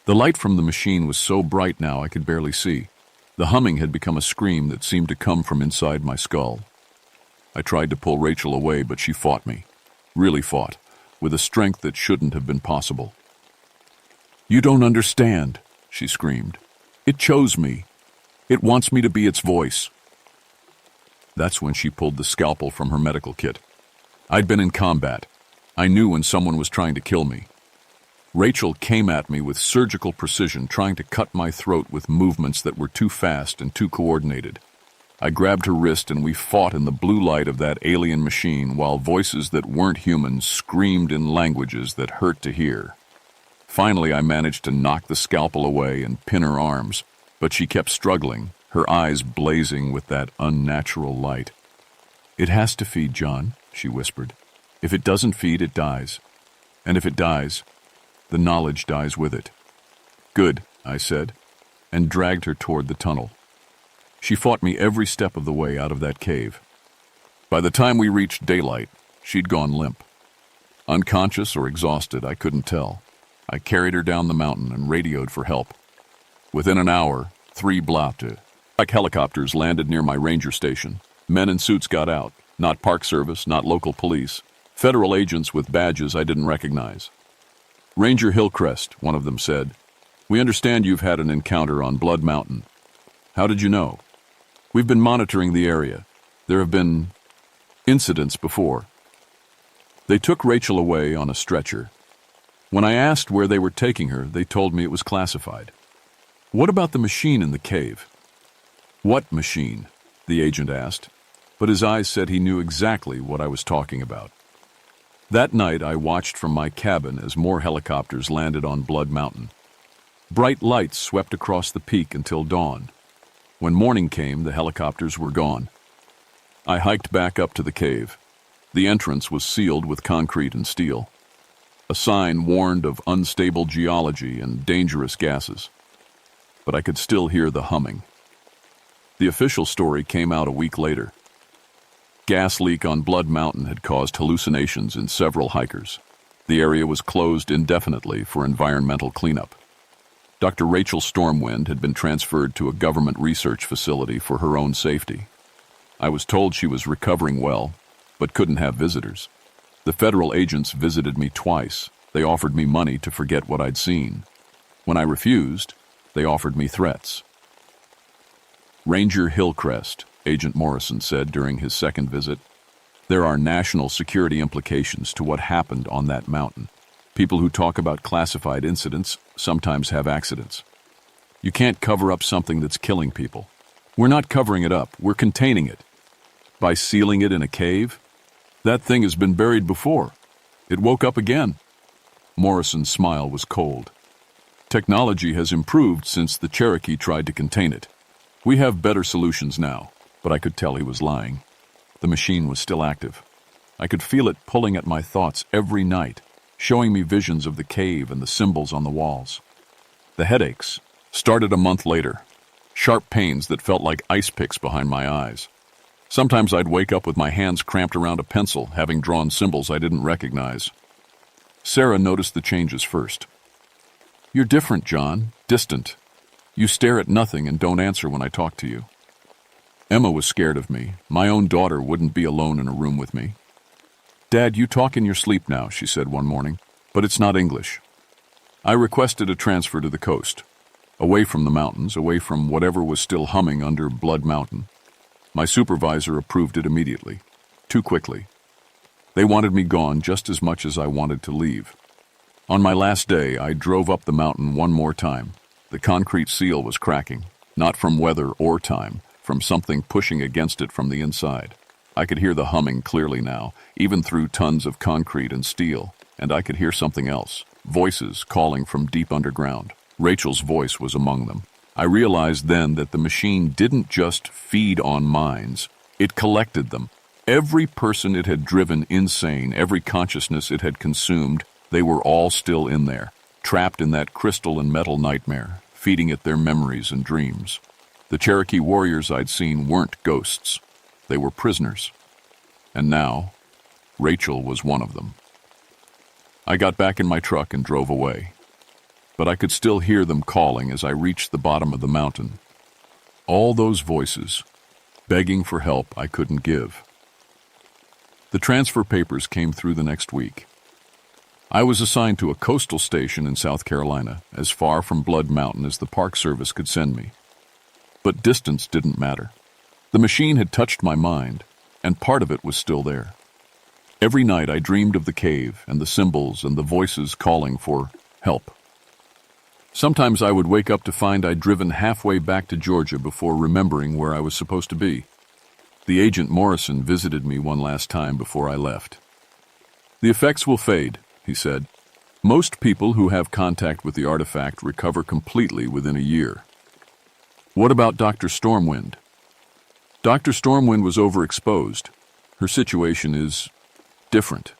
The light from the machine was so bright now I could barely see. The humming had become a scream that seemed to come from inside my skull. I tried to pull Rachel away, but she fought me. Really fought, with a strength that shouldn't have been possible. "You don't understand," she screamed. "It chose me. It wants me to be its voice." That's when she pulled the scalpel from her medical kit. I'd been in combat. I knew when someone was trying to kill me. Rachel came at me with surgical precision, trying to cut my throat with movements that were too fast and too coordinated. I grabbed her wrist and we fought in the blue light of that alien machine while voices that weren't human screamed in languages that hurt to hear. Finally, I managed to knock the scalpel away and pin her arms, but she kept struggling, her eyes blazing with that unnatural light. "It has to feed, John," she whispered. "If it doesn't feed, it dies. And if it dies, the knowledge dies with it." "Good," I said, and dragged her toward the tunnel. She fought me every step of the way out of that cave. By the time we reached daylight, she'd gone limp. Unconscious or exhausted, I couldn't tell. I carried her down the mountain and radioed for help. Within an hour, 3 Blatte helicopters landed near my ranger station. Men in suits got out, not Park Service, not local police. Federal agents with badges I didn't recognize. "Ranger Hillcrest," one of them said. "We understand you've had an encounter on Blood Mountain." "How did you know?" "We've been monitoring the area. There have been incidents before." They took Rachel away on a stretcher. When I asked where they were taking her, they told me it was classified. "What about the machine in the cave?" "What machine?" the agent asked, but his eyes said he knew exactly what I was talking about. That night, I watched from my cabin as more helicopters landed on Blood Mountain. Bright lights swept across the peak until dawn. When morning came, the helicopters were gone. I hiked back up to the cave. The entrance was sealed with concrete and steel. A sign warned of unstable geology and dangerous gases. But I could still hear the humming. The official story came out a week later. Gas leak on Blood Mountain had caused hallucinations in several hikers. The area was closed indefinitely for environmental cleanup. Dr. Rachel Stormwind had been transferred to a government research facility for her own safety. I was told she was recovering well, but couldn't have visitors. The federal agents visited me twice. They offered me money to forget what I'd seen. When I refused, they offered me threats. "Ranger Hillcrest," Agent Morrison said during his second visit, "there are national security implications to what happened on that mountain. People who talk about classified incidents sometimes have accidents. You can't cover up something that's killing people. We're not covering it up, we're containing it. By sealing it in a cave? That thing has been buried before. It woke up again." Morrison's smile was cold. "Technology has improved since the Cherokee tried to contain it. We have better solutions now," but I could tell he was lying. The machine was still active. I could feel it pulling at my thoughts every night, showing me visions of the cave and the symbols on the walls. The headaches started a month later, sharp pains that felt like ice picks behind my eyes. Sometimes I'd wake up with my hands cramped around a pencil, having drawn symbols I didn't recognize. Sarah noticed the changes first. "You're different, John, distant. You stare at nothing and don't answer when I talk to you." Emma was scared of me. My own daughter wouldn't be alone in a room with me. "Dad, you talk in your sleep now," she said one morning, "but it's not English." I requested a transfer to the coast, away from the mountains, away from whatever was still humming under Blood Mountain. My supervisor approved it immediately, too quickly. They wanted me gone just as much as I wanted to leave. On my last day, I drove up the mountain one more time. The concrete seal was cracking, not from weather or time, from something pushing against it from the inside. I could hear the humming clearly now, even through tons of concrete and steel, and I could hear something else, voices calling from deep underground. Rachel's voice was among them. I realized then that the machine didn't just feed on minds, it collected them. Every person it had driven insane, every consciousness it had consumed, they were all still in there, trapped in that crystal and metal nightmare, feeding it their memories and dreams. The Cherokee warriors I'd seen weren't ghosts. They were prisoners. And now, Rachel was one of them. I got back in my truck and drove away. But I could still hear them calling as I reached the bottom of the mountain. All those voices, begging for help I couldn't give. The transfer papers came through the next week. I was assigned to a coastal station in South Carolina, as far from Blood Mountain as the Park Service could send me. But distance didn't matter. The machine had touched my mind, and part of it was still there. Every night I dreamed of the cave and the symbols and the voices calling for help. Sometimes I would wake up to find I'd driven halfway back to Georgia before remembering where I was supposed to be. The agent Morrison visited me one last time before I left. "The effects will fade," he said. "Most people who have contact with the artifact recover completely within a year." "What about Dr. Stormwind?" "Dr. Stormwind was overexposed. Her situation is different."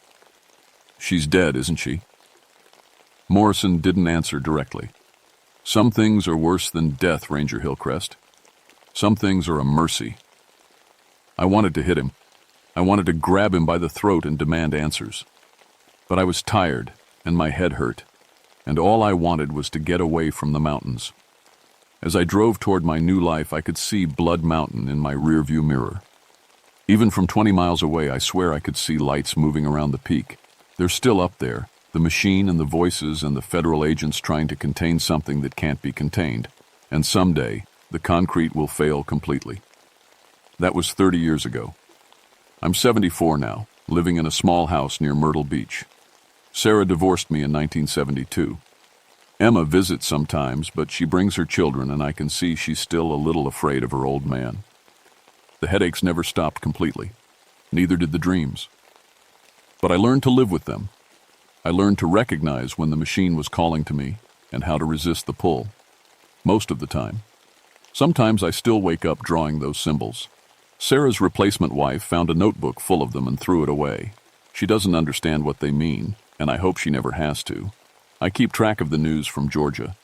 "She's dead, isn't she?" Morrison didn't answer directly. "Some things are worse than death, Ranger Hillcrest. Some things are a mercy." I wanted to hit him. I wanted to grab him by the throat and demand answers. But I was tired, and my head hurt, and all I wanted was to get away from the mountains. As I drove toward my new life, I could see Blood Mountain in my rearview mirror. Even from 20 miles away, I swear I could see lights moving around the peak. They're still up there, the machine and the voices and the federal agents trying to contain something that can't be contained. And someday, the concrete will fail completely. That was 30 years ago. I'm 74 now, living in a small house near Myrtle Beach. Sarah divorced me in 1972. Emma visits sometimes, but she brings her children, and I can see she's still a little afraid of her old man. The headaches never stopped completely. Neither did the dreams. But I learned to live with them. I learned to recognize when the machine was calling to me and how to resist the pull. Most of the time. Sometimes I still wake up drawing those symbols. Sarah's replacement wife found a notebook full of them and threw it away. She doesn't understand what they mean, and I hope she never has to. I keep track of the news from Georgia.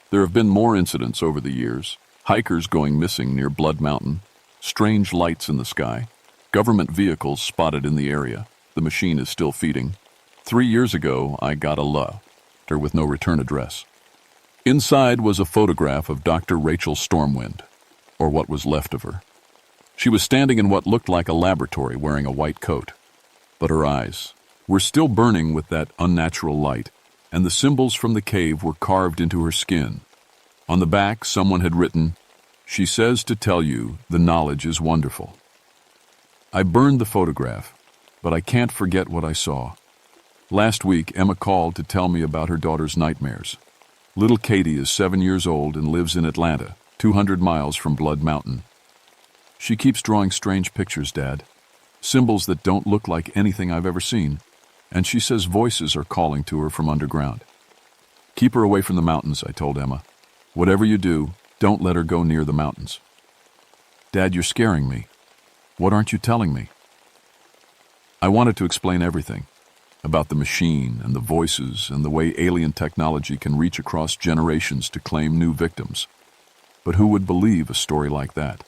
There have been more incidents over the years. Hikers going missing near Blood Mountain. Strange lights in the sky. Government vehicles spotted in the area. The machine is still feeding. 3 years ago, I got a letter with no return address. Inside was a photograph of Dr. Rachel Stormwind, or what was left of her. She was standing in what looked like a laboratory wearing a white coat. But her eyes were still burning with that unnatural light, and the symbols from the cave were carved into her skin. On the back, someone had written, "She says to tell you the knowledge is wonderful." I burned the photograph, but I can't forget what I saw. Last week, Emma called to tell me about her daughter's nightmares. Little Katie is 7 years old and lives in Atlanta, 200 miles from Blood Mountain. "She keeps drawing strange pictures, Dad. Symbols that don't look like anything I've ever seen. And she says voices are calling to her from underground. Keep her away from the mountains," I told Emma. "Whatever you do, don't let her go near the mountains." "Dad, you're scaring me. What aren't you telling me?" I wanted to explain everything. About the machine and the voices and the way alien technology can reach across generations to claim new victims. But who would believe a story like that?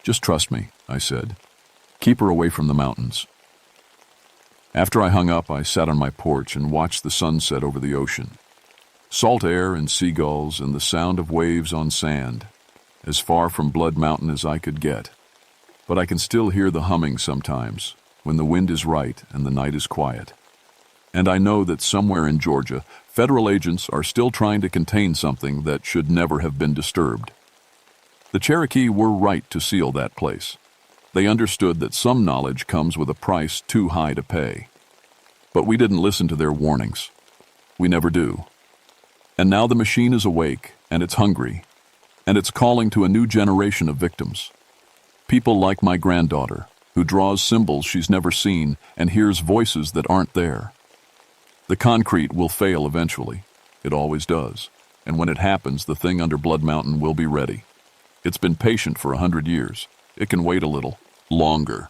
"Just trust me," I said. "Keep her away from the mountains." After I hung up, I sat on my porch and watched the sunset over the ocean. Salt air and seagulls and the sound of waves on sand, as far from Blood Mountain as I could get. But I can still hear the humming sometimes, when the wind is right and the night is quiet. And I know that somewhere in Georgia, federal agents are still trying to contain something that should never have been disturbed. The Cherokee were right to seal that place. They understood that some knowledge comes with a price too high to pay. But we didn't listen to their warnings. We never do. And now the machine is awake, and it's hungry, and it's calling to a new generation of victims. People like my granddaughter, who draws symbols she's never seen and hears voices that aren't there. The concrete will fail eventually. It always does. And when it happens, the thing under Blood Mountain will be ready. It's been patient for 100 years. It can wait a little longer,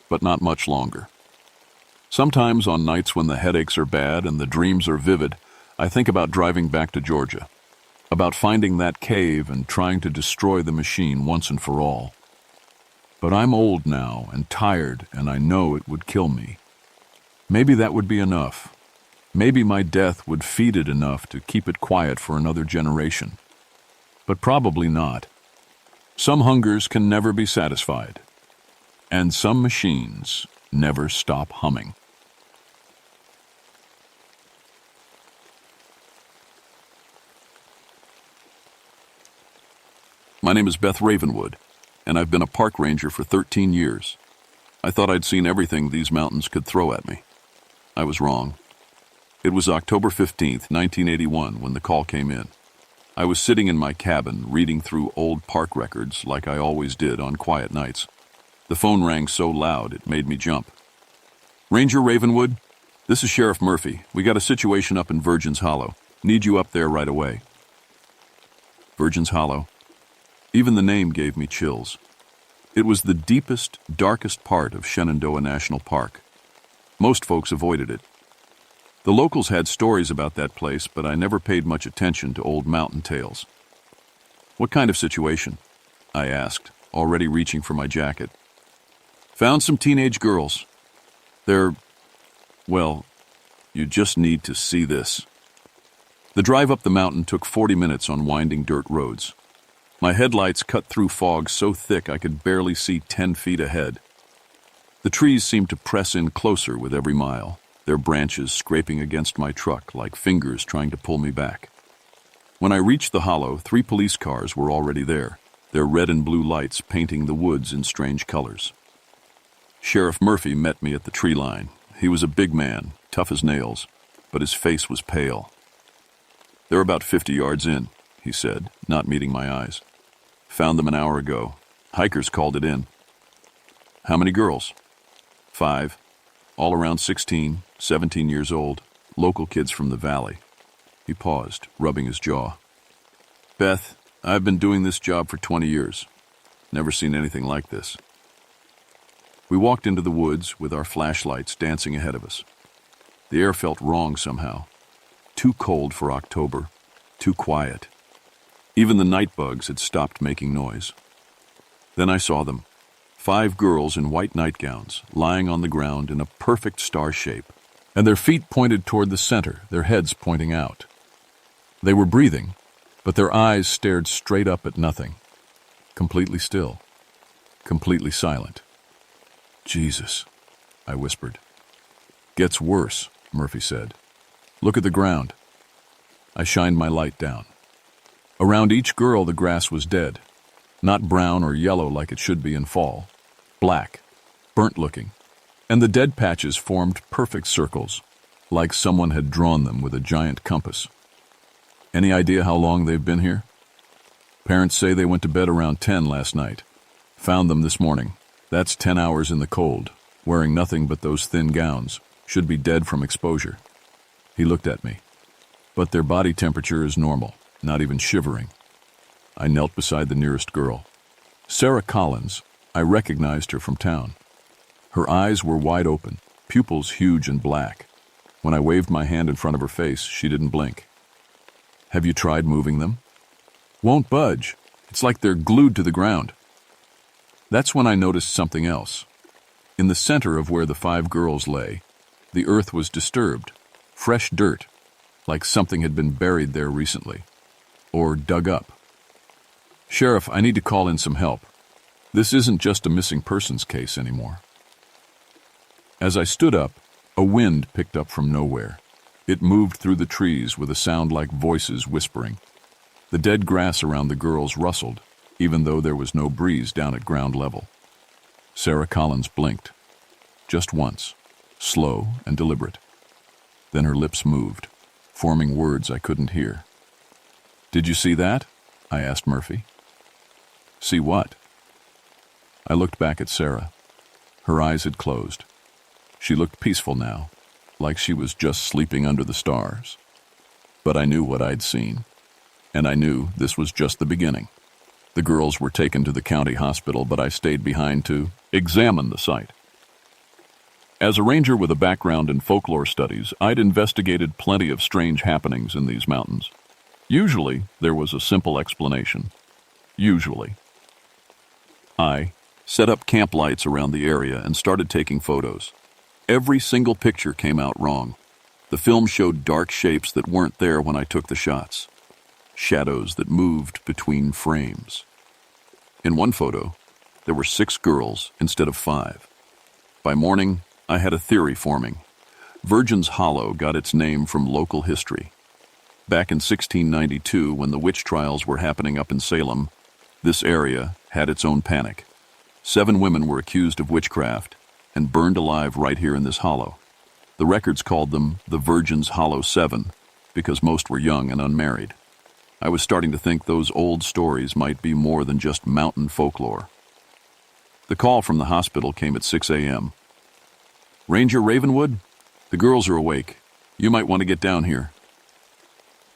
but not much longer. Sometimes on nights when the headaches are bad and the dreams are vivid, I think about driving back to Georgia, about finding that cave and trying to destroy the machine once and for all. But I'm old now and tired, and I know it would kill me. Maybe that would be enough. Maybe my death would feed it enough to keep it quiet for another generation. But probably not. Some hungers can never be satisfied, and some machines never stop humming. My name is Beth Ravenwood, and I've been a park ranger for 13 years. I thought I'd seen everything these mountains could throw at me. I was wrong. It was October 15th, 1981, when the call came in. I was sitting in my cabin reading through old park records like I always did on quiet nights. The phone rang so loud it made me jump. Ranger Ravenwood, this is Sheriff Murphy. We got a situation up in Virgin's Hollow. Need you up there right away. Virgin's Hollow. Even the name gave me chills. It was the deepest, darkest part of Shenandoah National Park. Most folks avoided it. The locals had stories about that place, but I never paid much attention to old mountain tales. What kind of situation? I asked, already reaching for my jacket. Found some teenage girls. Well, you just need to see this. The drive up the mountain took 40 minutes on winding dirt roads. My headlights cut through fog so thick I could barely see 10 feet ahead. The trees seemed to press in closer with every mile, their branches scraping against my truck like fingers trying to pull me back. When I reached the hollow, 3 police cars were already there, their red and blue lights painting the woods in strange colors. Sheriff Murphy met me at the tree line. He was a big man, tough as nails, but his face was pale. They're about 50 yards in, he said, not meeting my eyes. Found them an hour ago. Hikers called it in. How many girls? 5. All around 16, 17 years old, local kids from the valley. He paused, rubbing his jaw. Beth, I've been doing this job for 20 years. Never seen anything like this. We walked into the woods with our flashlights dancing ahead of us. The air felt wrong somehow. Too cold for October, too quiet. Even the night bugs had stopped making noise. Then I saw them. 5 girls in white nightgowns, lying on the ground in a perfect star shape, and their feet pointed toward the center, their heads pointing out. They were breathing, but their eyes stared straight up at nothing. Completely still. Completely silent. Jesus, I whispered. Gets worse, Murphy said. Look at the ground. I shined my light down. Around each girl the grass was dead, not brown or yellow like it should be in fall. Black, burnt-looking, and the dead patches formed perfect circles, like someone had drawn them with a giant compass. Any idea how long they've been here? Parents say they went to bed around 10 last night. Found them this morning. That's 10 hours in the cold, wearing nothing but those thin gowns, should be dead from exposure. He looked at me. But their body temperature is normal, not even shivering. I knelt beside the nearest girl. Sarah Collins. I recognized her from town. Her eyes were wide open, pupils huge and black. When I waved my hand in front of her face, she didn't blink. Have you tried moving them? Won't budge. It's like they're glued to the ground. That's when I noticed something else. In the center of where the 5 girls lay, the earth was disturbed, fresh dirt, like something had been buried there recently, or dug up. Sheriff, I need to call in some help. This isn't just a missing persons case anymore. As I stood up, a wind picked up from nowhere. It moved through the trees with a sound like voices whispering. The dead grass around the girls rustled, even though there was no breeze down at ground level. Sarah Collins blinked. Just once, slow and deliberate. Then her lips moved, forming words I couldn't hear. Did you see that? I asked Murphy. See what? I looked back at Sarah. Her eyes had closed. She looked peaceful now, like she was just sleeping under the stars. But I knew what I'd seen, and I knew this was just the beginning. The girls were taken to the county hospital, but I stayed behind to examine the site. As a ranger with a background in folklore studies, I'd investigated plenty of strange happenings in these mountains. Usually, there was a simple explanation. Usually. I set up camp lights around the area and started taking photos. Every single picture came out wrong. The film showed dark shapes that weren't there when I took the shots. Shadows that moved between frames. In one photo, there were 6 girls instead of 5. By morning, I had a theory forming. Virgin's Hollow got its name from local history. Back in 1692, when the witch trials were happening up in Salem, this area had its own panic. 7 women were accused of witchcraft and burned alive right here in this hollow. The records called them the Virgin's Hollow 7 because most were young and unmarried. I was starting to think those old stories might be more than just mountain folklore. The call from the hospital came at 6 a.m. "Ranger Ravenwood? The girls are awake. You might want to get down here."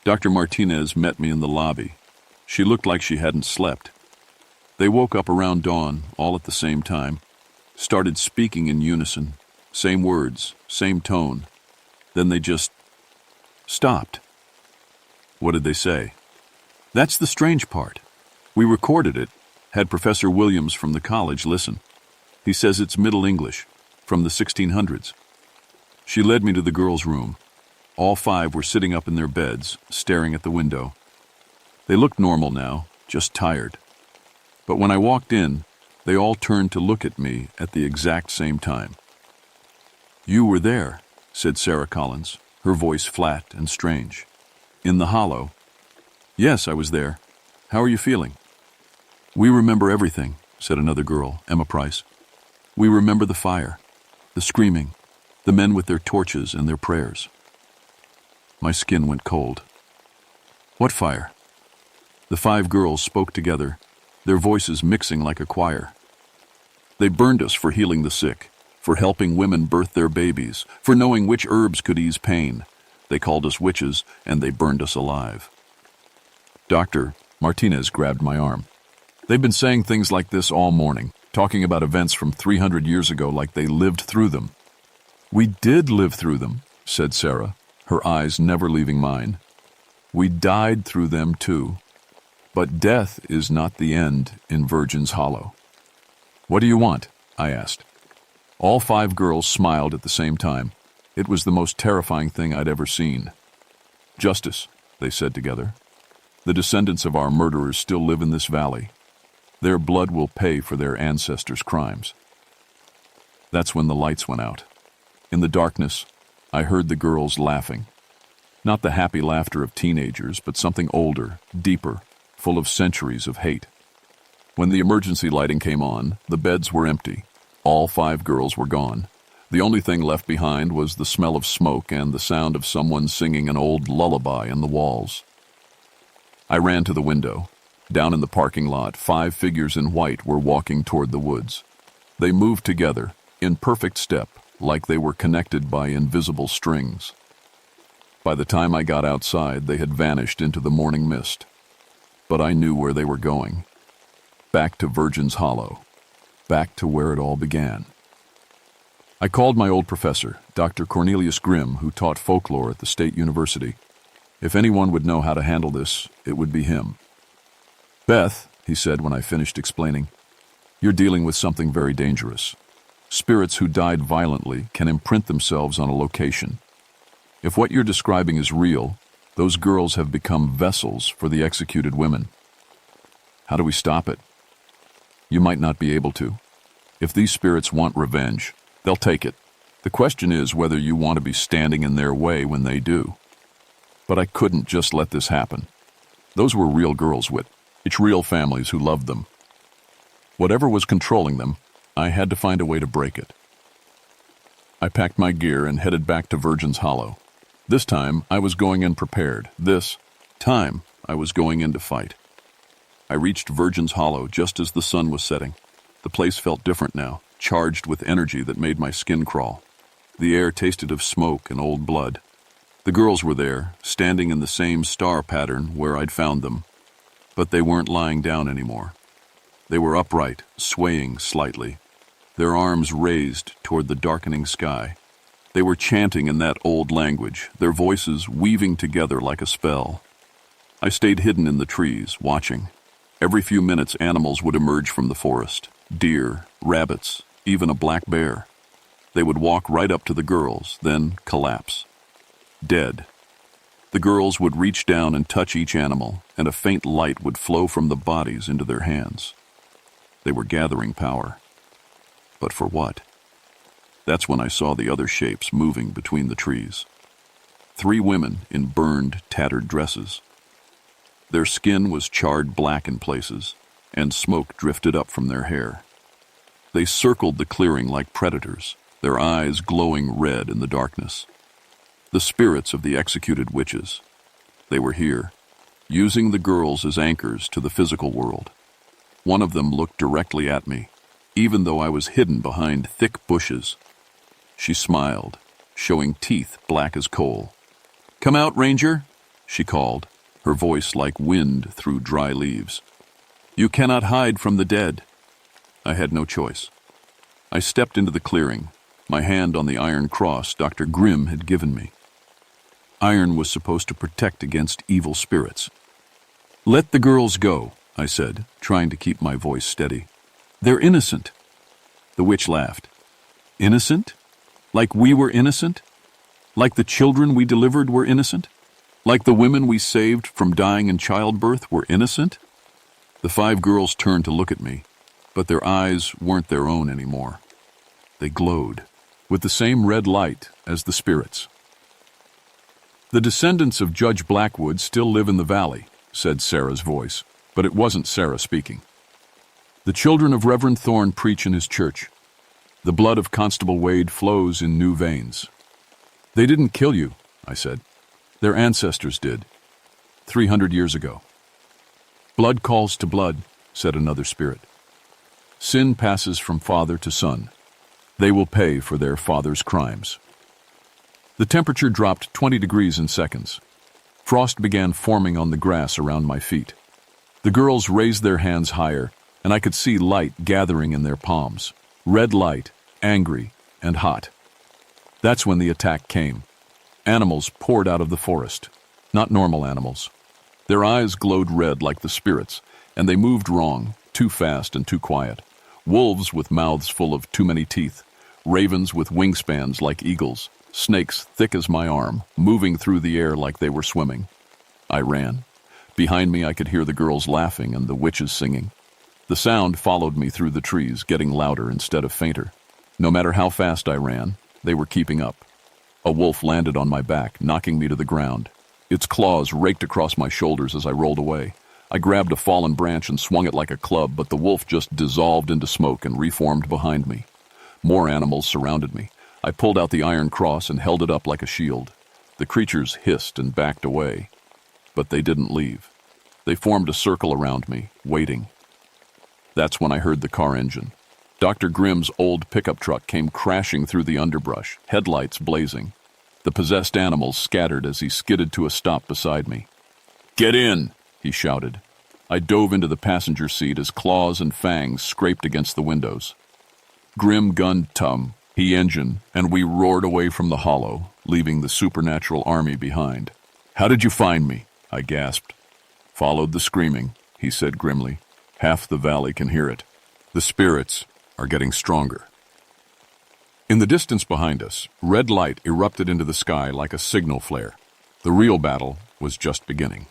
Dr. Martinez met me in the lobby. She looked like she hadn't slept. They woke up around dawn, all at the same time, started speaking in unison, same words, same tone. Then they just stopped. What did they say? That's the strange part. We recorded it, had Professor Williams from the college listen. He says it's Middle English, from the 1600s. She led me to the girls' room. All 5 were sitting up in their beds, staring at the window. They looked normal now, just tired. But when I walked in, they all turned to look at me at the exact same time. "You were there," said Sarah Collins, her voice flat and strange. "In the hollow." "Yes, I was there. How are you feeling?" "We remember everything," said another girl, Emma Price. "We remember the fire, the screaming, the men with their torches and their prayers." My skin went cold. "What fire?" The 5 girls spoke together, their voices mixing like a choir. "They burned us for healing the sick, for helping women birth their babies, for knowing which herbs could ease pain. They called us witches, and they burned us alive." Dr. Martinez grabbed my arm. "They've been saying things like this all morning, talking about events from 300 years ago like they lived through them." "We did live through them," said Sarah, her eyes never leaving mine. "We died through them too. But death is not the end in Virgin's Hollow." "What do you want?" I asked. All 5 girls smiled at the same time. It was the most terrifying thing I'd ever seen. "Justice," they said together. "The descendants of our murderers still live in this valley. Their blood will pay for their ancestors' crimes." That's when the lights went out. In the darkness, I heard the girls laughing. Not the happy laughter of teenagers, but something older, deeper, full of centuries of hate. When the emergency lighting came on, the beds were empty. All 5 girls were gone. The only thing left behind was the smell of smoke and the sound of someone singing an old lullaby in the walls. I ran to the window. Down in the parking lot, 5 figures in white were walking toward the woods. They moved together, in perfect step, like they were connected by invisible strings. By the time I got outside, they had vanished into the morning mist. But I knew where they were going. Back to Virgin's Hollow. Back to where it all began. I called my old professor, Dr. Cornelius Grimm, who taught folklore at the State University. If anyone would know how to handle this, it would be him. "Beth," he said when I finished explaining, "you're dealing with something very dangerous. Spirits who died violently can imprint themselves on a location. If what you're describing is real, those girls have become vessels for the executed women. How do we stop it? You might not be able to. If these spirits want revenge, they'll take it. The question is whether you want to be standing in their way when they do. But I couldn't just let this happen. Those were real girls with real families who loved them. Whatever was controlling them, I had to find a way to break it." I packed my gear and headed back to Virgin's Hollow. This time, I was going in prepared. This time, I was going in to fight. I reached Virgin's Hollow just as the sun was setting. The place felt different now, charged with energy that made my skin crawl. The air tasted of smoke and old blood. The girls were there, standing in the same star pattern where I'd found them. But they weren't lying down anymore. They were upright, swaying slightly, their arms raised toward the darkening sky. They were chanting in that old language, their voices weaving together like a spell. I stayed hidden in the trees, watching. Every few minutes, animals would emerge from the forest. Deer, rabbits, even a black bear. They would walk right up to the girls, then collapse. Dead. The girls would reach down and touch each animal, and a faint light would flow from the bodies into their hands. They were gathering power. But for what? That's when I saw the other shapes moving between the trees. 3 women in burned, tattered dresses. Their skin was charred black in places, and smoke drifted up from their hair. They circled the clearing like predators, their eyes glowing red in the darkness. The spirits of the executed witches. They were here, using the girls as anchors to the physical world. One of them looked directly at me, even though I was hidden behind thick bushes. She smiled, showing teeth black as coal. "Come out, Ranger," she called, her voice like wind through dry leaves. "You cannot hide from the dead." I had no choice. I stepped into the clearing, my hand on the iron cross Dr. Grimm had given me. Iron was supposed to protect against evil spirits. "Let the girls go," I said, trying to keep my voice steady. "They're innocent." The witch laughed. "Innocent? Like we were innocent? Like the children we delivered were innocent? Like the women we saved from dying in childbirth were innocent?" The 5 girls turned to look at me, but their eyes weren't their own anymore. They glowed, with the same red light as the spirits. "The descendants of Judge Blackwood still live in the valley," said Sarah's voice, but it wasn't Sarah speaking. "The children of Reverend Thorne preach in his church. The blood of Constable Wade flows in new veins." "They didn't kill you," I said. "Their ancestors did, 300 years ago." "Blood calls to blood," said another spirit. "Sin passes from father to son. They will pay for their father's crimes." The temperature dropped 20 degrees in seconds. Frost began forming on the grass around my feet. The girls raised their hands higher, and I could see light gathering in their palms. Red light, angry and hot. That's when the attack came. Animals poured out of the forest. Not normal animals. Their eyes glowed red like the spirits, and they moved wrong, too fast and too quiet. Wolves with mouths full of too many teeth. Ravens with wingspans like eagles. Snakes thick as my arm, moving through the air like they were swimming. I ran. Behind me I could hear the girls laughing and the witches singing. The sound followed me through the trees, getting louder instead of fainter. No matter how fast I ran, they were keeping up. A wolf landed on my back, knocking me to the ground. Its claws raked across my shoulders as I rolled away. I grabbed a fallen branch and swung it like a club, but the wolf just dissolved into smoke and reformed behind me. More animals surrounded me. I pulled out the iron cross and held it up like a shield. The creatures hissed and backed away, but they didn't leave. They formed a circle around me, waiting. That's when I heard the car engine. Dr. Grimm's old pickup truck came crashing through the underbrush, headlights blazing. The possessed animals scattered as he skidded to a stop beside me. "Get in!" he shouted. I dove into the passenger seat as claws and fangs scraped against the windows. Grimm gunned Tum, he engine, and we roared away from the hollow, leaving the supernatural army behind. "How did you find me?" I gasped. "Followed the screaming," he said grimly. "Half the valley can hear it. The spirits are getting stronger." In the distance behind us, red light erupted into the sky like a signal flare. The real battle was just beginning.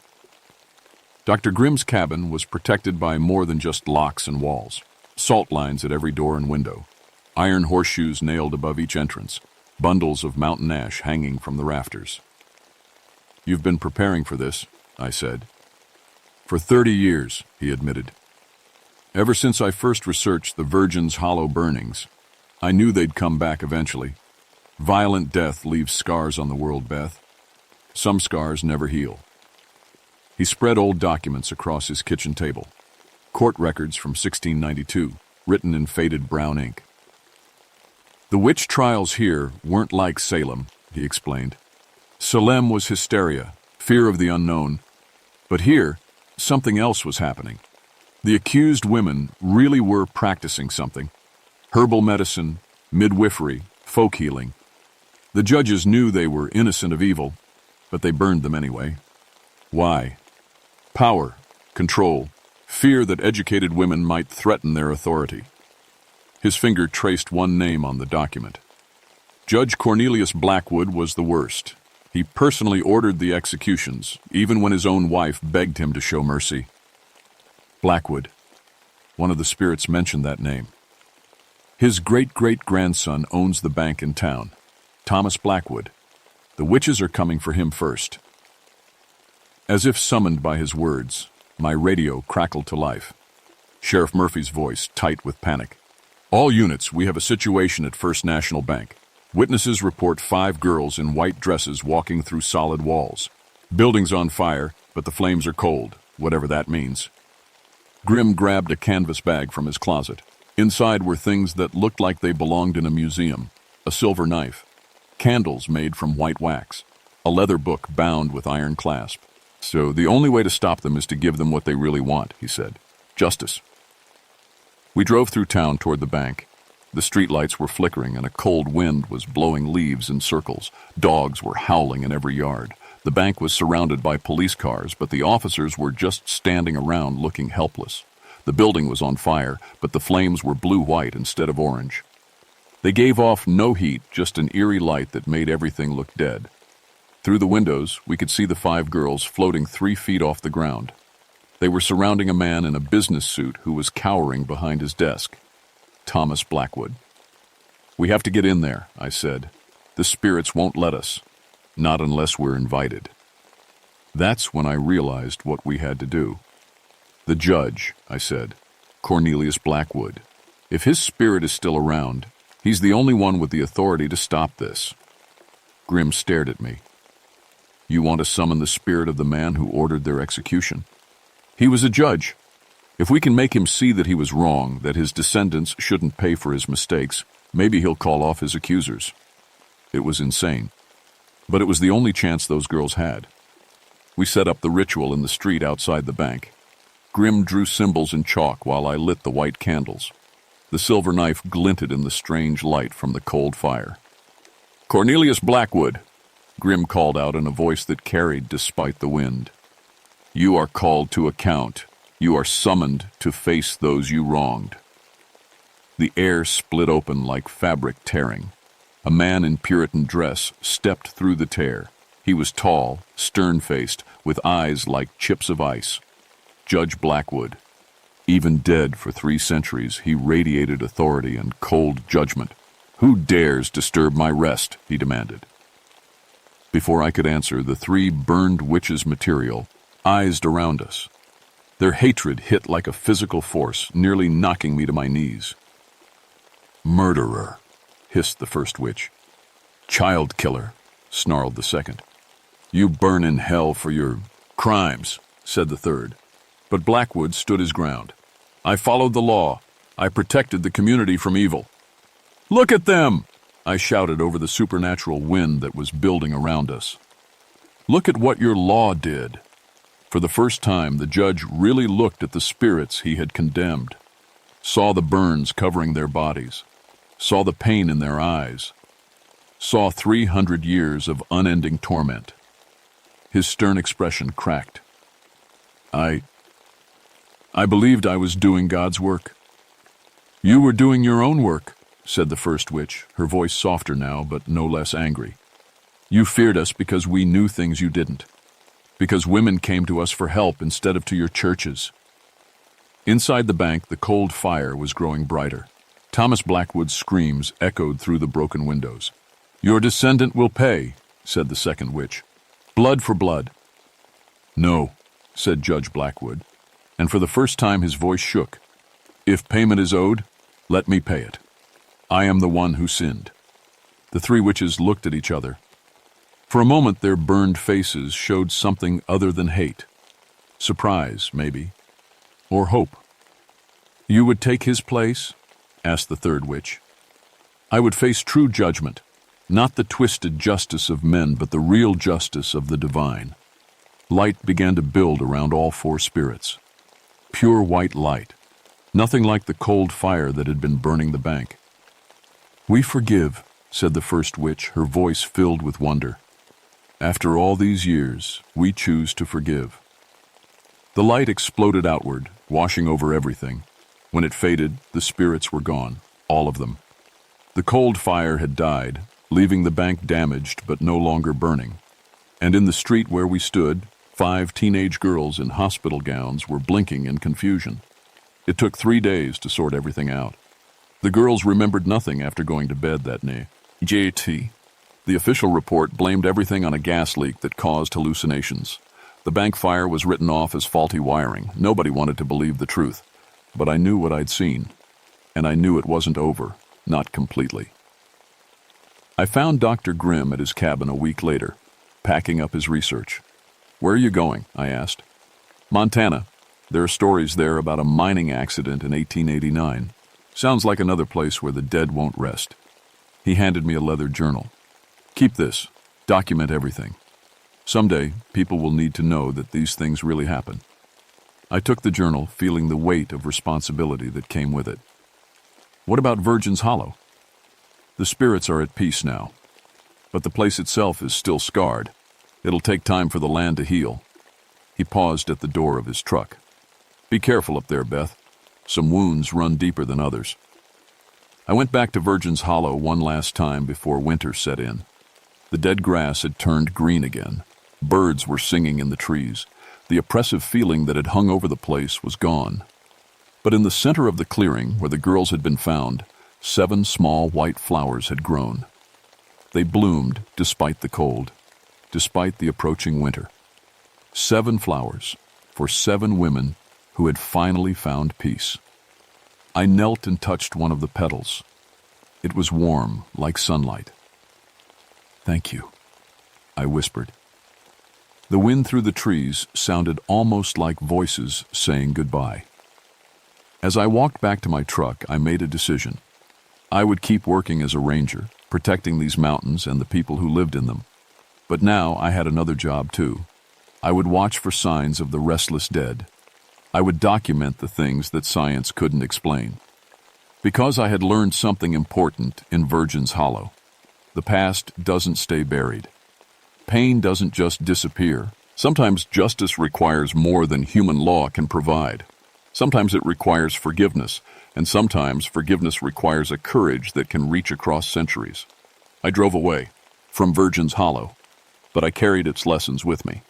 Dr. Grimm's cabin was protected by more than just locks and walls. Salt lines at every door and window. Iron horseshoes nailed above each entrance. Bundles of mountain ash hanging from the rafters. "You've been preparing for this," I said. "For 30 years, he admitted. "Ever since I first researched the Virgin's Hollow burnings, I knew they'd come back eventually. Violent death leaves scars on the world, Beth. Some scars never heal." He spread old documents across his kitchen table. Court records from 1692, written in faded brown ink. "The witch trials here weren't like Salem," he explained. "Salem was hysteria, fear of the unknown. But here, something else was happening. The accused women really were practicing something. Herbal medicine, midwifery, folk healing. The judges knew they were innocent of evil, but they burned them anyway. Why? Power, control, fear that educated women might threaten their authority." His finger traced one name on the document. Judge Cornelius Blackwood was the worst. He personally ordered the executions, even when his own wife begged him to show mercy. Blackwood. One of the spirits mentioned that name. His great-great-grandson owns the bank in town, Thomas Blackwood. The witches are coming for him first. As if summoned by his words, my radio crackled to life. Sheriff Murphy's voice, tight with panic. All units, we have a situation at First National Bank. Witnesses report 5 girls in white dresses walking through solid walls. Building's on fire, but the flames are cold, whatever that means. Grim grabbed a canvas bag from his closet. Inside were things that looked like they belonged in a museum. A silver knife, candles made from white wax, a leather book bound with iron clasp. So the only way to stop them is to give them what they really want, he said. Justice. We drove through town toward the bank. The streetlights were flickering and a cold wind was blowing leaves in circles. Dogs were howling in every yard. The bank was surrounded by police cars, but the officers were just standing around looking helpless. The building was on fire, but the flames were blue-white instead of orange. They gave off no heat, just an eerie light that made everything look dead. Through the windows, we could see the 5 girls floating 3 feet off the ground. They were surrounding a man in a business suit who was cowering behind his desk. Thomas Blackwood. We have to get in there, I said. The spirits won't let us. Not unless we're invited. That's when I realized what we had to do. The judge, I said. Cornelius Blackwood. If his spirit is still around, he's the only one with the authority to stop this. Grim stared at me. You want to summon the spirit of the man who ordered their execution? He was a judge. If we can make him see that he was wrong, that his descendants shouldn't pay for his mistakes, maybe he'll call off his accusers. It was insane. But it was the only chance those girls had. We set up the ritual in the street outside the bank. Grim drew symbols in chalk while I lit the white candles. The silver knife glinted in the strange light from the cold fire. Cornelius Blackwood, Grim called out in a voice that carried despite the wind. You are called to account. You are summoned to face those you wronged. The air split open like fabric tearing. A man in Puritan dress stepped through the tear. He was tall, stern-faced, with eyes like chips of ice. Judge Blackwood. Even dead for 3 centuries, he radiated authority and cold judgment. Who dares disturb my rest? He demanded. Before I could answer, the 3 burned witches' material eyed around us. Their hatred hit like a physical force, nearly knocking me to my knees. Murderer, hissed the first witch. Child killer, snarled the second. You burn in hell for your crimes, said the third. But Blackwood stood his ground. I followed the law. I protected the community from evil. Look at them, I shouted over the supernatural wind that was building around us. Look at what your law did. For the first time, the judge really looked at the spirits he had condemned, saw the burns covering their bodies, saw the pain in their eyes, saw 300 years of unending torment. His stern expression cracked. I believed I was doing God's work. You were doing your own work, said the first witch, her voice softer now but no less angry. You feared us because we knew things you didn't, because women came to us for help instead of to your churches. Inside the bank, the cold fire was growing brighter. Thomas Blackwood's screams echoed through the broken windows. Your descendant will pay, said the second witch. Blood for blood. No, said Judge Blackwood, and for the first time his voice shook. If payment is owed, let me pay it. I am the one who sinned. The 3 witches looked at each other. For a moment, their burned faces showed something other than hate. Surprise, maybe. Or hope. You would take his place? Asked the third witch. I would face true judgment, not the twisted justice of men, but the real justice of the divine. Light began to build around all 4 spirits. Pure white light, nothing like the cold fire that had been burning the bank. We forgive, said the first witch, her voice filled with wonder. After all these years, we choose to forgive. The light exploded outward, washing over everything. When it faded, the spirits were gone, all of them. The cold fire had died, leaving the bank damaged but no longer burning. And in the street where we stood, 5 teenage girls in hospital gowns were blinking in confusion. It took 3 days to sort everything out. The girls remembered nothing after going to bed that night. JT. The official report blamed everything on a gas leak that caused hallucinations. The bank fire was written off as faulty wiring. Nobody wanted to believe the truth. But I knew what I'd seen. And I knew it wasn't over. Not completely. I found Dr. Grimm at his cabin a week later, packing up his research. "Where are you going?" I asked. "Montana. There are stories there about a mining accident in 1889. Sounds like another place where the dead won't rest." He handed me a leather journal. "Keep this. Document everything. Someday, people will need to know that these things really happen." I took the journal, feeling the weight of responsibility that came with it. "What about Virgin's Hollow?" "The spirits are at peace now. But the place itself is still scarred. It'll take time for the land to heal." He paused at the door of his truck. "Be careful up there, Beth. Some wounds run deeper than others." I went back to Virgin's Hollow one last time before winter set in. The dead grass had turned green again. Birds were singing in the trees. The oppressive feeling that had hung over the place was gone. But in the center of the clearing where the girls had been found, 7 small white flowers had grown. They bloomed despite the cold, despite the approaching winter. 7 flowers for 7 women who had finally found peace. I knelt and touched one of the petals. It was warm, like sunlight. "Thank you," I whispered. The wind through the trees sounded almost like voices saying goodbye. As I walked back to my truck, I made a decision. I would keep working as a ranger, protecting these mountains and the people who lived in them. But now I had another job too. I would watch for signs of the restless dead. I would document the things that science couldn't explain. Because I had learned something important in Virgin's Hollow. The past doesn't stay buried. Pain doesn't just disappear. Sometimes justice requires more than human law can provide. Sometimes it requires forgiveness, and sometimes forgiveness requires a courage that can reach across centuries. I drove away from Virgin's Hollow, but I carried its lessons with me.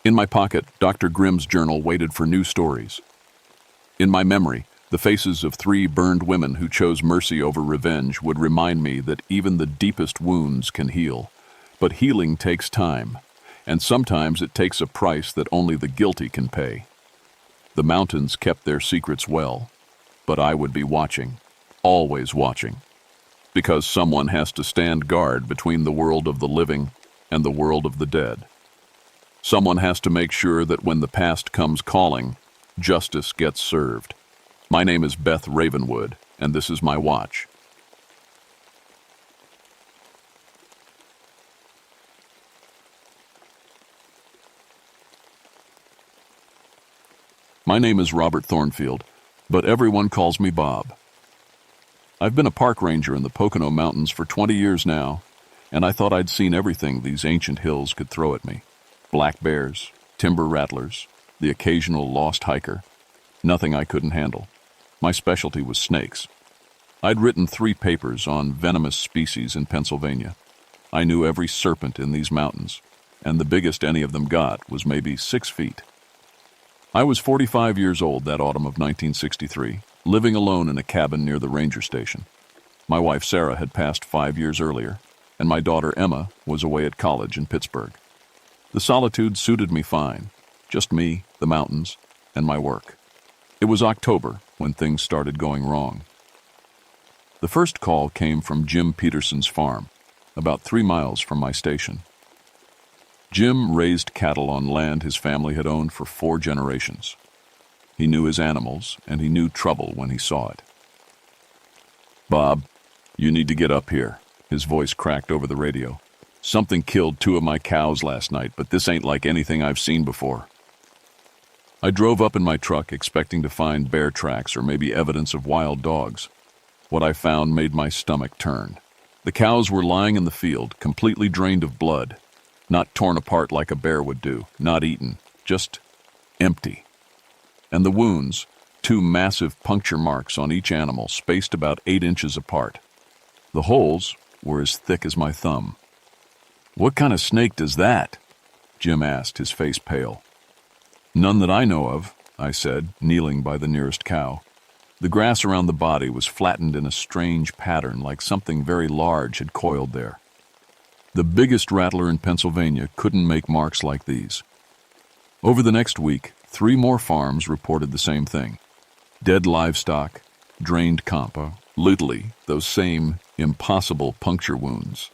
In my pocket, Dr. Grimm's journal waited for new stories. In my memory, the faces of 3 burned women who chose mercy over revenge would remind me that even the deepest wounds can heal. But healing takes time, and sometimes it takes a price that only the guilty can pay. The mountains kept their secrets well, but I would be watching, always watching, because someone has to stand guard between the world of the living and the world of the dead. Someone has to make sure that when the past comes calling, justice gets served. My name is Beth Ravenwood, and this is my watch. My name is Robert Thornfield, but everyone calls me Bob. I've been a park ranger in the Pocono Mountains for 20 years now, and I thought I'd seen everything these ancient hills could throw at me. Black bears, timber rattlers, the occasional lost hiker. Nothing I couldn't handle. My specialty was snakes. I'd written 3 papers on venomous species in Pennsylvania. I knew every serpent in these mountains, and the biggest any of them got was maybe 6 feet. I was 45 years old that autumn of 1963, living alone in a cabin near the ranger station. My wife Sarah had passed 5 years earlier, and my daughter Emma was away at college in Pittsburgh. The solitude suited me fine, just me, the mountains, and my work. It was October when things started going wrong. The first call came from Jim Peterson's farm, about 3 miles from my station. Jim raised cattle on land his family had owned for 4 generations. He knew his animals, and he knew trouble when he saw it. "Bob, you need to get up here," his voice cracked over the radio. "Something killed 2 of my cows last night, but this ain't like anything I've seen before." I drove up in my truck expecting to find bear tracks or maybe evidence of wild dogs. What I found made my stomach turn. The cows were lying in the field, completely drained of blood, not torn apart like a bear would do, not eaten, just empty. And the wounds, 2 massive puncture marks on each animal, spaced about 8 inches apart. The holes were as thick as my thumb. "What kind of snake does that?" Jim asked, his face pale. "None that I know of. I said, kneeling by the nearest cow. The grass around the body was flattened in a strange pattern, like something very large had coiled there. The biggest rattler in Pennsylvania couldn't make marks like these. Over the next week, 3 more farms reported the same thing. Dead livestock, drained campa, literally those same impossible puncture wounds.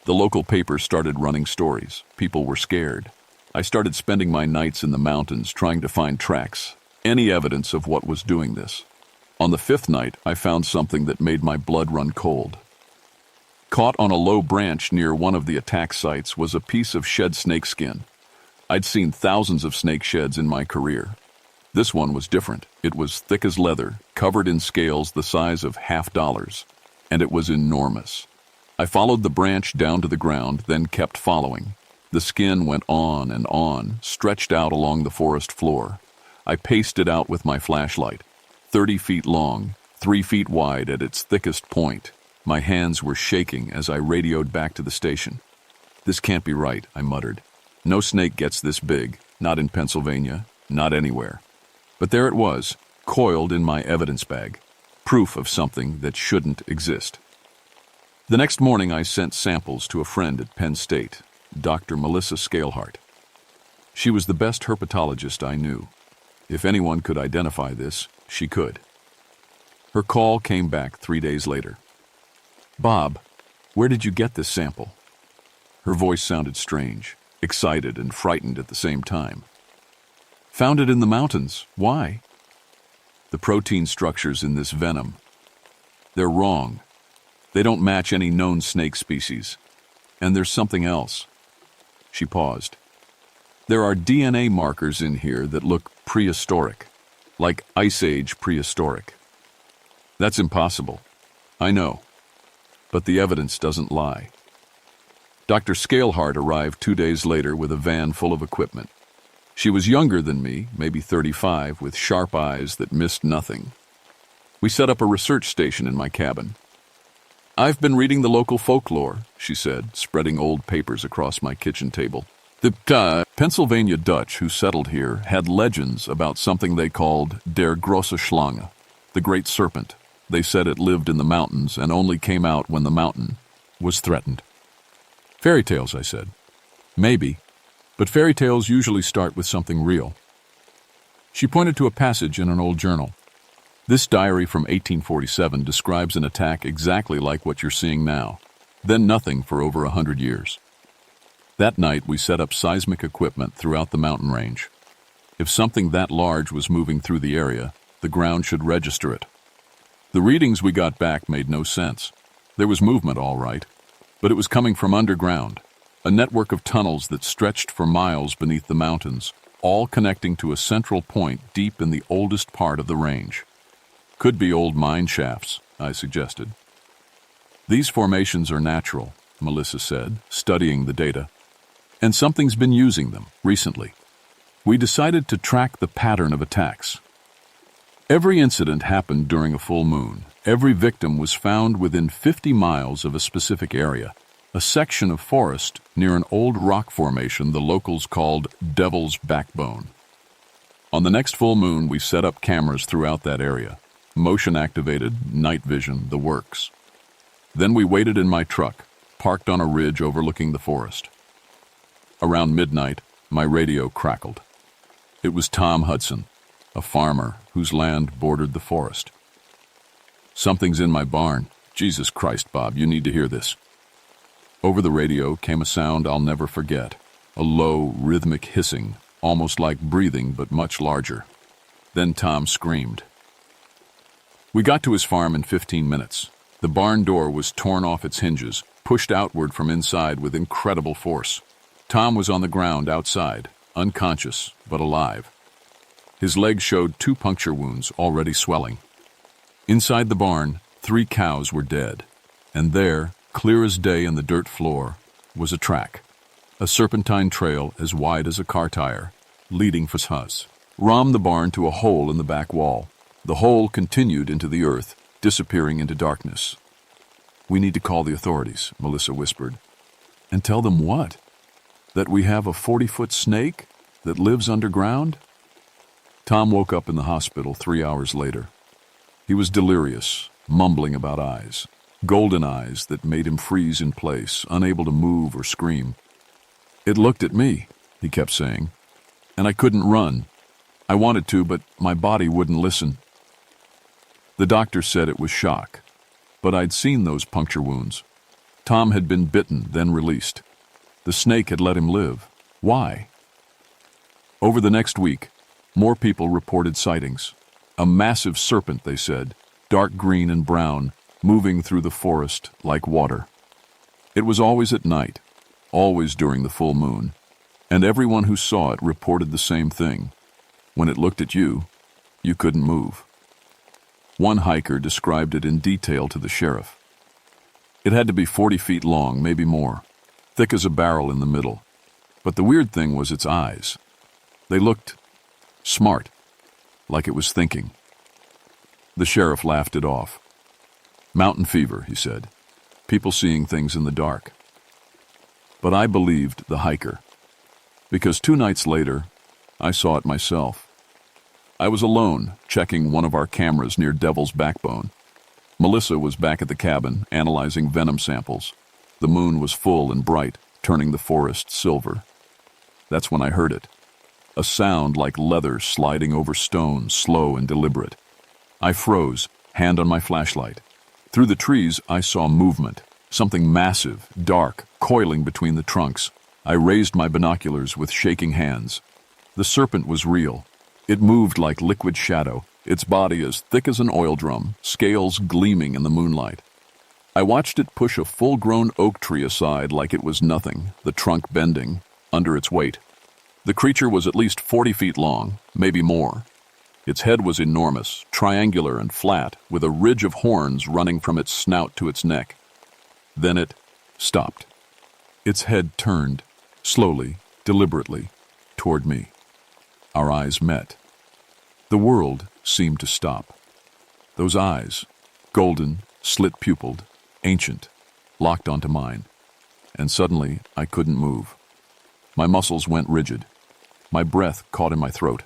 The local papers started running stories. People were scared. I started spending my nights in the mountains trying to find tracks, any evidence of what was doing this. On the 5th night, I found something that made my blood run cold. Caught on a low branch near one of the attack sites was a piece of shed snake skin. I'd seen thousands of snake sheds in my career. This one was different. It was thick as leather, covered in scales the size of $50, and it was enormous. I followed the branch down to the ground, then kept following. The skin went on, stretched out along the forest floor. I paced it out with my flashlight. 30 feet long, 3 feet wide at its thickest point. My hands were shaking as I radioed back to the station. "This can't be right," I muttered. "No snake gets this big, not in Pennsylvania, not anywhere." But there it was, coiled in my evidence bag, proof of something that shouldn't exist. The next morning I sent samples to a friend at Penn State, Dr. Melissa Scalehart. She was the best herpetologist I knew. If anyone could identify this, she could. Her call came back 3 days later. "Bob, where did you get this sample?" Her voice sounded strange, excited and frightened at the same time. "Found it in the mountains. Why?" "The protein structures in this venom. They're wrong. They don't match any known snake species. And there's something else." She paused. "There are DNA markers in here that look prehistoric, like Ice Age prehistoric." "That's impossible. I know. But the evidence doesn't lie." Dr. Scalehart arrived 2 days later with a van full of equipment. She was younger than me, maybe 35, with sharp eyes that missed nothing. We set up a research station in my cabin. "I've been reading the local folklore," she said, spreading old papers across my kitchen table. "The Pennsylvania Dutch who settled here had legends about something they called der grosse Schlange, the great serpent. They said it lived in the mountains and only came out when the mountain was threatened." "Fairy tales," I said. "Maybe, but fairy tales usually start with something real." She pointed to a passage in an old journal. "This diary from 1847 describes an attack exactly like what you're seeing now, then nothing for over 100 years. That night we set up seismic equipment throughout the mountain range. If something that large was moving through the area, the ground should register it. The readings we got back made no sense. There was movement, all right, but it was coming from underground, a network of tunnels that stretched for miles beneath the mountains, all connecting to a central point deep in the oldest part of the range. "Could be old mine shafts," I suggested. "These formations are natural," Melissa said, studying the data. "And something's been using them recently. We decided to track the pattern of attacks. Every incident happened during a full moon. Every victim was found within 50 miles of a specific area, a section of forest near an old rock formation the locals called Devil's Backbone. On the next full moon, we set up cameras throughout that area. Motion-activated, night vision, the works. Then we waited in my truck, parked on a ridge overlooking the forest. Around midnight, my radio crackled. It was Tom Hudson, a farmer whose land bordered the forest. "Something's in my barn. Jesus Christ, Bob, you need to hear this." Over the radio came a sound I'll never forget, a low, rhythmic hissing, almost like breathing but much larger. Then Tom screamed. We got to his farm in 15 minutes. The barn door was torn off its hinges, pushed outward from inside with incredible force. Tom was on the ground outside, unconscious but alive. His legs showed 2 puncture wounds already swelling. Inside the barn, 3 cows were dead, and there, clear as day in the dirt floor, was a track, a serpentine trail as wide as a car tire, leading for Hus. Rammed the barn to a hole in the back wall. The hole continued into the earth, disappearing into darkness. "We need to call the authorities," Melissa whispered. "And tell them what? That we have a 40-foot snake that lives underground?" Tom woke up in the hospital 3 hours later. He was delirious, mumbling about eyes. Golden eyes that made him freeze in place, unable to move or scream. "It looked at me," he kept saying, "and I couldn't run. I wanted to, but my body wouldn't listen." The doctor said it was shock, but I'd seen those puncture wounds. Tom had been bitten, then released. The snake had let him live. Why? Over the next week, more people reported sightings. A massive serpent, they said, dark green and brown, moving through the forest like water. It was always at night, always during the full moon, and everyone who saw it reported the same thing. When it looked at you, you couldn't move. One hiker described it in detail to the sheriff. It had to be 40 feet long, maybe more, thick as a barrel in the middle. But the weird thing was its eyes. They looked smart, like it was thinking. The sheriff laughed it off. "Mountain fever," he said. "People seeing things in the dark." But I believed the hiker, because 2 nights later, I saw it myself. I was alone, checking one of our cameras near Devil's Backbone. Melissa was back at the cabin, analyzing venom samples. The moon was full and bright, turning the forest silver. That's when I heard it. A sound like leather sliding over stone, slow and deliberate. I froze, hand on my flashlight. Through the trees, I saw movement, something massive, dark, coiling between the trunks. I raised my binoculars with shaking hands. The serpent was real. It moved like liquid shadow, its body as thick as an oil drum, scales gleaming in the moonlight. I watched it push a full-grown oak tree aside like it was nothing, the trunk bending, under its weight. The creature was at least 40 feet long, maybe more. Its head was enormous, triangular and flat, with a ridge of horns running from its snout to its neck. Then it stopped. Its head turned, slowly, deliberately, toward me. Our eyes met. The world seemed to stop. Those eyes, golden, slit-pupiled, ancient, locked onto mine. And suddenly, I couldn't move. My muscles went rigid. My breath caught in my throat.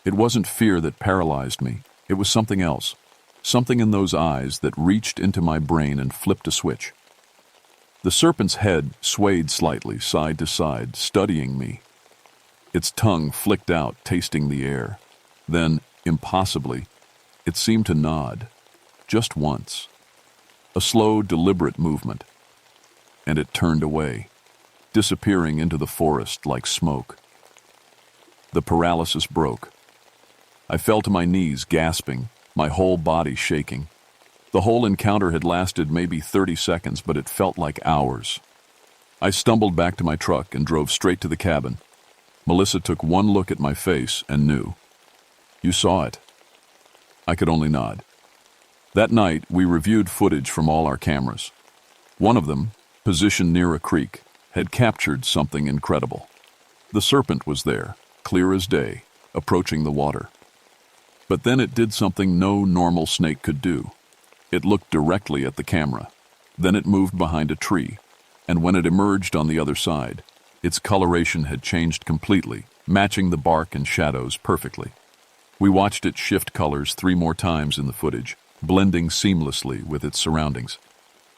It wasn't fear that paralyzed me. It was something else. Something in those eyes that reached into my brain and flipped a switch. The serpent's head swayed slightly, side to side, studying me. Its tongue flicked out, tasting the air. Then, impossibly, it seemed to nod. Just once. A slow, deliberate movement. And it turned away, disappearing into the forest like smoke. The paralysis broke. I fell to my knees, gasping, my whole body shaking. The whole encounter had lasted maybe 30 seconds, but it felt like hours. I stumbled back to my truck and drove straight to the cabin. Melissa took one look at my face and knew. "You saw it." I could only nod. That night, we reviewed footage from all our cameras. One of them, positioned near a creek, had captured something incredible. The serpent was there, clear as day, approaching the water. But then it did something no normal snake could do. It looked directly at the camera. Then it moved behind a tree, and when it emerged on the other side, its coloration had changed completely, matching the bark and shadows perfectly. We watched it shift colors 3 more times in the footage, blending seamlessly with its surroundings.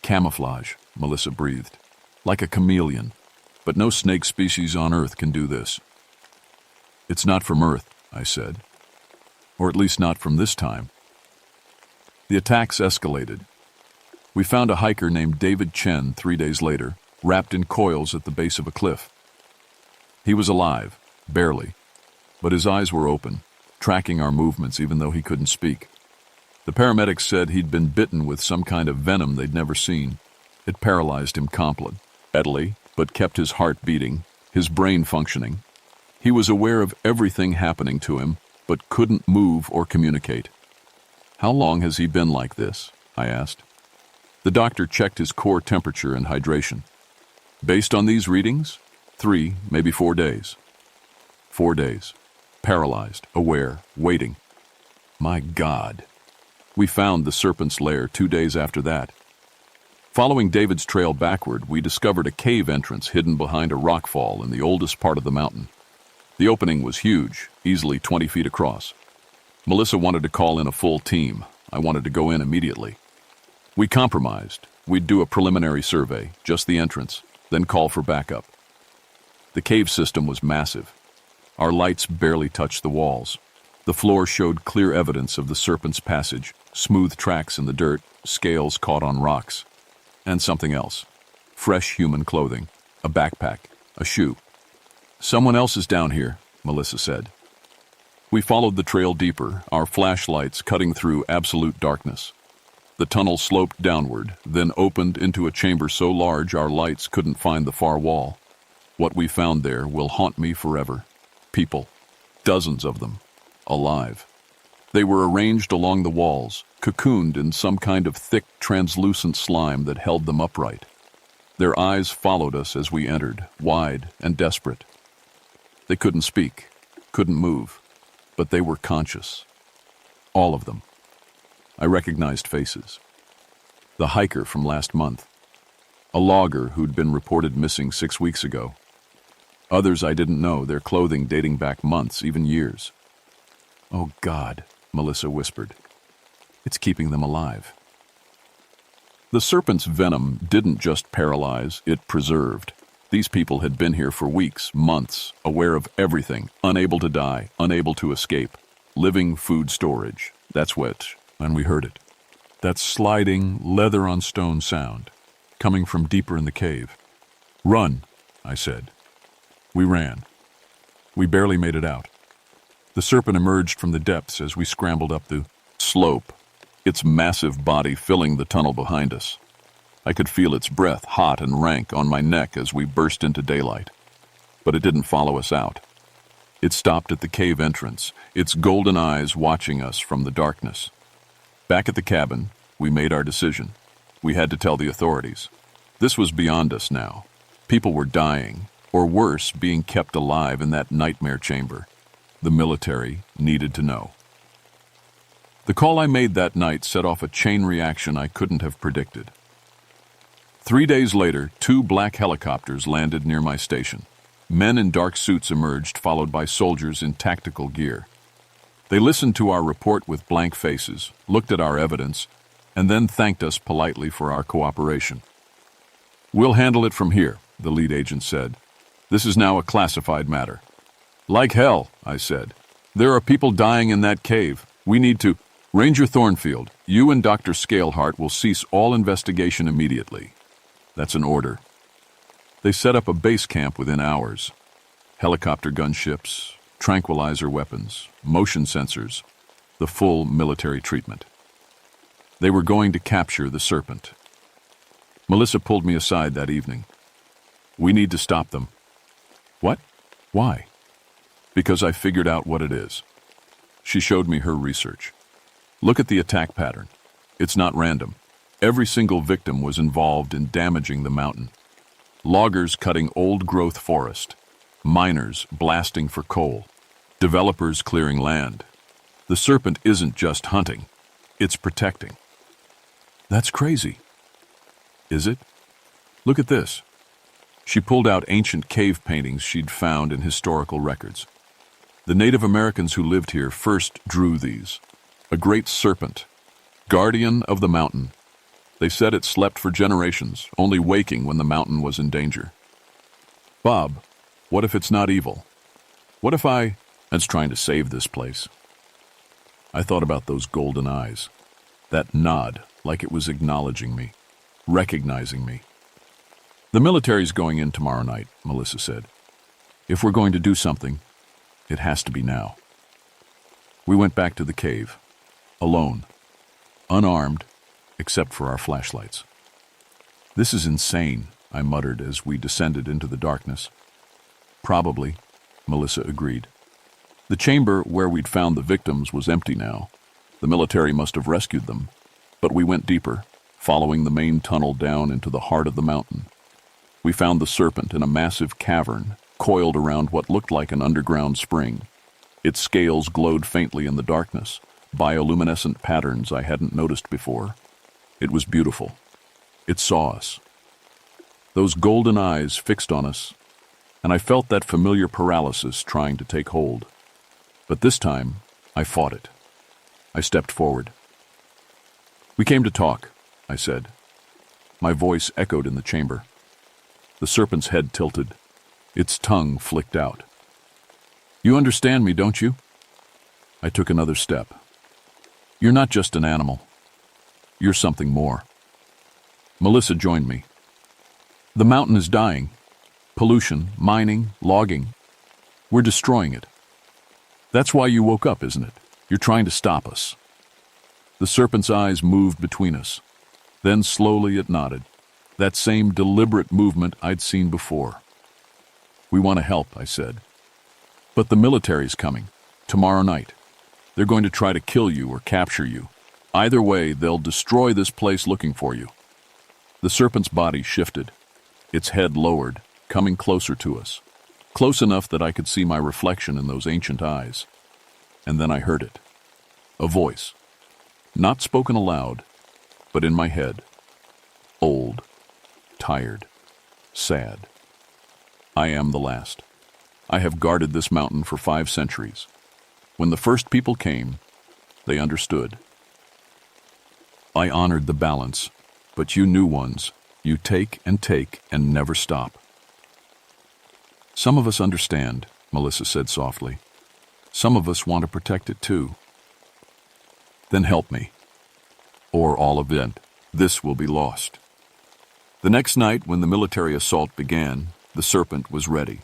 "Camouflage," Melissa breathed. "Like a chameleon. But no snake species on Earth can do this." "It's not from Earth," I said. "Or at least not from this time." The attacks escalated. We found a hiker named David Chen 3 days later, wrapped in coils at the base of a cliff. He was alive, barely, but his eyes were open, tracking our movements even though he couldn't speak. The paramedics said he'd been bitten with some kind of venom they'd never seen. It paralyzed him completely, but kept his heart beating, his brain functioning. He was aware of everything happening to him, but couldn't move or communicate. "How long has he been like this?" I asked. The doctor checked his core temperature and hydration. "Based on these readings, 3, maybe 4 days. 4 days. Paralyzed, aware, waiting. My God." We found the serpent's lair 2 days after that. Following David's trail backward, we discovered a cave entrance hidden behind a rockfall in the oldest part of the mountain. The opening was huge, easily 20 feet across. Melissa wanted to call in a full team. I wanted to go in immediately. We compromised. We'd do a preliminary survey, just the entrance, then call for backup. The cave system was massive. Our lights barely touched the walls. The floor showed clear evidence of the serpent's passage, smooth tracks in the dirt, scales caught on rocks. And something else. Fresh human clothing, a backpack, a shoe. "Someone else is down here," Melissa said. We followed the trail deeper, our flashlights cutting through absolute darkness. The tunnel sloped downward, then opened into a chamber so large our lights couldn't find the far wall. What we found there will haunt me forever. People. Dozens of them. Alive. They were arranged along the walls, cocooned in some kind of thick, translucent slime that held them upright. Their eyes followed us as we entered, wide and desperate. They couldn't speak, couldn't move, but they were conscious. All of them. I recognized faces. The hiker from last month. A logger who'd been reported missing 6 weeks ago. Others I didn't know, their clothing dating back months, even years. "Oh God," Melissa whispered. "It's keeping them alive." The serpent's venom didn't just paralyze, it preserved. These people had been here for weeks, months, aware of everything, unable to die, unable to escape. Living food storage. That's what, and we heard it. That sliding, leather-on-stone sound, coming from deeper in the cave. "Run," I said. We ran. We barely made it out. The serpent emerged from the depths as we scrambled up the slope, its massive body filling the tunnel behind us. I could feel its breath, hot and rank, on my neck as we burst into daylight. But it didn't follow us out. It stopped at the cave entrance, its golden eyes watching us from the darkness. Back at the cabin, we made our decision. We had to tell the authorities. This was beyond us now. People were dying, or worse, being kept alive in that nightmare chamber. The military needed to know. The call I made that night set off a chain reaction I couldn't have predicted. 3 days later, 2 black helicopters landed near my station. Men in dark suits emerged, followed by soldiers in tactical gear. They listened to our report with blank faces, looked at our evidence, and then thanked us politely for our cooperation. "We'll handle it from here," the lead agent said. "This is now a classified matter." "Like hell," I said. "There are people dying in that cave. We need to—" "Ranger Thornfield, you and Dr. Scalehart will cease all investigation immediately." "That's an order." They set up a base camp within hours. Helicopter gunships, tranquilizer weapons, motion sensors, the full military treatment. They were going to capture the serpent. Melissa pulled me aside that evening. "We need to stop them." "What? Why?" "Because I figured out what it is." She showed me her research. "Look at the attack pattern. It's not random. Every single victim was involved in damaging the mountain. Loggers cutting old-growth forest, miners blasting for coal, developers clearing land. The serpent isn't just hunting, it's protecting." "That's crazy." "Is it? Look at this." She pulled out ancient cave paintings she'd found in historical records. The Native Americans who lived here first drew these. A great serpent, guardian of the mountain. They said it slept for generations, only waking when the mountain was in danger. "Bob, what if it's not evil? What if it's trying to save this place?" I thought about those golden eyes, that nod like it was acknowledging me, recognizing me. "The military's going in tomorrow night," Melissa said. "If we're going to do something, it has to be now." We went back to the cave, alone, unarmed, except for our flashlights. "This is insane," I muttered as we descended into the darkness. "Probably," Melissa agreed. The chamber where we'd found the victims was empty now. The military must have rescued them. But we went deeper, following the main tunnel down into the heart of the mountain. We found the serpent in a massive cavern, coiled around what looked like an underground spring. Its scales glowed faintly in the darkness, bioluminescent patterns I hadn't noticed before. It was beautiful. It saw us. Those golden eyes fixed on us, and I felt that familiar paralysis trying to take hold. But this time, I fought it. I stepped forward. "We came to talk," I said. My voice echoed in the chamber. The serpent's head tilted. Its tongue flicked out. "You understand me, don't you?" I took another step. "You're not just an animal. You're something more." Melissa joined me. "The mountain is dying. Pollution, mining, logging. We're destroying it. That's why you woke up, isn't it? You're trying to stop us." The serpent's eyes moved between us. Then slowly it nodded. That same deliberate movement I'd seen before. "We want to help," I said. "But the military's coming. Tomorrow night. They're going to try to kill you or capture you. Either way, they'll destroy this place looking for you." The serpent's body shifted. Its head lowered, coming closer to us. Close enough that I could see my reflection in those ancient eyes. And then I heard it. A voice. Not spoken aloud, but in my head. Old, tired, sad. "I am the last. I have guarded this mountain for 5 centuries. When the first people came, they understood. I honored the balance, but you new ones, you take and never stop." "Some of us understand," Melissa said softly. "Some of us want to protect it too." "Then help me. Or all of it. This will be lost." The next night, when the military assault began, the serpent was ready.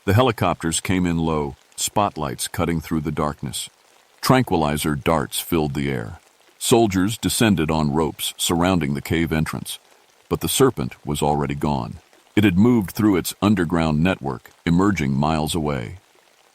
The helicopters came in low, spotlights cutting through the darkness. Tranquilizer darts filled the air. Soldiers descended on ropes surrounding the cave entrance. But the serpent was already gone. It had moved through its underground network, emerging miles away.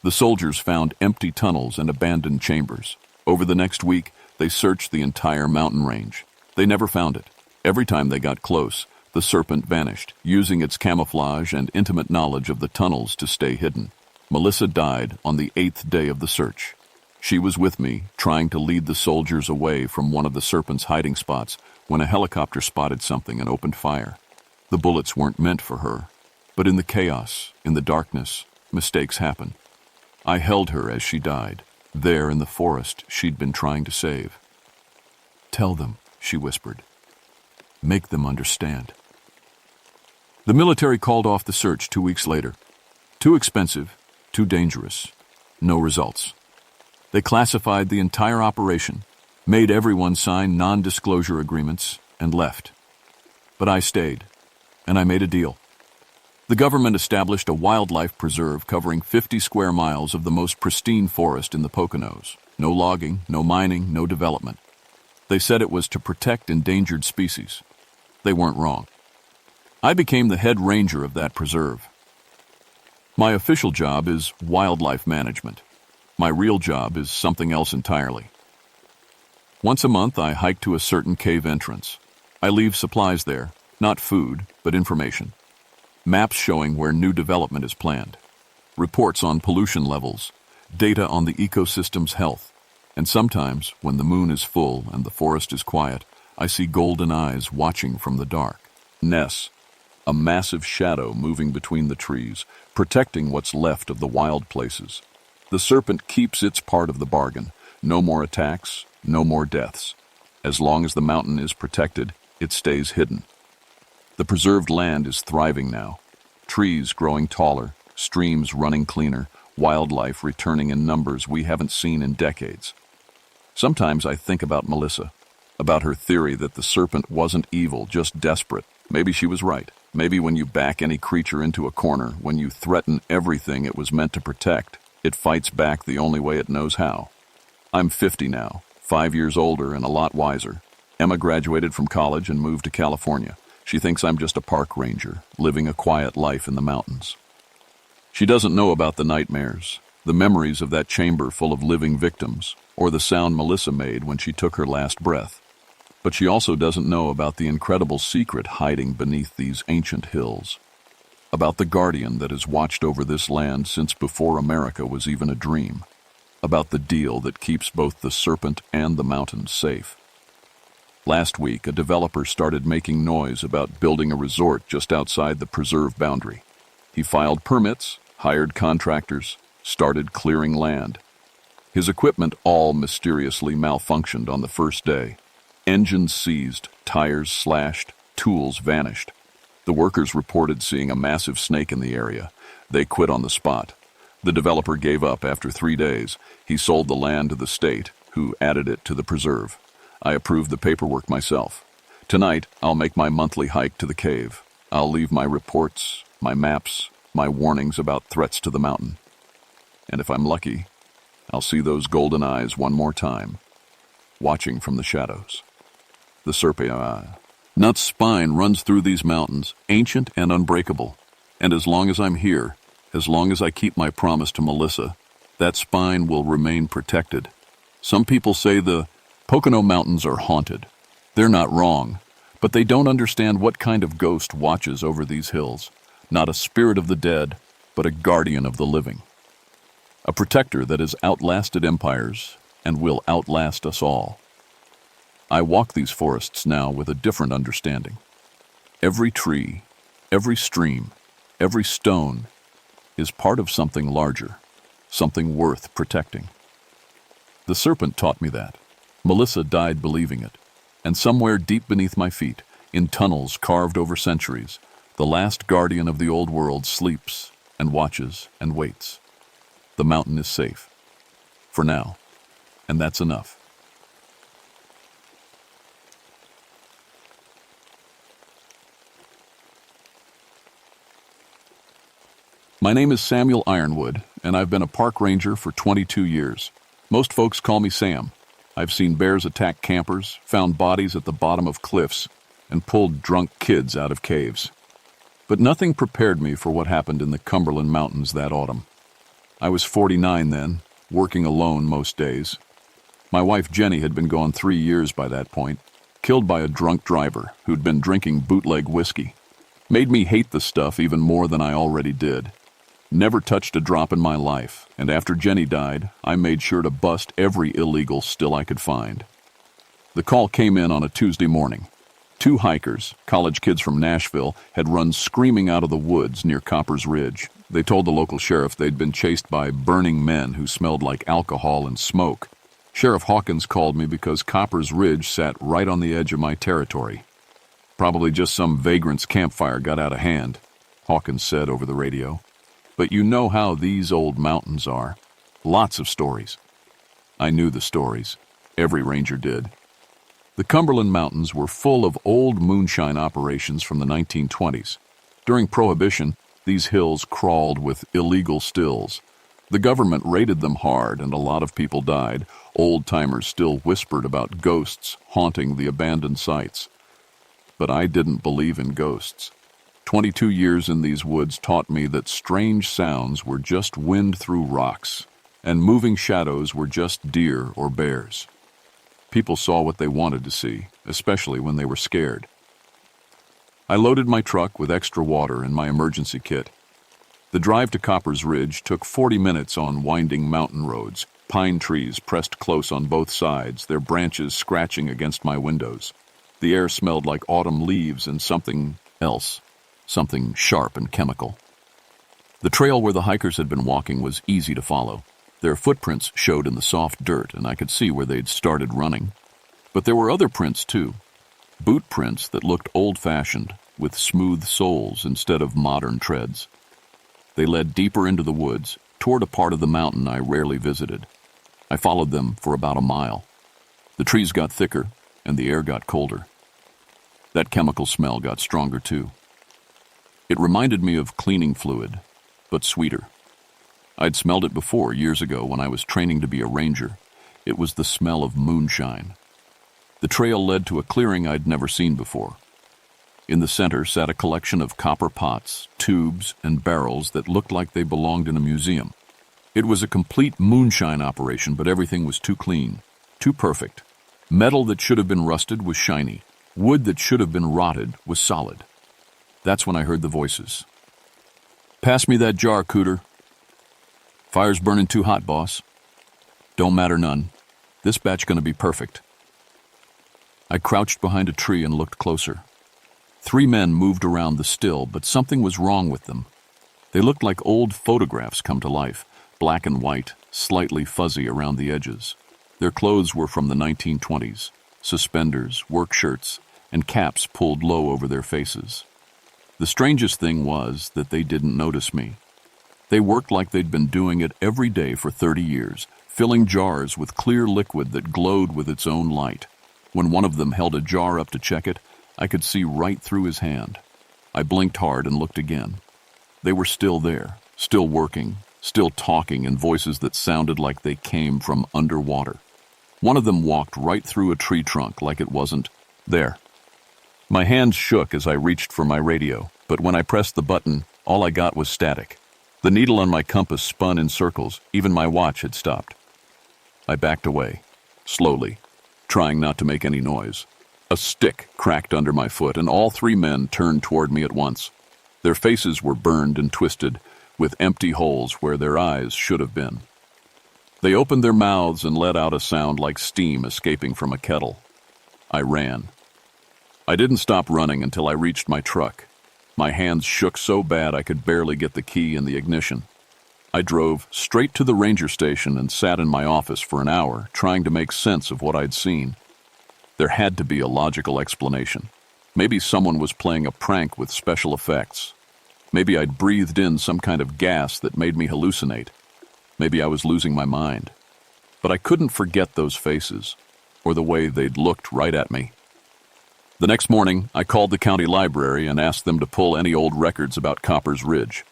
The soldiers found empty tunnels and abandoned chambers. Over the next week, they searched the entire mountain range. They never found it. Every time they got close, the serpent vanished, using its camouflage and intimate knowledge of the tunnels to stay hidden. Melissa died on the 8th day of the search. She was with me, trying to lead the soldiers away from one of the serpent's hiding spots, when a helicopter spotted something and opened fire. The bullets weren't meant for her, but in the chaos, in the darkness, mistakes happen. I held her as she died, there in the forest she'd been trying to save. "Tell them," she whispered. "Make them understand." The military called off the search 2 weeks later. Too expensive, too dangerous. No results. They classified the entire operation, made everyone sign non-disclosure agreements, and left. But I stayed, and I made a deal. The government established a wildlife preserve covering 50 square miles of the most pristine forest in the Poconos. No logging, no mining, no development. They said it was to protect endangered species. They weren't wrong. I became the head ranger of that preserve. My official job is wildlife management. My real job is something else entirely. Once a month, I hike to a certain cave entrance. I leave supplies there, not food, but information. Maps showing where new development is planned. Reports on pollution levels. Data on the ecosystem's health. And sometimes, when the moon is full and the forest is quiet, I see golden eyes watching from the dark. Ness, a massive shadow moving between the trees, protecting what's left of the wild places. The serpent keeps its part of the bargain. No more attacks, no more deaths. As long as the mountain is protected, it stays hidden. The preserved land is thriving now. Trees growing taller, streams running cleaner, wildlife returning in numbers we haven't seen in decades. Sometimes I think about Melissa, about her theory that the serpent wasn't evil, just desperate. Maybe she was right. Maybe when you back any creature into a corner, when you threaten everything it was meant to protect, it fights back the only way it knows how. I'm 50 now, 5 years older and a lot wiser. Emma graduated from college and moved to California. She thinks I'm just a park ranger, living a quiet life in the mountains. She doesn't know about the nightmares, the memories of that chamber full of living victims, or the sound Melissa made when she took her last breath. But she also doesn't know about the incredible secret hiding beneath these ancient hills. About the guardian that has watched over this land since before America was even a dream. About the deal that keeps both the serpent and the mountains safe. Last week, a developer started making noise about building a resort just outside the preserve boundary. He filed permits, hired contractors, started clearing land. His equipment all mysteriously malfunctioned on the first day. Engines seized, tires slashed, tools vanished. The workers reported seeing a massive snake in the area. They quit on the spot. The developer gave up after 3 days. He sold the land to the state, who added it to the preserve. I approved the paperwork myself. Tonight, I'll make my monthly hike to the cave. I'll leave my reports, my maps, my warnings about threats to the mountain. And if I'm lucky, I'll see those golden eyes one more time, watching from the shadows. The Serpent Nut's spine runs through these mountains, ancient and unbreakable. And as long as I'm here, as long as I keep my promise to Melissa, that spine will remain protected. Some people say the Pocono Mountains are haunted. They're not wrong, but they don't understand what kind of ghost watches over these hills. Not a spirit of the dead, but a guardian of the living. A protector that has outlasted empires and will outlast us all. I walk these forests now with a different understanding. Every tree, every stream, every stone is part of something larger, something worth protecting. The serpent taught me that. Melissa died believing it. And somewhere deep beneath my feet, in tunnels carved over centuries, the last guardian of the old world sleeps and watches and waits. The mountain is safe. For now. And that's enough. My name is Samuel Ironwood, and I've been a park ranger for 22 years. Most folks call me Sam. I've seen bears attack campers, found bodies at the bottom of cliffs, and pulled drunk kids out of caves. But nothing prepared me for what happened in the Cumberland Mountains that autumn. I was 49 then, working alone most days. My wife Jenny had been gone 3 years by that point, killed by a drunk driver who'd been drinking bootleg whiskey. Made me hate the stuff even more than I already did. Never touched a drop in my life, and after Jenny died, I made sure to bust every illegal still I could find. The call came in on a Tuesday morning. 2 hikers, college kids from Nashville, had run screaming out of the woods near Copper's Ridge. They told the local sheriff they'd been chased by burning men who smelled like alcohol and smoke. Sheriff Hawkins called me because Copper's Ridge sat right on the edge of my territory. Probably just some vagrant's campfire got out of hand, Hawkins said over the radio. But you know how these old mountains are. Lots of stories. I knew the stories. Every ranger did. The Cumberland Mountains were full of old moonshine operations from the 1920s. During Prohibition, these hills crawled with illegal stills. The government raided them hard, and a lot of people died. Old-timers still whispered about ghosts haunting the abandoned sites. But I didn't believe in ghosts. 22 years in these woods taught me that strange sounds were just wind through rocks, and moving shadows were just deer or bears. People saw what they wanted to see, especially when they were scared. I loaded my truck with extra water and my emergency kit. The drive to Copper's Ridge took 40 minutes on winding mountain roads, pine trees pressed close on both sides, their branches scratching against my windows. The air smelled like autumn leaves and something else. Something sharp and chemical. The trail where the hikers had been walking was easy to follow. Their footprints showed in the soft dirt, and I could see where they'd started running. But there were other prints, too. Boot prints that looked old-fashioned, with smooth soles instead of modern treads. They led deeper into the woods, toward a part of the mountain I rarely visited. I followed them for about a mile. The trees got thicker, and the air got colder. That chemical smell got stronger, too. It reminded me of cleaning fluid, but sweeter. I'd smelled it before, years ago, when I was training to be a ranger. It was the smell of moonshine. The trail led to a clearing I'd never seen before. In the center sat a collection of copper pots, tubes, and barrels that looked like they belonged in a museum. It was a complete moonshine operation, but everything was too clean, too perfect. Metal that should have been rusted was shiny. Wood that should have been rotted was solid. That's when I heard the voices. "Pass me that jar, Cooter." "Fire's burning too hot, boss." "Don't matter none. This batch gonna be perfect." I crouched behind a tree and looked closer. 3 men moved around the still, but something was wrong with them. They looked like old photographs come to life, black and white, slightly fuzzy around the edges. Their clothes were from the 1920s, suspenders, work shirts, and caps pulled low over their faces. The strangest thing was that they didn't notice me. They worked like they'd been doing it every day for 30 years, filling jars with clear liquid that glowed with its own light. When one of them held a jar up to check it, I could see right through his hand. I blinked hard and looked again. They were still there, still working, still talking in voices that sounded like they came from underwater. One of them walked right through a tree trunk like it wasn't there. My hands shook as I reached for my radio, but when I pressed the button, all I got was static. The needle on my compass spun in circles. Even my watch had stopped. I backed away, slowly, trying not to make any noise. A stick cracked under my foot, and all three men turned toward me at once. Their faces were burned and twisted, with empty holes where their eyes should have been. They opened their mouths and let out a sound like steam escaping from a kettle. I ran. I didn't stop running until I reached my truck. My hands shook so bad I could barely get the key in the ignition. I drove straight to the ranger station and sat in my office for an hour, trying to make sense of what I'd seen. There had to be a logical explanation. Maybe someone was playing a prank with special effects. Maybe I'd breathed in some kind of gas that made me hallucinate. Maybe I was losing my mind. But I couldn't forget those faces, or the way they'd looked right at me. The next morning, I called the county library and asked them to pull any old records about Copper's Ridge.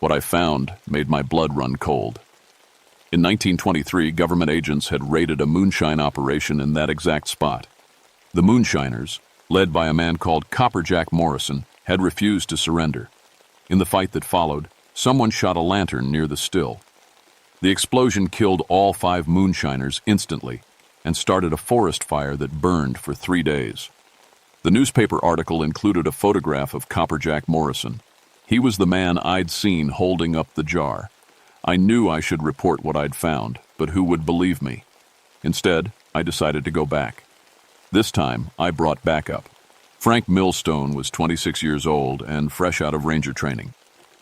What I found made my blood run cold. In 1923, government agents had raided a moonshine operation in that exact spot. The moonshiners, led by a man called Copper Morrison, had refused to surrender. In the fight that followed, someone shot a lantern near the still. The explosion killed all 5 moonshiners instantly and started a forest fire that burned for 3 days. The newspaper article included a photograph of Copper Morrison. He was the man I'd seen holding up the jar. I knew I should report what I'd found, but who would believe me? Instead, I decided to go back. This time, I brought backup. Frank Millstone was 26 years old and fresh out of ranger training.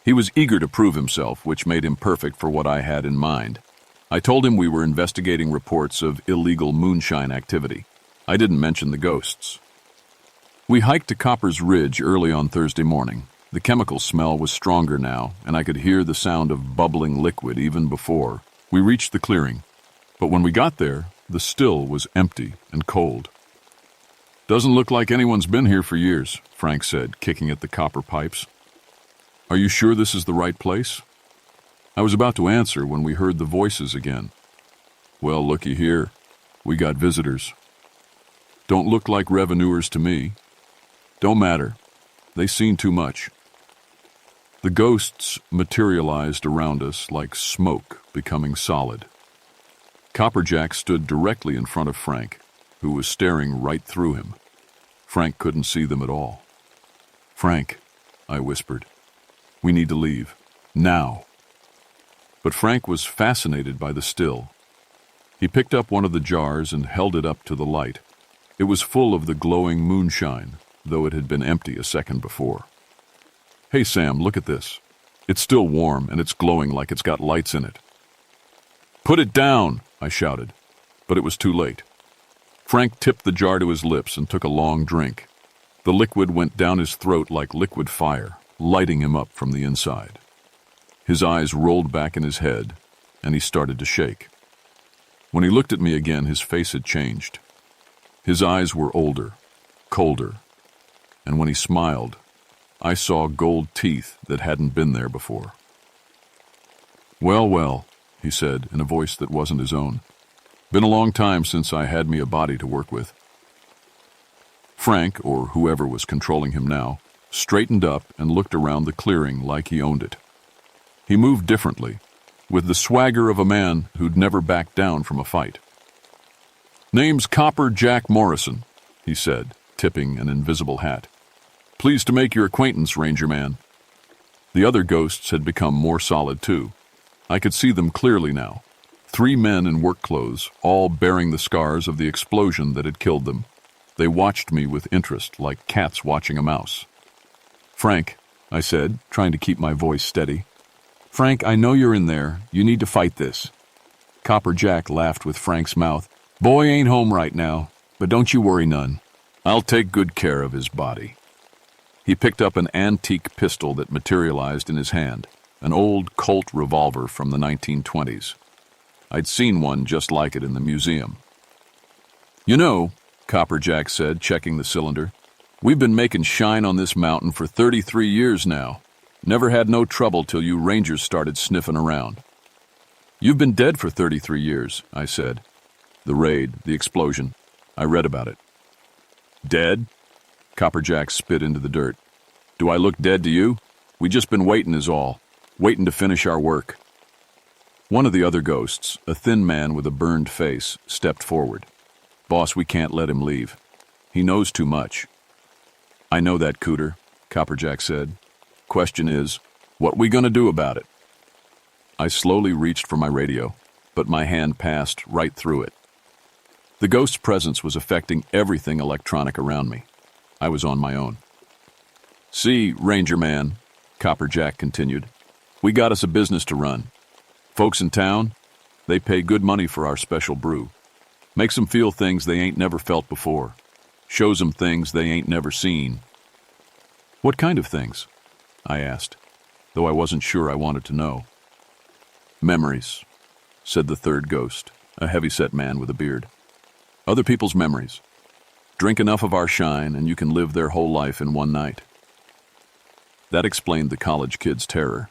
He was eager to prove himself, which made him perfect for what I had in mind. I told him we were investigating reports of illegal moonshine activity. I didn't mention the ghosts. We hiked to Copper's Ridge early on Thursday morning. The chemical smell was stronger now, and I could hear the sound of bubbling liquid even before we reached the clearing. But when we got there, the still was empty and cold. "Doesn't look like anyone's been here for years," Frank said, kicking at the copper pipes. "Are you sure this is the right place?" I was about to answer when we heard the voices again. "Well, looky here. We got visitors. Don't look like revenuers to me. Don't matter. They seen too much." The ghosts materialized around us like smoke becoming solid. Copperjack stood directly in front of Frank, who was staring right through him. Frank couldn't see them at all. "Frank," I whispered, "we need to leave. Now." But Frank was fascinated by the still. He picked up one of the jars and held it up to the light. It was full of the glowing moonshine, though it had been empty a second before. "Hey, Sam, look at this. It's still warm, and it's glowing like it's got lights in it." "Put it down," I shouted, but it was too late. Frank tipped the jar to his lips and took a long drink. The liquid went down his throat like liquid fire, lighting him up from the inside. His eyes rolled back in his head, and he started to shake. When he looked at me again, his face had changed. His eyes were older, colder, and when he smiled, I saw gold teeth that hadn't been there before. "Well, well," he said in a voice that wasn't his own. "Been a long time since I had me a body to work with." Frank, or whoever was controlling him now, straightened up and looked around the clearing like he owned it. He moved differently, with the swagger of a man who'd never backed down from a fight. "Name's Copper Morrison," he said, tipping an invisible hat. "Pleased to make your acquaintance, Ranger Man." The other ghosts had become more solid, too. I could see them clearly now. 3 men in work clothes, all bearing the scars of the explosion that had killed them. They watched me with interest, like cats watching a mouse. "Frank," I said, trying to keep my voice steady, Frank, I know you're in there. You need to fight this. Copper Jack laughed with Frank's mouth. Boy ain't home right now, but don't you worry none. I'll take good care of his body. He picked up an antique pistol that materialized in his hand, an old Colt revolver from the 1920s. I'd seen one just like it in the museum. You know, Copper Jack said, checking the cylinder, we've been making shine on this mountain for 33 years now. Never had no trouble till you rangers started sniffing around. You've been dead for 33 years, I said. The raid, the explosion. I read about it. Dead? Copper Jack spit into the dirt. Do I look dead to you? We just been waiting is all. Waiting to finish our work. One of the other ghosts, a thin man with a burned face, stepped forward. Boss, we can't let him leave. He knows too much. I know that, Cooter, Copper Jack said. Question is, what we gonna do about it? I slowly reached for my radio, but my hand passed right through it. The ghost's presence was affecting everything electronic around me. I was on my own. See, Ranger Man, Copper Jack continued, we got us a business to run. Folks in town, they pay good money for our special brew. Makes them feel things they ain't never felt before. Shows them things they ain't never seen. What kind of things? I asked, though I wasn't sure I wanted to know. Memories, said the third ghost, a heavy-set man with a beard. Other people's memories. Drink enough of our shine and you can live their whole life in one night. That explained the college kids' terror.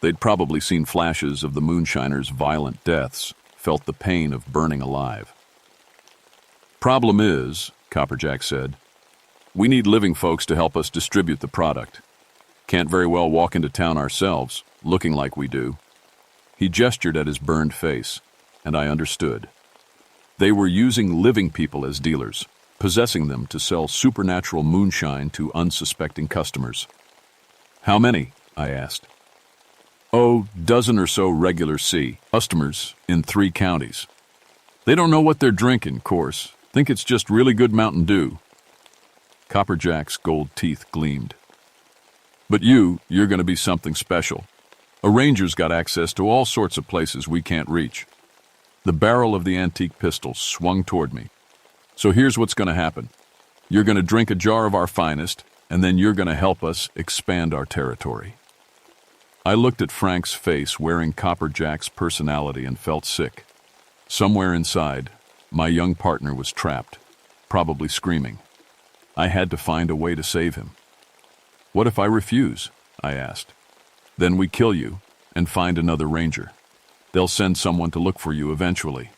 They'd probably seen flashes of the moonshiners' violent deaths, felt the pain of burning alive. Problem is, Copper Jack said, we need living folks to help us distribute the product. Can't very well walk into town ourselves, looking like we do. He gestured at his burned face, and I understood. They were using living people as dealers, possessing them to sell supernatural moonshine to unsuspecting customers. How many? I asked. Oh, dozen or so regular C customers in 3 counties. They don't know what they're drinking, course. Think it's just really good Mountain Dew. Copper Jack's gold teeth gleamed. But you're going to be something special. A ranger's got access to all sorts of places we can't reach. The barrel of the antique pistol swung toward me. So here's what's going to happen. You're going to drink a jar of our finest, and then you're going to help us expand our territory. I looked at Frank's face wearing Copper Jack's personality and felt sick. Somewhere inside, my young partner was trapped, probably screaming. I had to find a way to save him. What if I refuse? I asked. Then we kill you and find another ranger. They'll send someone to look for you eventually.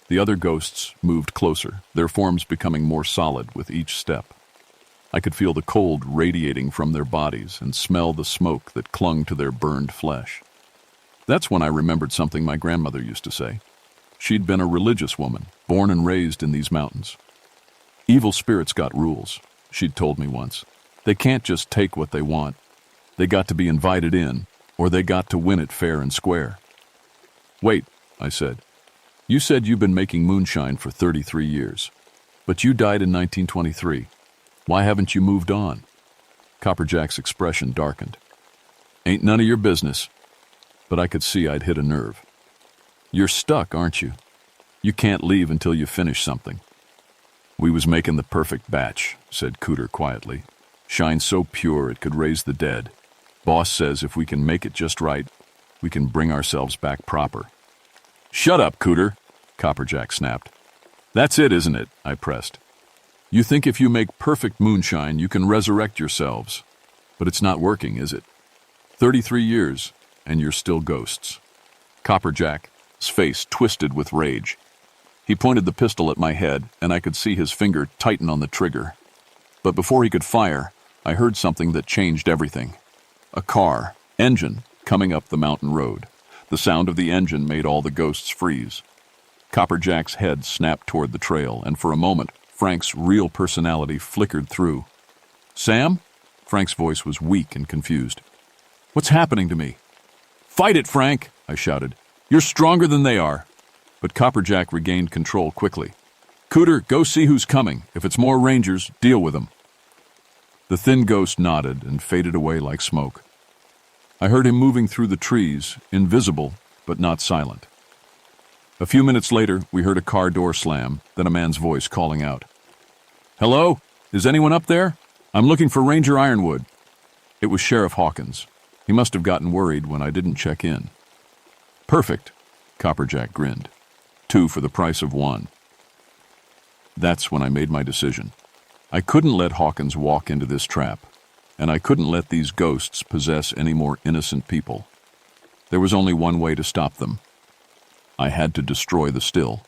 The other ghosts moved closer, their forms becoming more solid with each step. I could feel the cold radiating from their bodies and smell the smoke that clung to their burned flesh. That's when I remembered something my grandmother used to say. She'd been a religious woman, born and raised in these mountains. Evil spirits got rules, she'd told me once. They can't just take what they want. They got to be invited in, or they got to win it fair and square. Wait, I said. You said you've been making moonshine for 33 years, but you died in 1923. Why haven't you moved on? Copper Jack's expression darkened. Ain't none of your business. But I could see I'd hit a nerve. You're stuck, aren't you? You can't leave until you finish something. We was making the perfect batch, said Cooter quietly. Shine so pure it could raise the dead. Boss says if we can make it just right, we can bring ourselves back proper. Shut up, Cooter, Copper Jack snapped. That's it, isn't it? I pressed. You think if you make perfect moonshine, you can resurrect yourselves. But it's not working, is it? 33 years, and you're still ghosts. Copper Jack's face twisted with rage. He pointed the pistol at my head, and I could see his finger tighten on the trigger. But before he could fire, I heard something that changed everything. A car, engine, coming up the mountain road. The sound of the engine made all the ghosts freeze. Copper Jack's head snapped toward the trail, and for a moment, Frank's real personality flickered through. Sam? Frank's voice was weak and confused. What's happening to me? Fight it, Frank, I shouted. You're stronger than they are. But Copper Jack regained control quickly. Cooter, go see who's coming. If it's more rangers, deal with them. The thin ghost nodded and faded away like smoke. I heard him moving through the trees, invisible but not silent. A few minutes later, we heard a car door slam, then a man's voice calling out, "Hello? Is anyone up there? I'm looking for Ranger Ironwood." It was Sheriff Hawkins. He must have gotten worried when I didn't check in. "Perfect," Copperjack grinned. "2 for the price of 1. That's when I made my decision. I couldn't let Hawkins walk into this trap, and I couldn't let these ghosts possess any more innocent people. There was only one way to stop them. I had to destroy the still.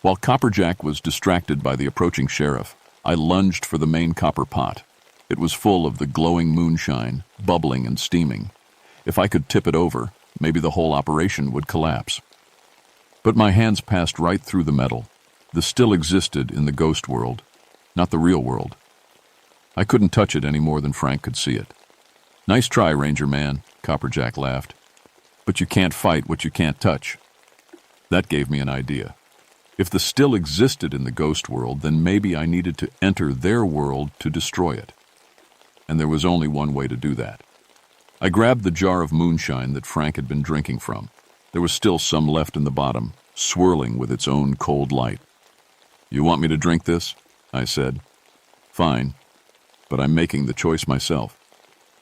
While Copperjack was distracted by the approaching sheriff, I lunged for the main copper pot. It was full of the glowing moonshine, bubbling and steaming. If I could tip it over, maybe the whole operation would collapse. But my hands passed right through the metal. The still existed in the ghost world, not the real world. I couldn't touch it any more than Frank could see it. "Nice try, Ranger Man," Copperjack laughed. "But you can't fight what you can't touch." That gave me an idea. If the still existed in the ghost world, then maybe I needed to enter their world to destroy it. And there was only one way to do that. I grabbed the jar of moonshine that Frank had been drinking from. There was still some left in the bottom, swirling with its own cold light. "You want me to drink this?" I said. "Fine, but I'm making the choice myself."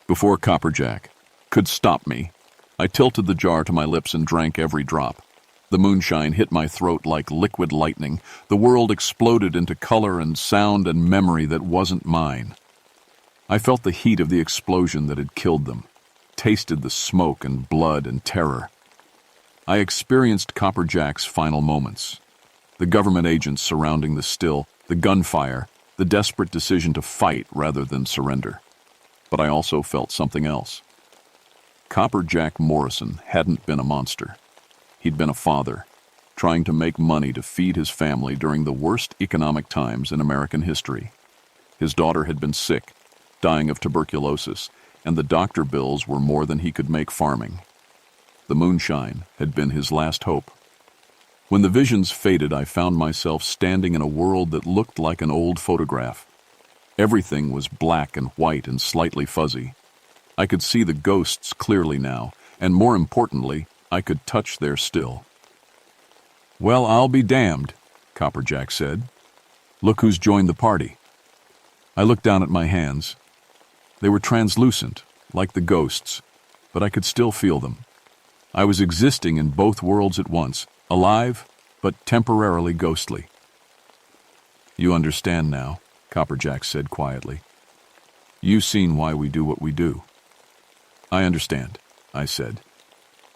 Before Copperjack could stop me, I tilted the jar to my lips and drank every drop. The moonshine hit my throat like liquid lightning. The world exploded into color and sound and memory that wasn't mine. I felt the heat of the explosion that had killed them, tasted the smoke and blood and terror. I experienced Copperjack's final moments. The government agents surrounding the still, the gunfire, the desperate decision to fight rather than surrender. But I also felt something else. Copperjack Morrison hadn't been a monster. He'd been a father, trying to make money to feed his family during the worst economic times in American history. His daughter had been sick, dying of tuberculosis, and the doctor bills were more than he could make farming. The moonshine had been his last hope. When the visions faded, I found myself standing in a world that looked like an old photograph. Everything was black and white and slightly fuzzy. I could see the ghosts clearly now, and more importantly, I could touch their still. "Well, I'll be damned," Copperjack said. "Look who's joined the party." I looked down at my hands. They were translucent, like the ghosts, but I could still feel them. I was existing in both worlds at once, alive, but temporarily ghostly. "You understand now," Copperjack said quietly. "You've seen why we do what we do." "I understand," I said,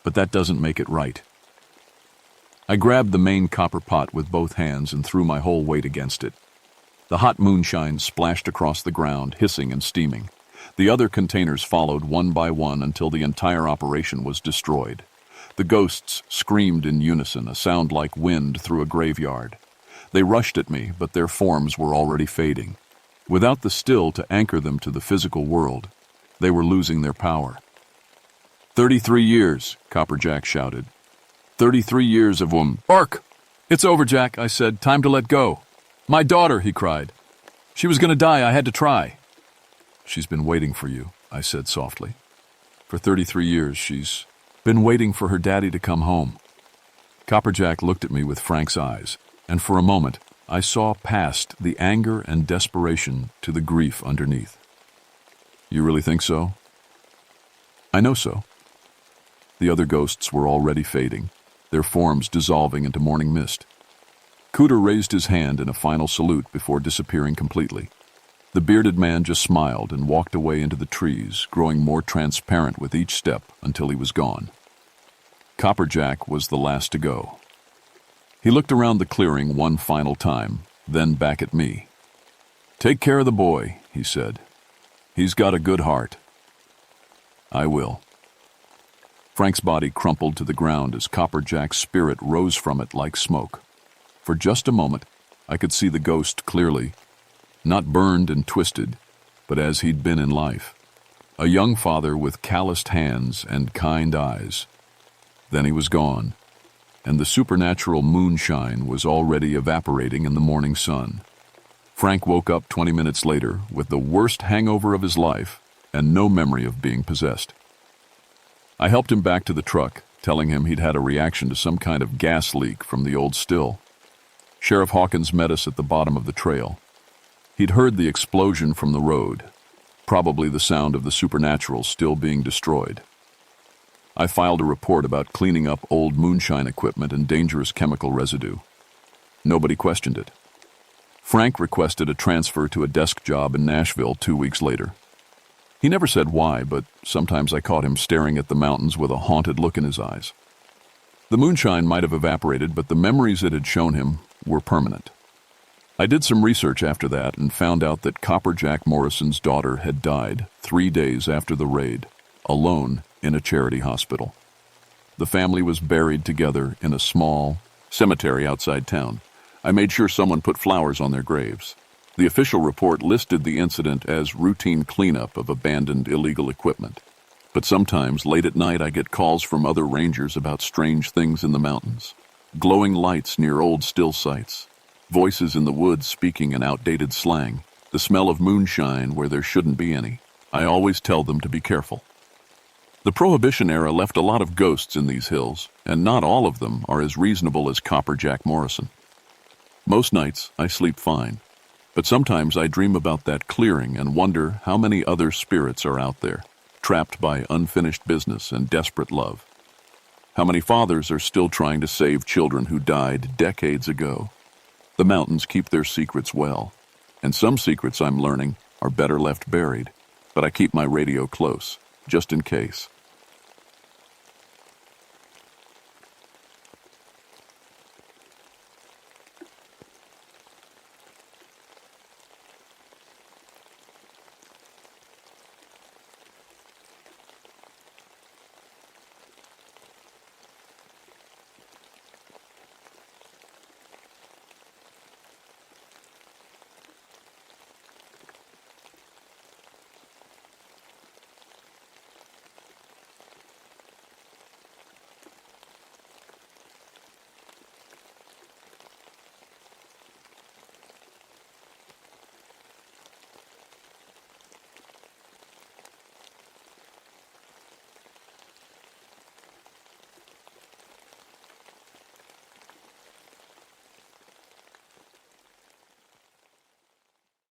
"but that doesn't make it right." I grabbed the main copper pot with both hands and threw my whole weight against it. The hot moonshine splashed across the ground, hissing and steaming. The other containers followed one by one until the entire operation was destroyed. The ghosts screamed in unison, a sound like wind through a graveyard. They rushed at me, but their forms were already fading. Without the still to anchor them to the physical world, they were losing their power. 33 years, Copperjack shouted. 33 years of Bark! "It's over, Jack," I said. "Time to let go." "My daughter," he cried. "She was going to die. I had to try." "She's been waiting for you," I said softly. "For 33 years, she's been waiting for her daddy to come home." Copperjack looked at me with Frank's eyes, and for a moment, I saw past the anger and desperation to the grief underneath. "You really think so?" "I know so." The other ghosts were already fading, their forms dissolving into morning mist. Cooter raised his hand in a final salute before disappearing completely. The bearded man just smiled and walked away into the trees, growing more transparent with each step until he was gone. Copperjack was the last to go. He looked around the clearing one final time, then back at me. "Take care of the boy," he said. "He's got a good heart." "I will." Frank's body crumpled to the ground as Copperjack's spirit rose from it like smoke. For just a moment, I could see the ghost clearly, not burned and twisted, but as he'd been in life. A young father with calloused hands and kind eyes. Then he was gone, and the supernatural moonshine was already evaporating in the morning sun. Frank woke up 20 minutes later with the worst hangover of his life and no memory of being possessed. I helped him back to the truck, telling him he'd had a reaction to some kind of gas leak from the old still. Sheriff Hawkins met us at the bottom of the trail. He'd heard the explosion from the road, probably the sound of the supernatural still being destroyed. I filed a report about cleaning up old moonshine equipment and dangerous chemical residue. Nobody questioned it. Frank requested a transfer to a desk job in Nashville 2 weeks later. He never said why, but sometimes I caught him staring at the mountains with a haunted look in his eyes. The moonshine might have evaporated, but the memories it had shown him were permanent. I did some research after that and found out that Copper Jack Morrison's daughter had died 3 days after the raid, alone in a charity hospital. The family was buried together in a small cemetery outside town. I made sure someone put flowers on their graves. The official report listed the incident as routine cleanup of abandoned illegal equipment. But sometimes, late at night, I get calls from other rangers about strange things in the mountains. Glowing lights near old still sites. Voices in the woods speaking in outdated slang. The smell of moonshine where there shouldn't be any. I always tell them to be careful. The Prohibition era left a lot of ghosts in these hills, and not all of them are as reasonable as Copper Jack Morrison. Most nights, I sleep fine. But sometimes I dream about that clearing and wonder how many other spirits are out there, trapped by unfinished business and desperate love. How many fathers are still trying to save children who died decades ago? The mountains keep their secrets well, and some secrets I'm learning are better left buried, but I keep my radio close, just in case.